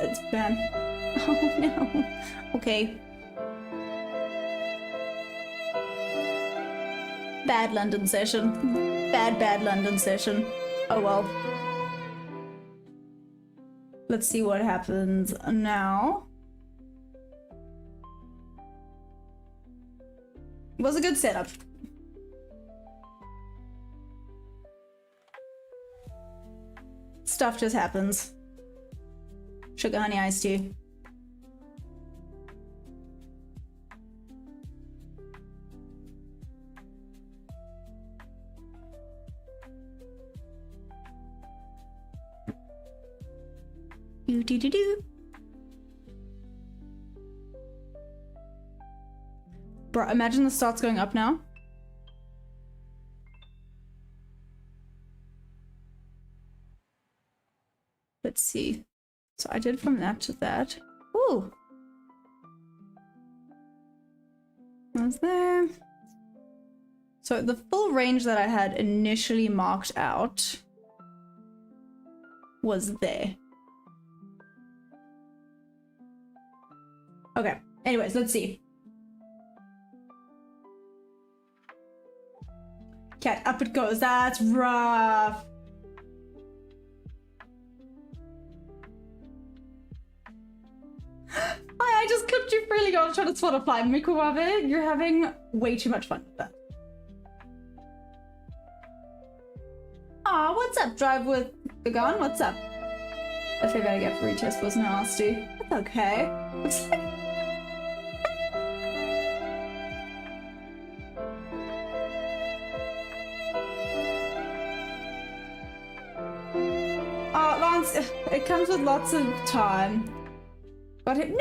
It's bad. Oh no. Okay. Bad London session. Bad London session. Oh well. Let's see what happens now. It was a good setup. Stuff just happens. Sugar honey iced tea. Do. Bro, imagine the start's going up now. Let's see. So I did from that to that. Ooh. Was there? So the full range that I had initially marked out was there. Okay, anyways, let's see. Cat, up it goes. That's rough. what you've really got trying to spot a fly. Mikuwabe, you're having way too much fun with that. Aw, what's up, Drive with the Gun? What's up? The favorite I get for retest was nasty. That's okay. Looks like... Oh, Lance, it comes with lots of time. Got it. No,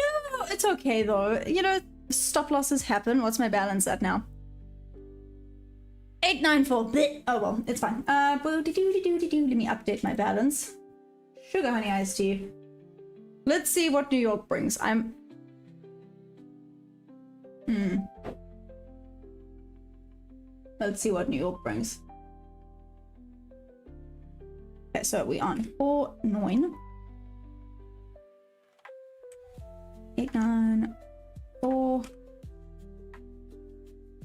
it's okay though. You know, stop losses happen. What's my balance at now? 894. Blech. Oh well, it's fine. Let me update my balance. Sugar honey iced tea. Let's see what New York brings. Let's see what New York brings. Okay, so we on 4-9. 894.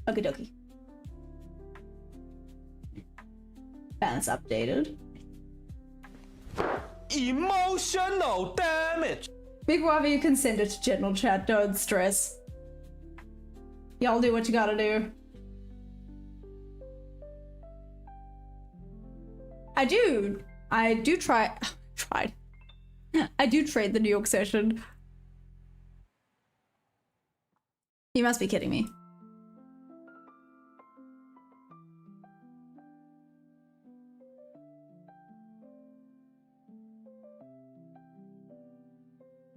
Okie dokie. Balance updated. Emotional damage. Big Wavi, you can send it to general chat. Don't stress. Y'all do what you gotta do. I do tried. I do trade the New York session. You must be kidding me.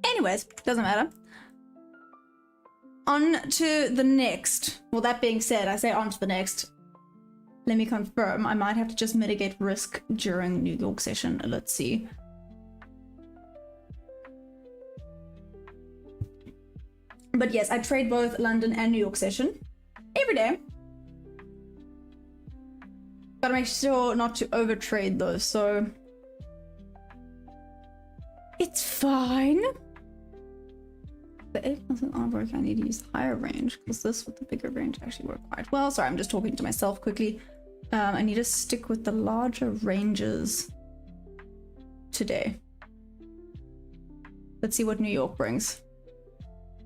Anyways, doesn't matter. On to the next. Well, that being said, I say on to the next. Let me confirm. I might have to just mitigate risk during New York session. Let's see. But yes, I trade both London and New York session every day. Gotta make sure not to overtrade though, so it's fine. The 8% artwork, I need to use higher range because this with the bigger range actually work quite well. Sorry, I'm just talking to myself quickly. I need to stick with the larger ranges today. Let's see what New York brings.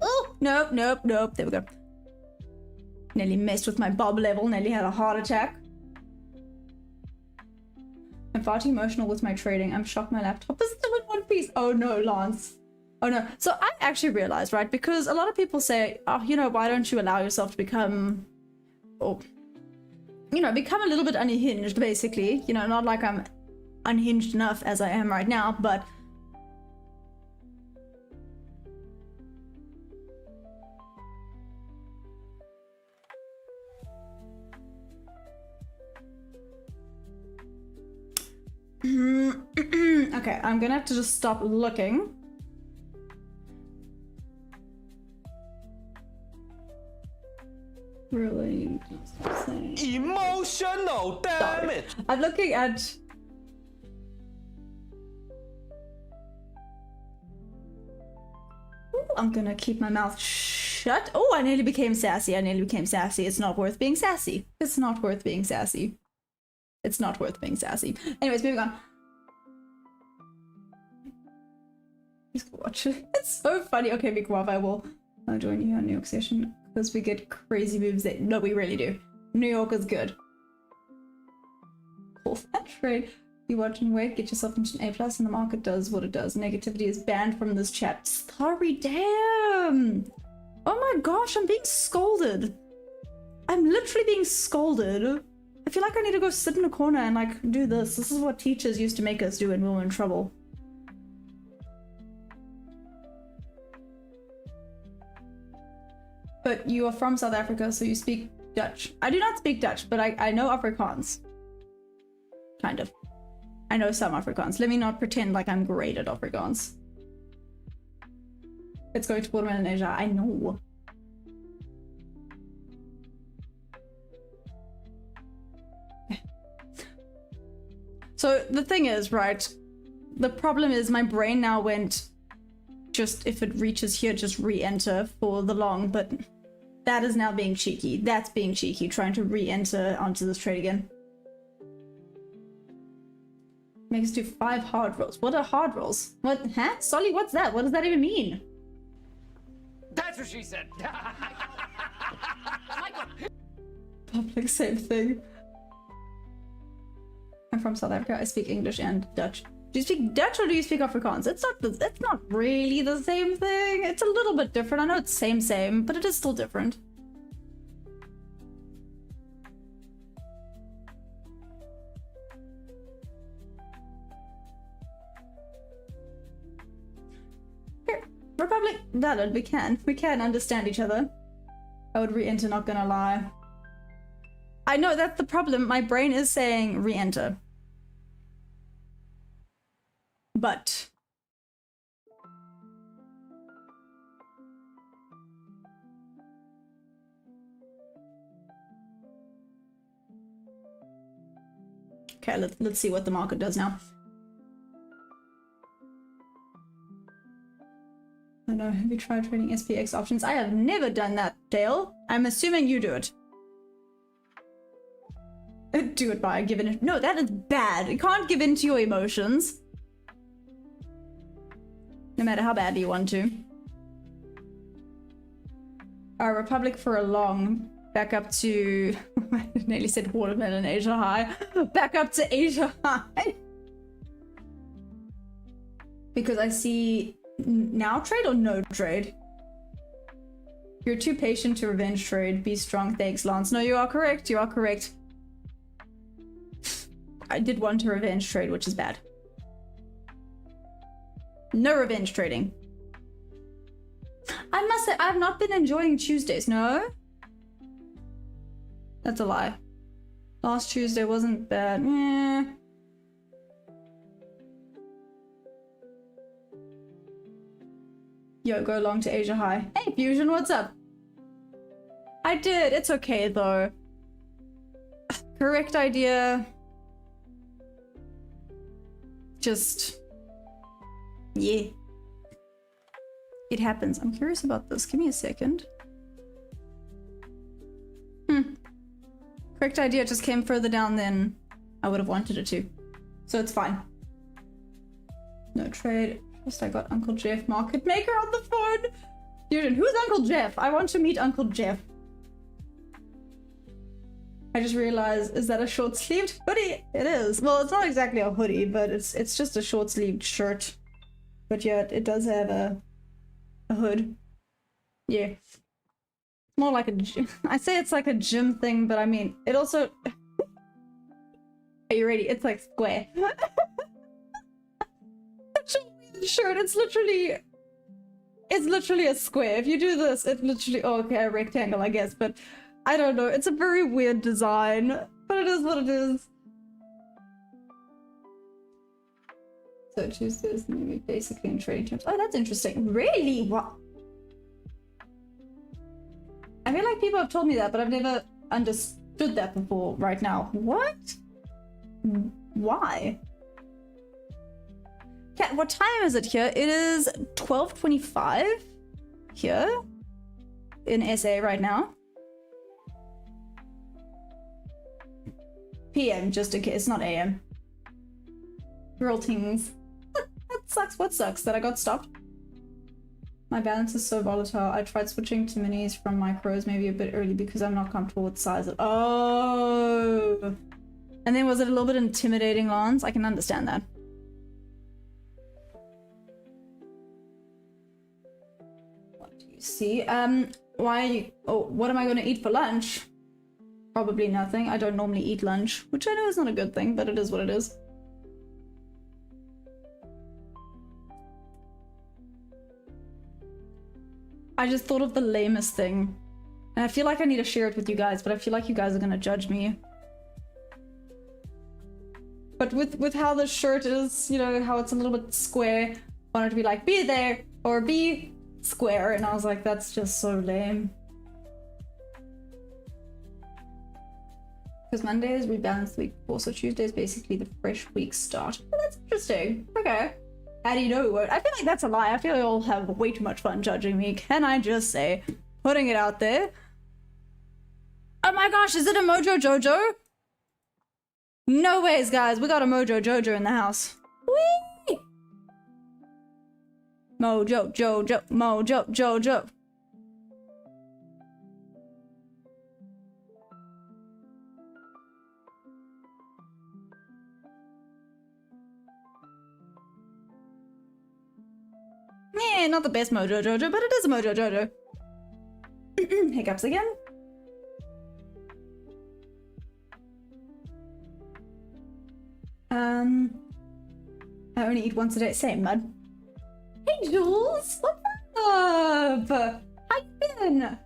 Oh, nope. There we go. Nearly messed with my bob level, nearly had a heart attack. I'm far too emotional with my trading. I'm shocked my laptop is still in one piece. Oh no, Lance. Oh no. So I actually realized, right, because a lot of people say, oh, you know, why don't you allow yourself to become, oh, you know, become a little bit unhinged, basically. You know, not like I'm unhinged enough as I am right now, but okay, I'm gonna have to just stop looking. Really? Just saying. Emotional damage. I'm looking at. Ooh, I'm gonna keep my mouth shut. Oh, I nearly became sassy. It's not worth being sassy. It's not worth being sassy. It's not worth being sassy. Anyways, moving on. Just watch it. It's so funny. Okay, Big Wav, I will join you on New York session because we get crazy moves that no, we really do. New York is good. Cool that trade. You watch and wait, get yourself into an A+, and the market does what it does. Negativity is banned from this chat. Sorry, damn. Oh my gosh, I'm being scolded. I'm literally being scolded. I feel like I need to go sit in a corner and like do this. This is what teachers used to make us do when we were in trouble. But you are from South Africa, so you speak Dutch. I do not speak Dutch, but I know Afrikaans. Kind of. I know some Afrikaans. Let me not pretend like I'm great at Afrikaans. It's going to Watermelon Asia. I know. So the thing is, right, the problem is my brain now went, just if it reaches here, just re-enter for the long, but that is now being cheeky. That's being cheeky, trying to re-enter onto this trade again. Makes us do 5 hard rolls. What are hard rolls? What? Huh? Solly, what's that? What does that even mean? That's what she said. Public, same thing. I'm from South Africa. I speak English and Dutch. Do you speak Dutch or do you speak Afrikaans? It's not really the same thing. It's a little bit different. I know it's same, but it is still different. Here, Republic, valid. We can understand each other. I would re-enter, not gonna lie. I know that's the problem. My brain is saying re-enter. But okay, let's see what the market does now. I don't know, have you tried trading SPX options? I have never done that, Dale. I'm assuming you do it. Do it by giving it. No, that is bad. You can't give in to your emotions. No matter how badly you want to. Our Republic for a long. Back up to... I nearly said watermelon Asia high. Back up to Asia high. Because I see... Now trade or no trade? You're too patient to revenge trade. Be strong. Thanks, Lance. No, you are correct. You are correct. I did want to revenge trade, which is bad. No revenge trading. I must say, I've not been enjoying Tuesdays, no? That's a lie. Last Tuesday wasn't bad. Yo, go long to Asia high. Hey, Fusion, what's up? I did. It's okay, though. Correct idea. Just... yeah. It happens. I'm curious about this. Give me a second. Correct idea just came further down than I would have wanted it to. So it's fine. No trade. First I got Uncle Jeff, market maker, on the phone. Fusion, who's Uncle Jeff? I want to meet Uncle Jeff. I just realized, is that a short-sleeved hoodie? It is. Well, it's not exactly a hoodie, but it's just a short-sleeved shirt. But yeah, it does have a hood. Yeah. More like a... I say it's like a gym thing, but I mean, it also... Are you ready? It's like square. Such a weird shirt. It's literally a square. If you do this, it literally... Oh, okay, a rectangle, I guess, but... I don't know. It's a very weird design, but it is what it is. So Tuesdays maybe basically in trading terms. Oh, that's interesting. Really? What? I feel like people have told me that, but I've never understood that before right now. What? Why? Cat, what time is it here? It is 12:25 here in SA right now. PM, just in case. It's not AM. Girl things. That sucks. What sucks? That I got stopped? My balance is so volatile. I tried switching to minis from micros maybe a bit early because I'm not comfortable with size of... Oh! And then was it a little bit intimidating, Lance? I can understand that. What do you see? Why... Oh, what am I going to eat for lunch? Probably nothing. I don't normally eat lunch, which I know is not a good thing, but it is what it is. I just thought of the lamest thing. And I feel like I need to share it with you guys, but I feel like you guys are gonna judge me. But with how the shirt is, you know, how it's a little bit square, I wanted to be like, be there, or be square, and I was like, that's just so lame. Because Monday is rebalanced the week before, so Tuesday is basically the fresh week start. Oh, that's interesting. Okay. How do you know what? I feel like that's a lie. I feel like you'll have way too much fun judging me. Can I just say? Putting it out there. Oh my gosh, is it a Mojo Jojo? No ways, guys. We got a Mojo Jojo in the house. Whee! Mojo Jojo. Mojo Jojo. Yeah, not the best Mojo Jojo, but it is a Mojo Jojo. Hiccups again. I only eat once a day. Same, mud. Hey, Jules! What's up? How you been?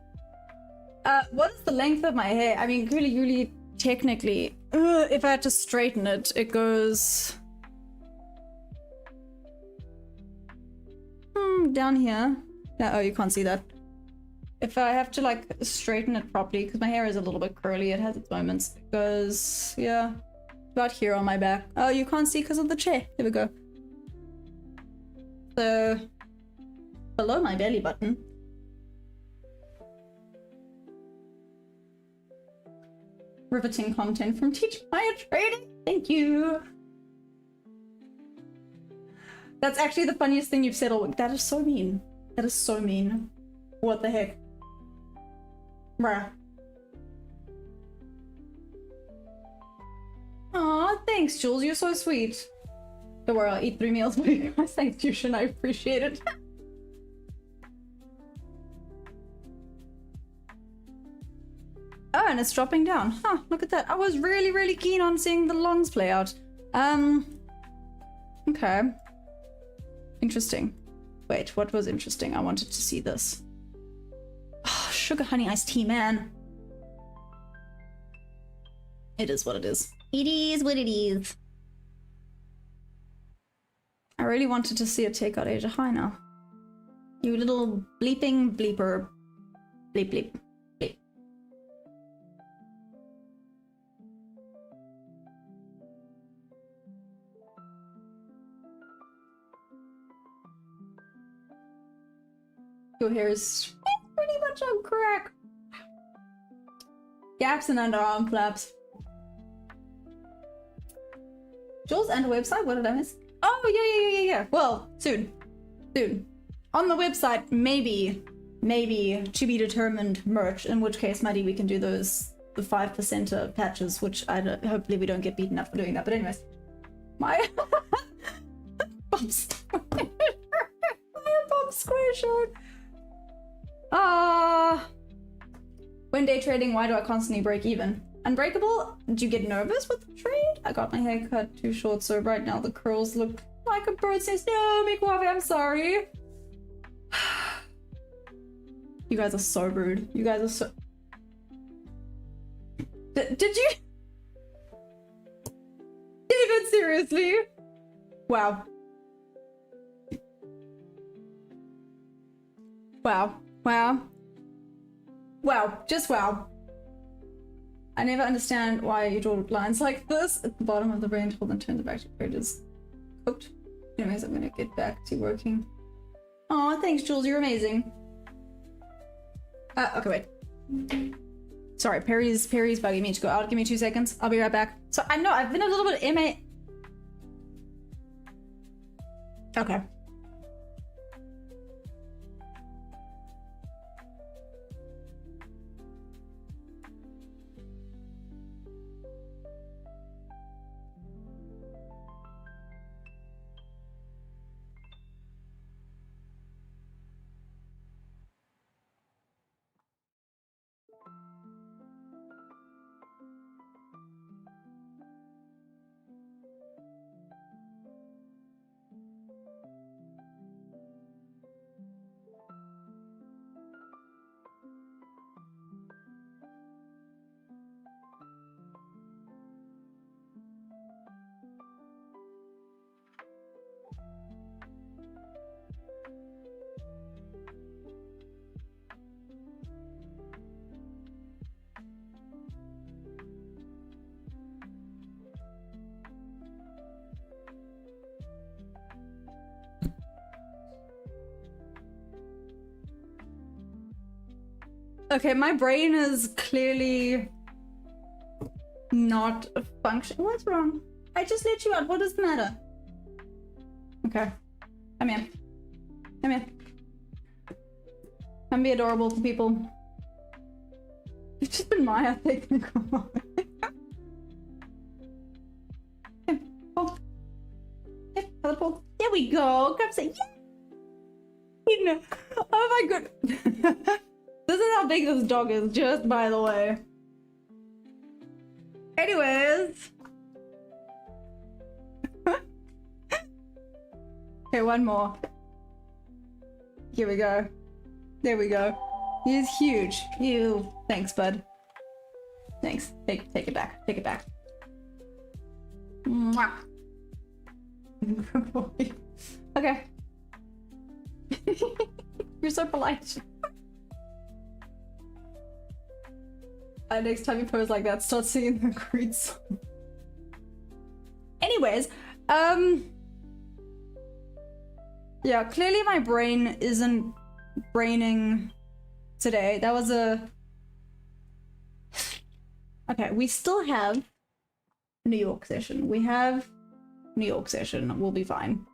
What is the length of my hair? I mean, really, technically, if I had to straighten it, it goes... down here. No, oh, you can't see that. If I have to, like, straighten it properly, because my hair is a little bit curly, it has its moments. It goes, yeah, about here on my back. Oh, you can't see because of the chair. There we go. So, below my belly button. Riveting content from Teach Daytrading. Thank you. That's actually the funniest thing you've said all week. That is so mean. That is so mean. What the heck? Bruh. Aw, thanks, Jules. You're so sweet. Don't worry, I'll eat 3 meals for you guys. Thanks, Jushin. I appreciate it. Oh, and it's dropping down. Huh, look at that. I was really keen on seeing the longs play out. Okay. Interesting. Wait, what was interesting? I wanted to see this. Oh, sugar honey iced tea, man. It is what it is. It is what it is. I really wanted to see it take out Asia High now. You little bleeping bleeper. Bleep bleep. Bleep. Your hair is pretty much on crack. Gaps and underarm flaps. Jules and a website? What did I miss? Oh, yeah. Well, soon. Soon. On the website, maybe to be determined merch, in which case, Maddie, we can do those, the 5% patches, which hopefully we don't get beaten up for doing that. But anyways, my Bob Square. My Bob Square shirt. When day trading, why do I constantly break even? Unbreakable? Did you get nervous with the trade? I got my hair cut too short, so right now the curls look like a bird's nest. No, Mikwavi, I'm sorry. You guys are so rude. You guys are so... Did you... David, seriously? Wow. Wow, just wow. I never understand why you draw lines like this at the bottom of the brain tool and turn the back to pages. Cooked. Anyways, I'm gonna get back to working. Aw, thanks, Jules. You're amazing. Okay, wait. Sorry, Perry's bugging me to go out. Give me 2 seconds. I'll be right back. So I know I've been a little bit MA. Okay. Okay, my brain is clearly not functioning. What's wrong? I just let you out. What does the matter? Okay. Come here. Come here. Come be adorable to people. It's just been my technical moment. Here, pull. Here, other pull. There we go. Grab say, yeah! Oh my god. This is how big this dog is, just by the way. Anyways. Okay, one more. Here we go. There we go. He's huge. Ew. Thanks, bud. Thanks. Take it back. Take it back. Mwah. Good boy. Okay. You're so polite. Next time you pose like that, start singing the Creed song. Anyways, yeah, clearly my brain isn't braining today. That was a... Okay, we still have New York session. We have New York session. We'll be fine.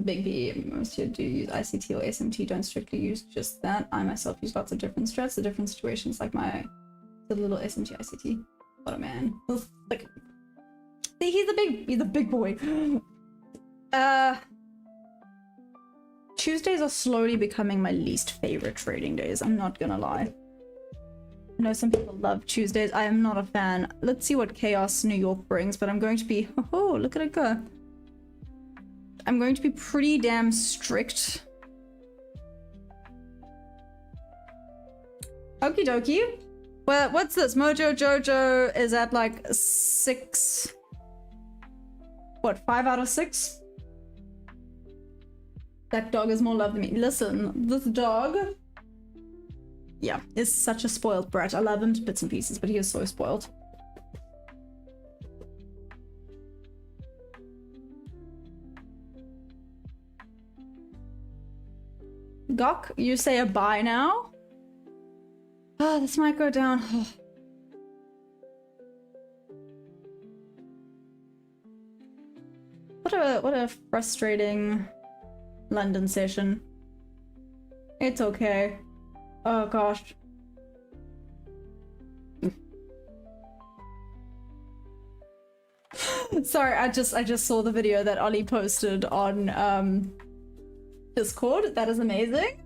Big B, most here do use ICT or SMT, don't strictly use just that. I myself use lots of different strats, the different situations, like my little SMT ICT. What a man. Like, see, he's a big boy. Tuesdays are slowly becoming my least favorite trading days, I'm not gonna lie. I know some people love Tuesdays, I am not a fan. Let's see what chaos New York brings, but I'm going to be, oh, look at it go. I'm going to be pretty damn strict. Okie dokie. Well, what's this? Mojo Jojo is at like 6... What, 5 out of 6? That dog is more love than me. Listen, this dog... Yeah, is such a spoiled brat. I love him to bits and pieces, but he is so spoiled. Gok, you say a bye now? Ah, this might go down. What a frustrating London session. It's okay. Oh gosh. Sorry, I just saw the video that Ollie posted on Discord. That is amazing.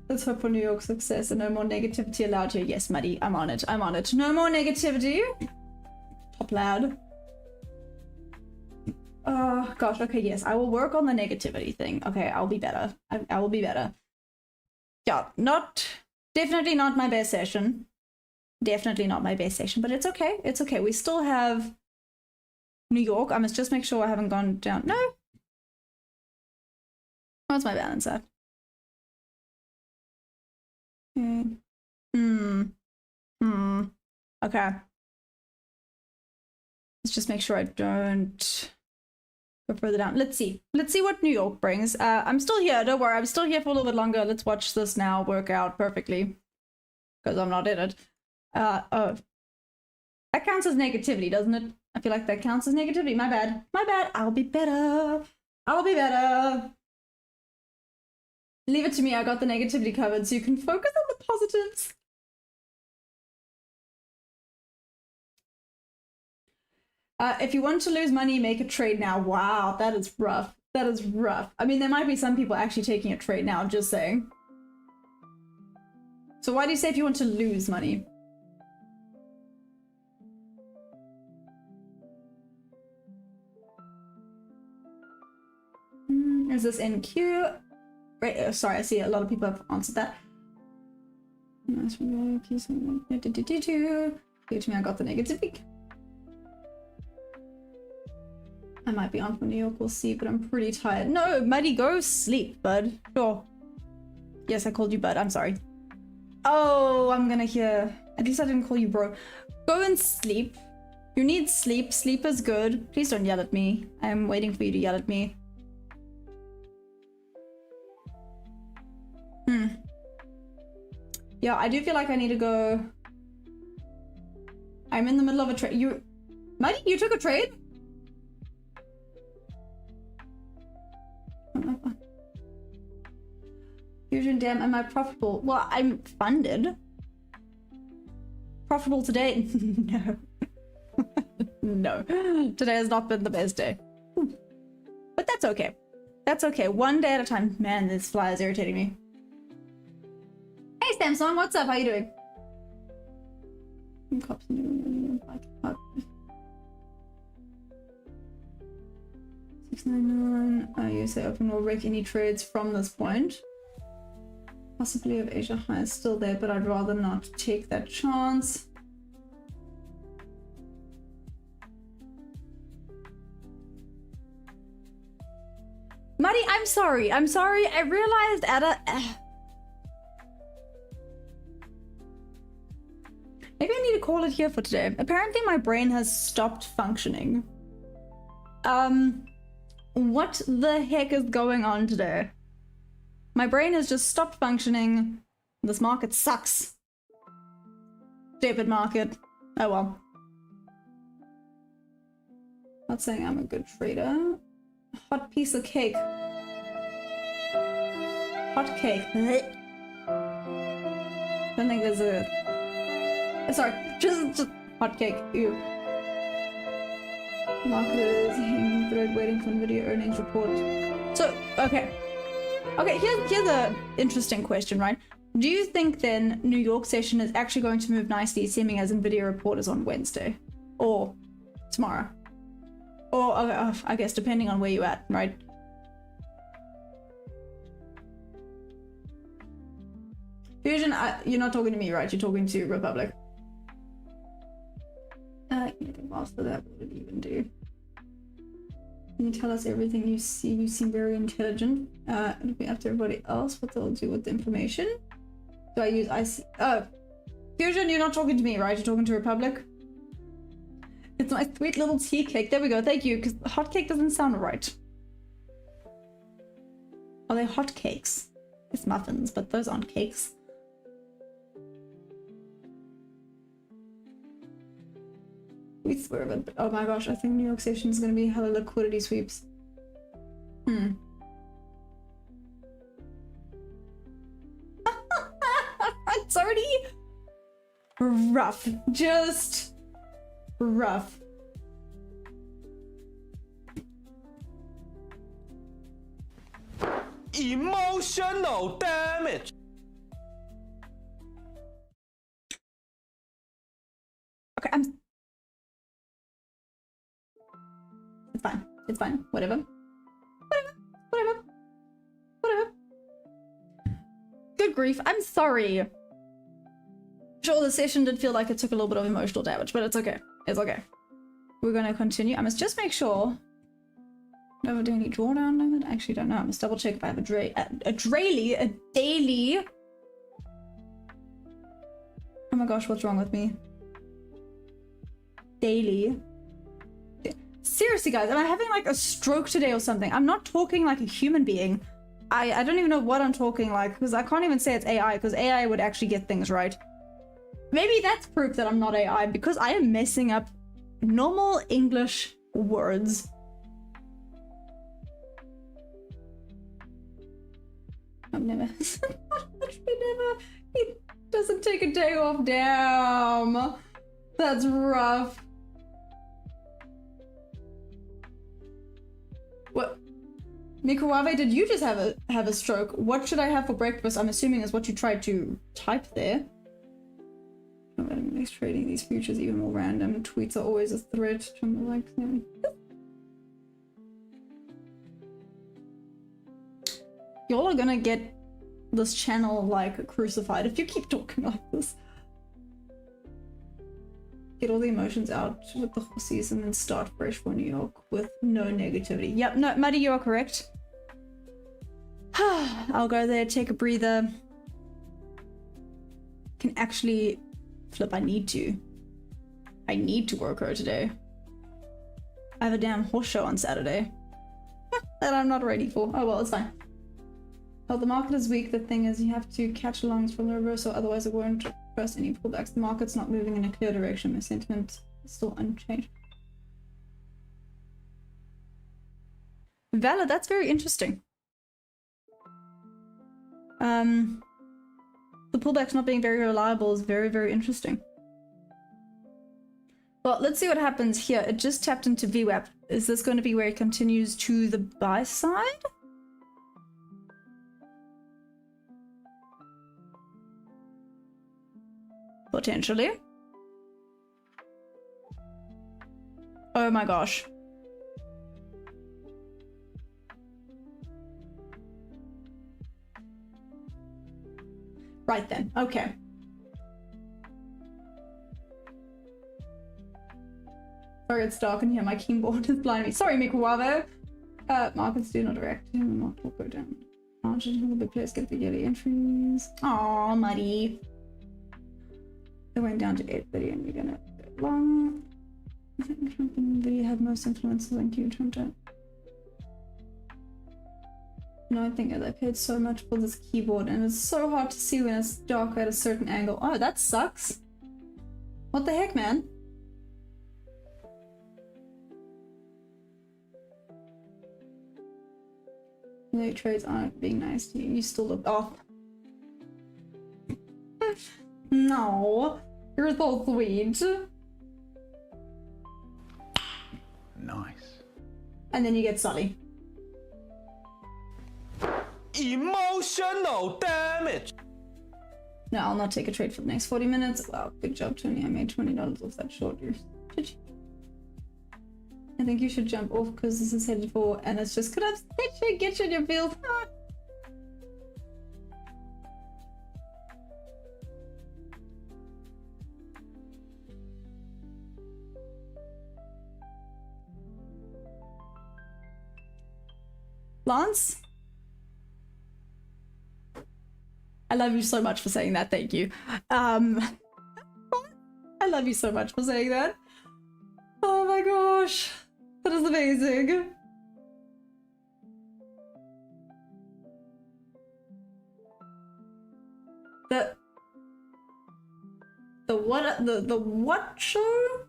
Let's hope for New York success and no more negativity allowed here. Yes, Muddy, I'm on it. I'm on it. No more negativity. Top lad. Oh gosh, okay, yes, I will work on the negativity thing. Okay, I'll be better. I will be better. Yeah, definitely not my best session. Definitely not my best session, but it's okay. It's okay. We still have New York. I must just make sure I haven't gone down. No. What's my balance at? Okay. Let's just make sure I don't go further down. Let's see. Let's see what New York brings. I'm still here. Don't worry. I'm still here for a little bit longer. Let's watch this now work out perfectly. Because I'm not in it. Oh. That counts as negativity, doesn't it? I feel like that counts as negativity. My bad. My bad. I'll be better. I'll be better. Leave it to me. I got the negativity covered so you can focus on the positives. If you want to lose money, make a trade now. Wow, that is rough. That is rough. I mean, there might be some people actually taking a trade now, just saying. So why do you say if you want to lose money? Is this NQ? Right, sorry, I see a lot of people have answered that. Nice. Give to me, I got the negativity. I might be on for New York, we'll see, but I'm pretty tired. No, Muddy, go sleep, bud. Sure. Yes, I called you bud, I'm sorry. Oh, I'm gonna hear. At least I didn't call you bro. Go and sleep. You need sleep. Sleep is good. Please don't yell at me. I'm waiting for you to yell at me. Yeah, I do feel like I need to go. I'm in the middle of a trade. Muddy, you took a trade? Fusion, damn, am I profitable? Well, I'm funded. Profitable today? No. No. Today has not been the best day. But that's okay. That's okay. One day at a time. Man, this fly is irritating me. Hey, Samsung, what's up? How you doing? Cops 699. You say open will wreck any trades from this point. Possibly of Asia high is still there, but I'd rather not take that chance. Muddy, I'm sorry. I'm sorry. I realized at a... Maybe I need to call it here for today. Apparently my brain has stopped functioning. What the heck is going on today? My brain has just stopped functioning. This market sucks. Stupid market. Oh well. Not saying I'm a good trader. Hot piece of cake. Hot cake. Don't think there's a... Sorry, just hot cake. Ew. Market is hanging thread waiting for NVIDIA earnings report. So, okay. Okay, here's a interesting question, right? Do you think then New York session is actually going to move nicely, seeming as NVIDIA report is on Wednesday? Or tomorrow? Or, I guess, depending on where you're at, right? Fusion, you're not talking to me, right? You're talking to Republic. Anything faster, that would it even do? Can you tell us everything you see? You seem very intelligent. Looking after everybody else, what they'll do with the information? Do I use IC? Oh, Fusion, you're not talking to me, right? You're talking to Republic? It's my sweet little tea cake. There we go. Thank you. Because hot cake doesn't sound right. Are they hot cakes? It's muffins, but those aren't cakes. We swear of it, but oh my gosh, I think New York session is going to be hella liquidity sweeps. It's already rough. Just rough. Emotional damage. Okay, it's fine. It's fine. Whatever. Whatever. Good grief. I'm sorry. Sure, the session did feel like it took a little bit of emotional damage, but it's okay. It's okay. We're going to continue. I must just make sure. No daily drawdown limit? I actually don't know. I must double check if I have a daily. Oh my gosh, what's wrong with me? Daily. Seriously, guys, am I having like a stroke today or something? I'm not talking like a human being. I don't even know what I'm talking like, because I can't even say it's AI, because AI would actually get things right. Maybe that's proof that I'm not AI, because I am messing up normal English words. I'm never. He doesn't take a day off. Damn. That's rough. What? Mikuwave, did you just have a stroke? What should I have for breakfast? I'm assuming is what you tried to type there. Trading these futures even more random. Tweets are always a threat. Like, y'all are gonna get this channel like crucified if you keep talking like this. Get all the emotions out with the horses and then start fresh for New York with no negativity. Yep, no, Muddy, you are correct. I'll go there, take a breather. Can actually flip. I need to work her today. I have a damn horse show on Saturday that I'm not ready for. Oh well, it's fine. Oh, the market is weak. The thing is, you have to catch alongs from the reversal, otherwise it won't trust any pullbacks. The market's not moving in a clear direction. My sentiment is still unchanged. Valid, that's very interesting. The pullback's not being very reliable is very, very interesting. Well, let's see what happens here. It just tapped into VWAP. Is this going to be where it continues to the buy side? Potentially. Oh my gosh. Right then, okay. Sorry, it's dark in here. My keyboard is blinding me. Sorry, Mikuwave. Markets do not react. Market will go down. Margin will be placed. Get the yearly entries. Aww, muddy. It went down to 8:30 and we're gonna go long. I think Trump and Nvidia have most influences on you, Trump. No, I think I paid so much for this keyboard and it's so hard to see when it's dark at a certain angle. Oh, that sucks. What the heck, man? No trades aren't being nice to you. You still look off. No, you're so sweet. Nice. And then you get Sully. Emotional damage. No, I'll not take a trade for the next 40 minutes. Wow, good job, Tony. I made $20 off that short. I think you should jump off because this is headed for, and it's just could upset get you in your field. Ah. Lance? I love you so much for saying that, thank you. I love you so much for saying that. Oh my gosh, that is amazing. The what show?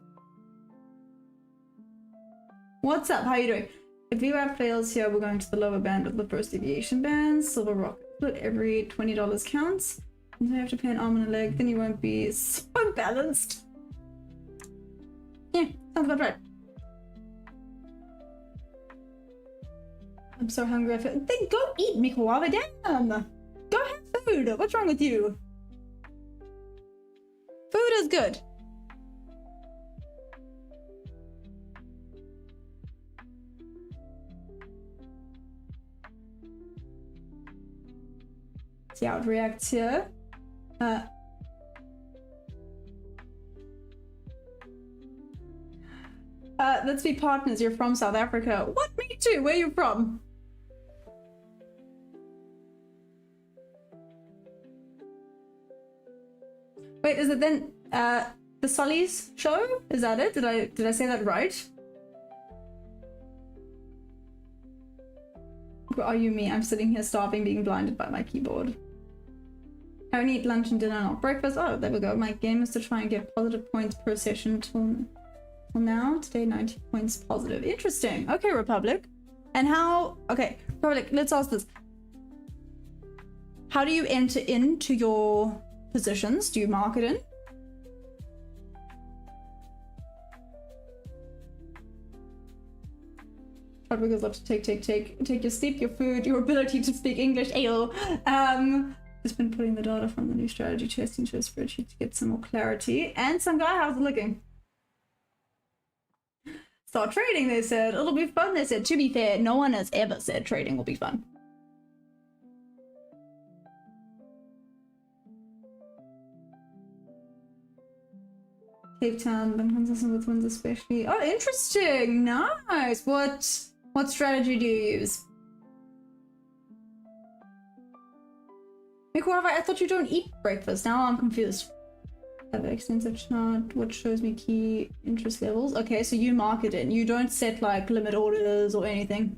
What's up? How you doing? If VWAP fails here, we're going to the lower band of the first deviation band. Silver rocket split every $20 counts. And then you have to pay an arm and a leg, then you won't be so balanced. Yeah, sounds about right. I'm so hungry. I feel. Then go eat, Mikuwave. Damn! Go have food. What's wrong with you? Food is good. See how it reacts here. Let's be partners. You're from South Africa. What? Me too. Where are you from? Wait, is it then the Sully's show? Is that it? Did I say that right? Where are you, me? I'm sitting here starving, being blinded by my keyboard. I only eat lunch and dinner, not breakfast. Oh, there we go. My game is to try and get positive points per session till now. Today, 90 points positive. Interesting. Okay, Republic. And how... Okay, Republic, let's ask this. How do you enter into your positions? Do you mark it in? Republic love to take your sleep, your food, your ability to speak English. Ayo. Just been putting the data from the new strategy chest into a spreadsheet to get some more clarity. And some guy, how's it looking? Start trading, they said. It'll be fun, they said. To be fair, no one has ever said trading will be fun. Cape Town, been consistent with wins especially. Oh, interesting. Nice. What strategy do you use? Mikuwave, I thought you don't eat breakfast. Now I'm confused. I have an extensive chart which shows me key interest levels. Okay, so you mark it in. You don't set like limit orders or anything.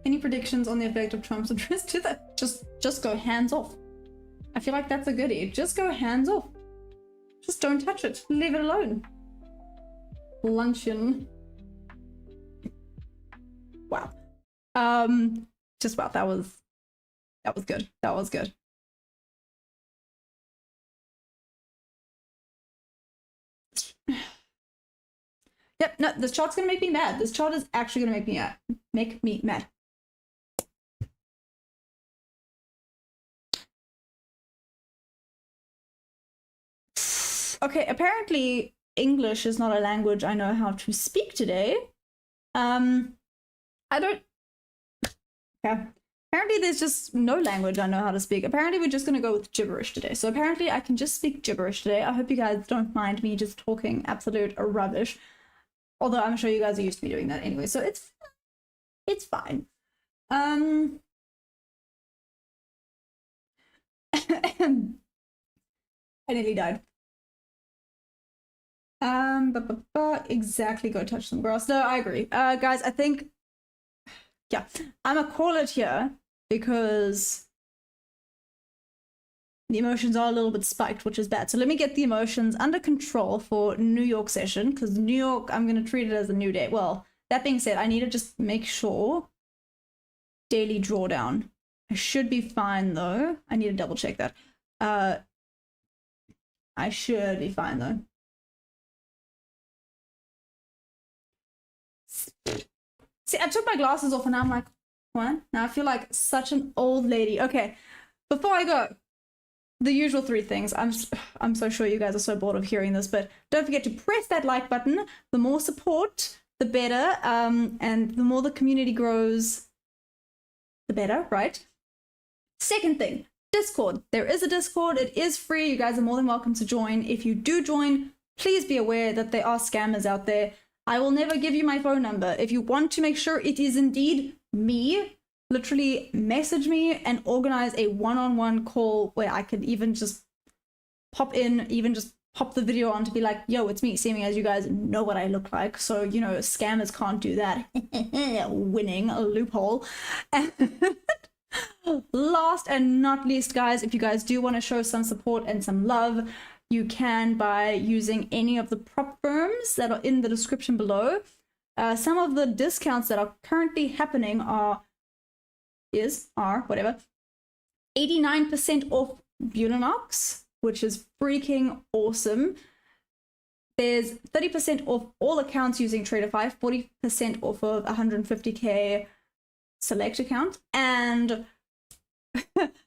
Any predictions on the effect of Trump's address to that? Just go hands off. I feel like that's a goodie. Just go hands off. Just don't touch it. Leave it alone. Luncheon. Wow. Just wow, that was good. That was good. Yep, no, this chart's gonna make me mad. This chart is actually gonna make me mad. Okay, apparently English is not a language I know how to speak today. I don't... Okay. Apparently there's just no language I know how to speak. Apparently we're just going to go with gibberish today. So apparently I can just speak gibberish today. I hope you guys don't mind me just talking absolute rubbish. Although I'm sure you guys are used to me doing that anyway. So it's fine. I nearly died. Exactly, go touch some grass. No, I agree. Guys, I think, yeah, I'm gonna call it here because the emotions are a little bit spiked, which is bad. So let me get the emotions under control for New York session, because New York, I'm gonna treat it as a new day. Well, that being said, I need to just make sure daily drawdown. I should be fine though. I need to double check that. I should be fine though. See, I took my glasses off and I'm like, what? Now I feel like such an old lady. Okay, before I go, the usual 3 things. I'm so sure you guys are so bored of hearing this, but don't forget to press that like button. The more support, the better. And the more the community grows, the better, right? Second thing, Discord. There is a Discord. It is free. You guys are more than welcome to join. If you do join, please be aware that there are scammers out there. I will never give you my phone number. If you want to make sure it is indeed me, literally message me and organize a one-on-one call where I could even just pop in, even just pop the video on to be like, yo, it's me, seeing as you guys know what I look like. So, you know, scammers can't do that. Winning a loophole. And last and not least, guys, if you guys do want to show some support and some love, you can by using any of the prop firms that are in the description below. Some of the discounts that are currently happening are 89% off Violin, which is freaking awesome. There's 30% off all accounts using Trader5, 40% off of 150k select account, and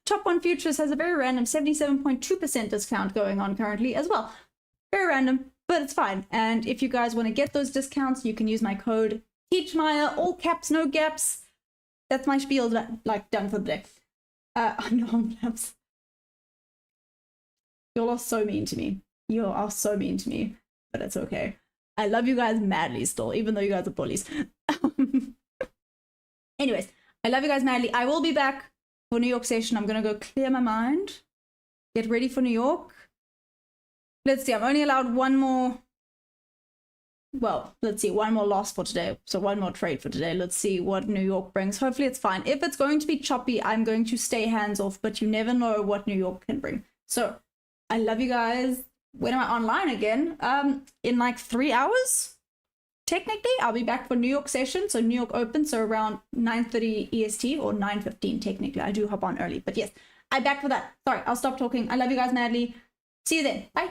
Top 1 Futures has a very random 77.2% discount going on currently as well. Very random, but it's fine. And if you guys want to get those discounts, you can use my code TEACHMAYA, all caps, no gaps. That's my spiel, like, done for the day. No gaps. You all are so mean to me. You all are so mean to me, but it's okay. I love you guys madly still, even though you guys are bullies. Anyways, I love you guys madly. I will be back for New York session. I'm gonna go clear my mind, get ready for New York. Let's see, I'm only allowed one more, well, let's see, one more loss for today. So one more trade for today. Let's see what New York brings. Hopefully it's fine. If it's going to be choppy, I'm going to stay hands off, but you never know what New York can bring. So I love you guys. When am I online again? In like 3 hours? Technically, I'll be back for New York session, so New York open, so around 9:30 EST or 9:15 technically. I do hop on early, but yes, I'm back for that. Sorry, I'll stop talking. I love you guys madly. See you then. Bye.